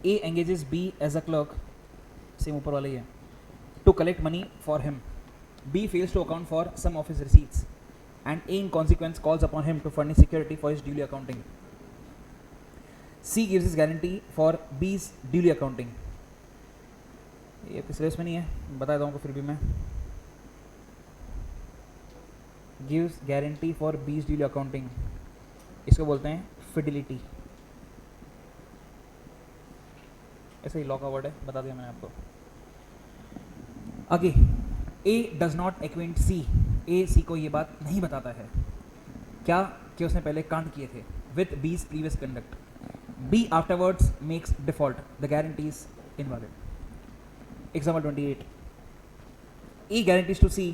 Speaker 1: A engages B as a clerk, same ऊपर वाला ही है, to collect money for him। B fails to account for some of his receipts and A in consequence calls upon him to furnish security for his duly accounting। C gives his guarantee for B's duly accounting। ये syllabus में नहीं है, बता दूँगा फिर भी मैं। Gives guarantee for बीज ड्यूली अकाउंटिंग, इसको बोलते हैं फिडिलिटी। ऐसे ही लॉ का वर्ड है, बता दिया मैंने आपको। आगे, ए डज नॉट एक्वेंट सी। ए सी को ये बात नहीं बताता है क्या कि उसने पहले कांड किए थे with B's previous conduct. B afterwards makes default, the guarantee is invalid. Example 28. E guarantees to C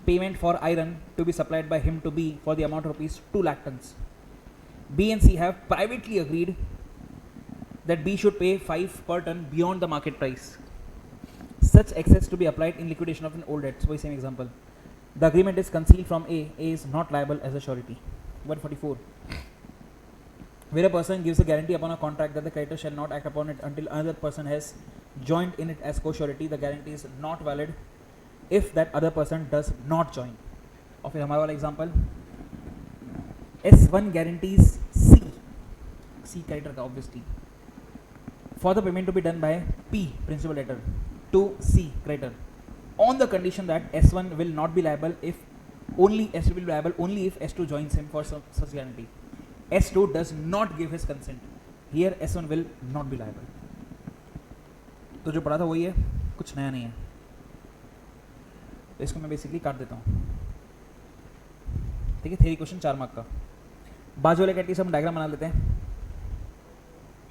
Speaker 1: payment for iron to be supplied by him to B for the amount of rupees 2 lakh tons। B and C have privately agreed that B should pay 5 per ton beyond the market price। such excess to be applied in liquidation of an old debt. So same example. The agreement is concealed from A. A is not liable as a surety. 144. Where a person gives a guarantee upon a contract that the creditor shall not act upon it until another person has joined in it as co-surety, the guarantee is not valid if that other person does not join. और फिर हमारा वाला example, S1 guarantees C creditor का obviously for the payment to be done by P principal debtor to C creditor on the condition that S1 will not be liable if only if S2 joins him for such guarantee. S2 does not give his consent. Here S1 will not be liable. तो जो पढ़ा था वही है, कुछ नया नहीं है. तो इसको मैं बेसिकली काट देता हूँ. ठीक है, थ्योरी क्वेश्चन 4 मार्क का. बाजू वाले कैटेगरी से हम डायग्राम बना लेते हैं,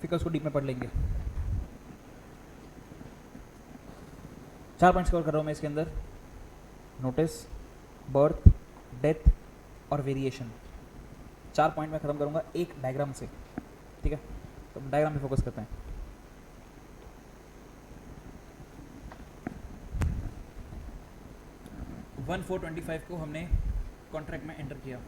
Speaker 1: फिर उसको डीप में पढ़ लेंगे. 4 पॉइंट्स कवर कर रहा हूँ मैं इसके अंदर. नोटिस, बर्थ, डेथ और वेरिएशन. 4 पॉइंट में खत्म करूंगा एक डायग्राम से. ठीक है, तो डायग्राम पे फोकस करते हैं. वन 425 को हमने कॉन्ट्रैक्ट में एंटर किया.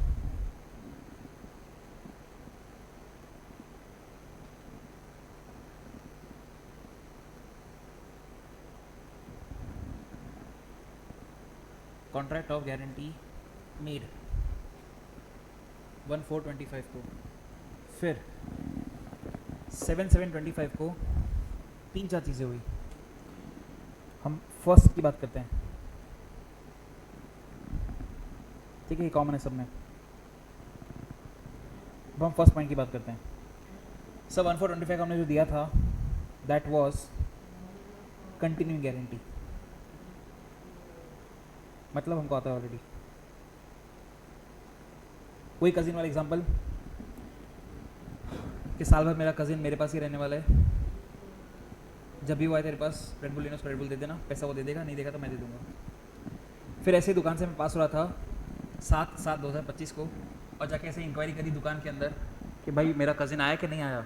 Speaker 1: कॉन्ट्रैक्ट ऑफ गारंटी मेड 1425 को. फिर 7725 को 3-4 चीज़ें हुई. हम फर्स्ट की बात करते हैं. ठीक है, ये कॉमन है सब में. अब हम फर्स्ट पॉइंट की बात करते हैं. सब 1425 हमने जो दिया था दैट वाज कंटिन्यूइंग गारंटी. मतलब हमको आता है ऑलरेडी. कोई कजिन वाला एग्जांपल कि साल भर मेरा कजिन मेरे पास ही रहने वाला है, जब भी वो आए तेरे पास रेड बुल लेना, उसको रेड बुल दे देना, पैसा वो दे देगा, नहीं देगा तो मैं दे दूंगा. फिर ऐसे ही दुकान से मैं पास हो रहा था 7/7/2025 को, और जाके ऐसे इंक्वायरी करी दुकान के अंदर कि भाई मेरा कजिन आया कि नहीं आया.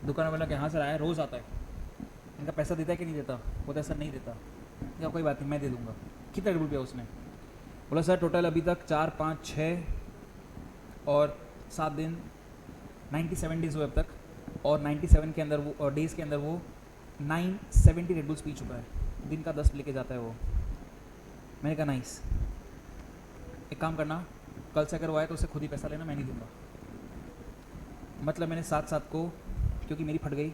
Speaker 1: दुकान वाला कि हाँ सर आया, रोज़ आता है. इनका पैसा देता है कि नहीं देता? बोलता है सर नहीं देता. या कोई बात नहीं, मैं दे दूंगा. कितना रेड बुल पिया उसने? बोला सर टोटल अभी तक 4, 5, 6 और 7 दिन 97 डेज़ हुए अब तक, और 97 के अंदर वो डेज़ के अंदर वो 970 रेड बुल्स पी चुका है. दिन का 10 लेके जाता है वो. मैंने कहा नाइस, एक काम करना, कल से अगर वो आए तो उससे खुद ही पैसा लेना, मैं नहीं दूंगा. मतलब मैंने 7/7 को, क्योंकि मेरी फट गई,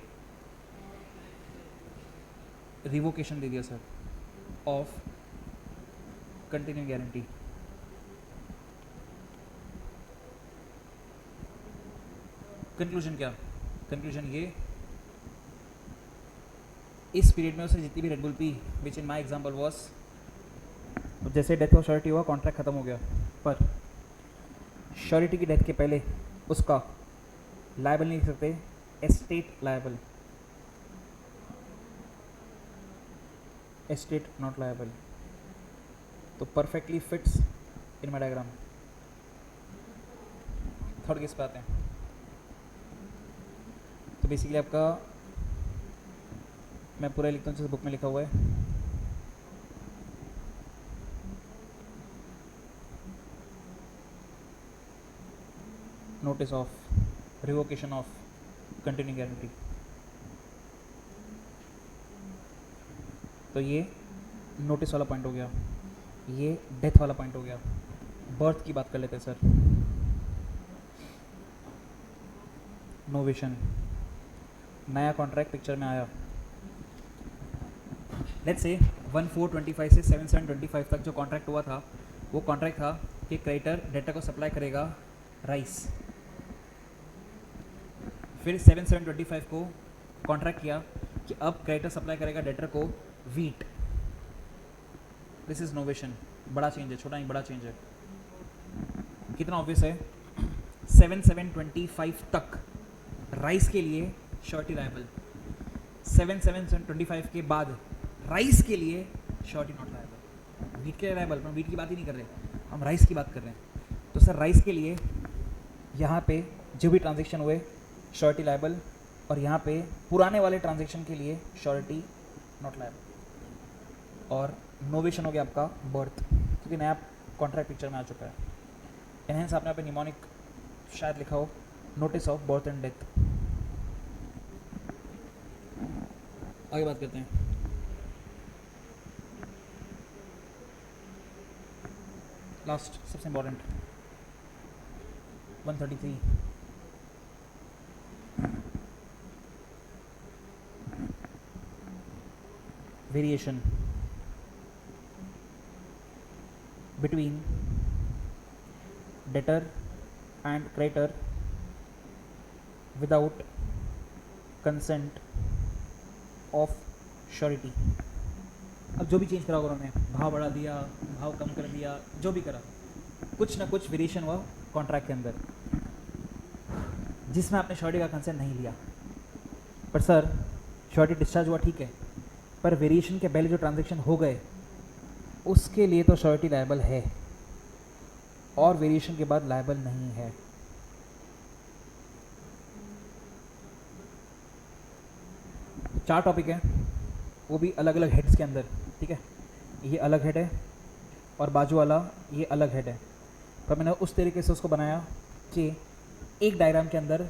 Speaker 1: रिवोकेशन दे दिया sir of continuing guarantee. Conclusion क्या? कंक्लूजन ये, इस पीरियड में उसने जितनी भी red bull P, which in my example was, जैसे डेथ ऑफ श्योरिटी हुआ कॉन्ट्रैक्ट खत्म हो गया, पर श्योरिटी की डेथ के पहले उसका लायबल नहीं लिख सकते, estate liable, estate not liable. तो perfectly fits in my diagram. Third case पे आते हैं. तो बेसिकली आपका, मैं पूरा लिखता हूँ जैसे बुक में लिखा हुआ है. Notice of revocation of continuing guarantee. तो ये नोटिस वाला पॉइंट हो गया, ये डेथ वाला पॉइंट हो गया. बर्थ की बात कर लेते हैं सर. नोवेशन, नया कॉन्ट्रैक्ट पिक्चर में आया. लेट्स से 1425 से 7725 तक जो कॉन्ट्रैक्ट हुआ था, वो कॉन्ट्रैक्ट था कि क्रेडिटर डेटर को सप्लाई करेगा राइस. फिर 7725 को कॉन्ट्रैक्ट किया कि अब क्रेडिटर सप्लाई करेगा डेटर को वीट. This is novation. बड़ा चेंज है, छोटा नहीं, बड़ा चेंज है. कितना ऑब्वियस है. 7725 तक राइस के लिए श्योरिटी लायबल, 7725 के बाद राइस के लिए श्योरिटी नॉट लायबल. वीट के लिए लायबल, हम वीट की बात ही नहीं कर रहे, हम राइस की बात कर रहे हैं. तो सर राइस के लिए यहाँ पे जो भी ट्रांजेक्शन हुए श्योरिटी लायबल, और यहाँ पे पुराने वाले ट्रांजेक्शन के लिए श्योरिटी नॉट लायबल. और नोवेशन हो गया आपका बर्थ, क्योंकि नया कॉन्ट्रैक्ट पिक्चर में आ चुका है। एनहेंस आपने यहाँ पे निमोनिक शायद लिखा हो, notice of birth and death. आगे बात करते हैं। लास्ट सबसे important 133 variation between debtor and creditor without consent of surety. अब जो भी चेंज करा होगा उन्होंने, भाव बढ़ा दिया, भाव कम कर दिया, जो भी करा, कुछ ना कुछ वेरिएशन हुआ कॉन्ट्रैक्ट के अंदर जिसमें आपने श्योरिटी का कंसेंट नहीं लिया। पर सर श्योरिटी डिस्चार्ज हुआ ठीक है, पर वेरिएशन के पहले जो ट्रांजैक्शन हो गए उसके लिए तो श्योरिटी लायबल है और वेरिएशन के बाद लायबल नहीं है। चार टॉपिक है, वो भी अलग अलग हेड्स के अंदर, ठीक है। ये अलग हेड है और बाजू वाला ये अलग हेड है, पर मैंने उस तरीके से उसको बनाया कि एक डायग्राम के अंदर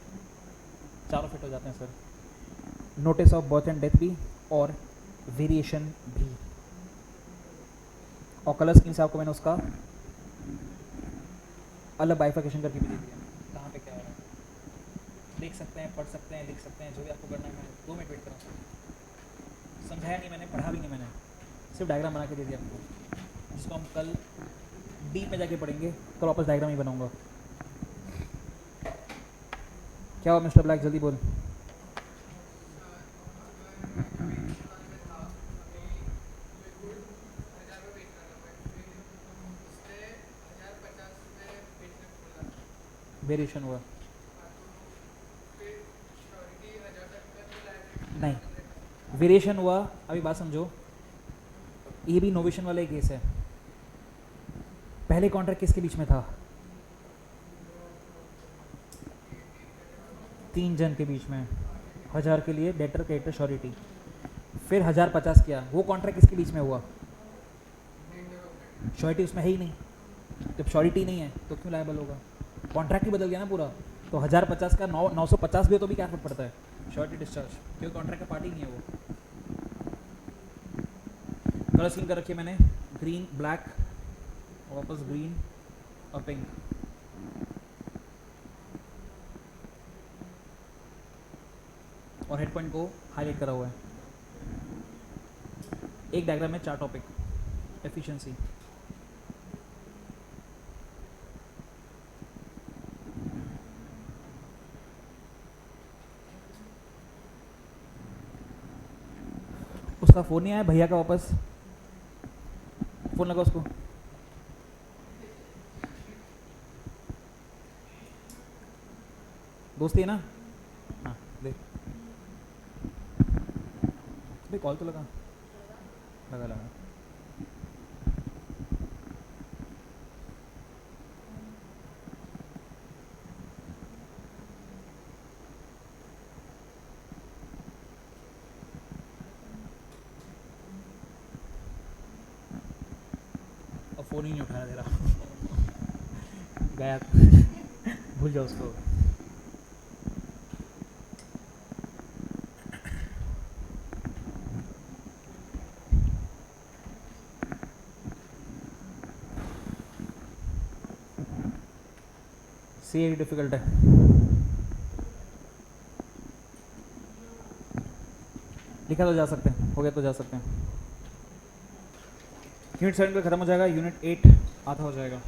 Speaker 1: चारों फिट हो जाते हैं sir. Notice of birth and death भी और वेरिएशन भी, और कलर स्कीम से आपको मैंने उसका अलग बाइफिकेशन करके भी दे दिया, कहाँ पे क्या हो रहा है देख सकते हैं, पढ़ सकते हैं, लिख सकते हैं, जो भी आपको करना है। मैं 2 मिनट वेट कर रहा हूँ। समझाया नहीं मैंने, पढ़ा भी नहीं मैंने, सिर्फ डायग्राम बना के दे दिया आपको, जिसको हम कल डीप में जाके पढ़ेंगे। कल वापस डायग्राम ही बनाऊंगा। क्या हुआ मिस्टर ब्लैक, जल्दी बोल। वेरिएशन हुआ नहीं, वेरिएशन हुआ। अभी बात समझो, ये भी नोवेशन वाला ही केस है। पहले कॉन्ट्रैक्ट किसके बीच में था? 3 जन के बीच में, 1000 के लिए डेटर क्रेडिटर श्योरिटी, फिर 1050 किया। वो कॉन्ट्रैक्ट किसके बीच में हुआ? श्योरिटी उसमें है ही नहीं। जब श्योरिटी नहीं है तो क्यों लायबल होगा? कॉन्ट्रैक्ट ही बदल गया ना पूरा। तो 1050 का 950 भी हो तो भी क्या फर्क पड़ता है? श्योरिटी डिस्चार्ज, क्योंकि कॉन्ट्रैक्ट का पार्टी नहीं है वो। कलर स्कीम कर रखी है मैंने, ग्रीन ब्लैक, वापस ग्रीन और पिंक। और हेड पॉइंट को हाईलाइट करा हुआ है। एक डायग्राम में 4 टॉपिक। एफिशिएंसी, उसका फ़ोन नहीं आया भैया का, वापस फ़ोन लगा उसको। दोस्ती है ना? हाँ देख, भाई कॉल तो लगा लगा लगा। और फ़ोन ही नहीं उठाया तेरा गया भूल जाओ उसको। सी डिफिकल्ट है, लिखा तो जा सकते हैं, हो गया तो जा सकते हैं। यूनिट 7 का खत्म हो जाएगा, यूनिट 8 आधा हो जाएगा।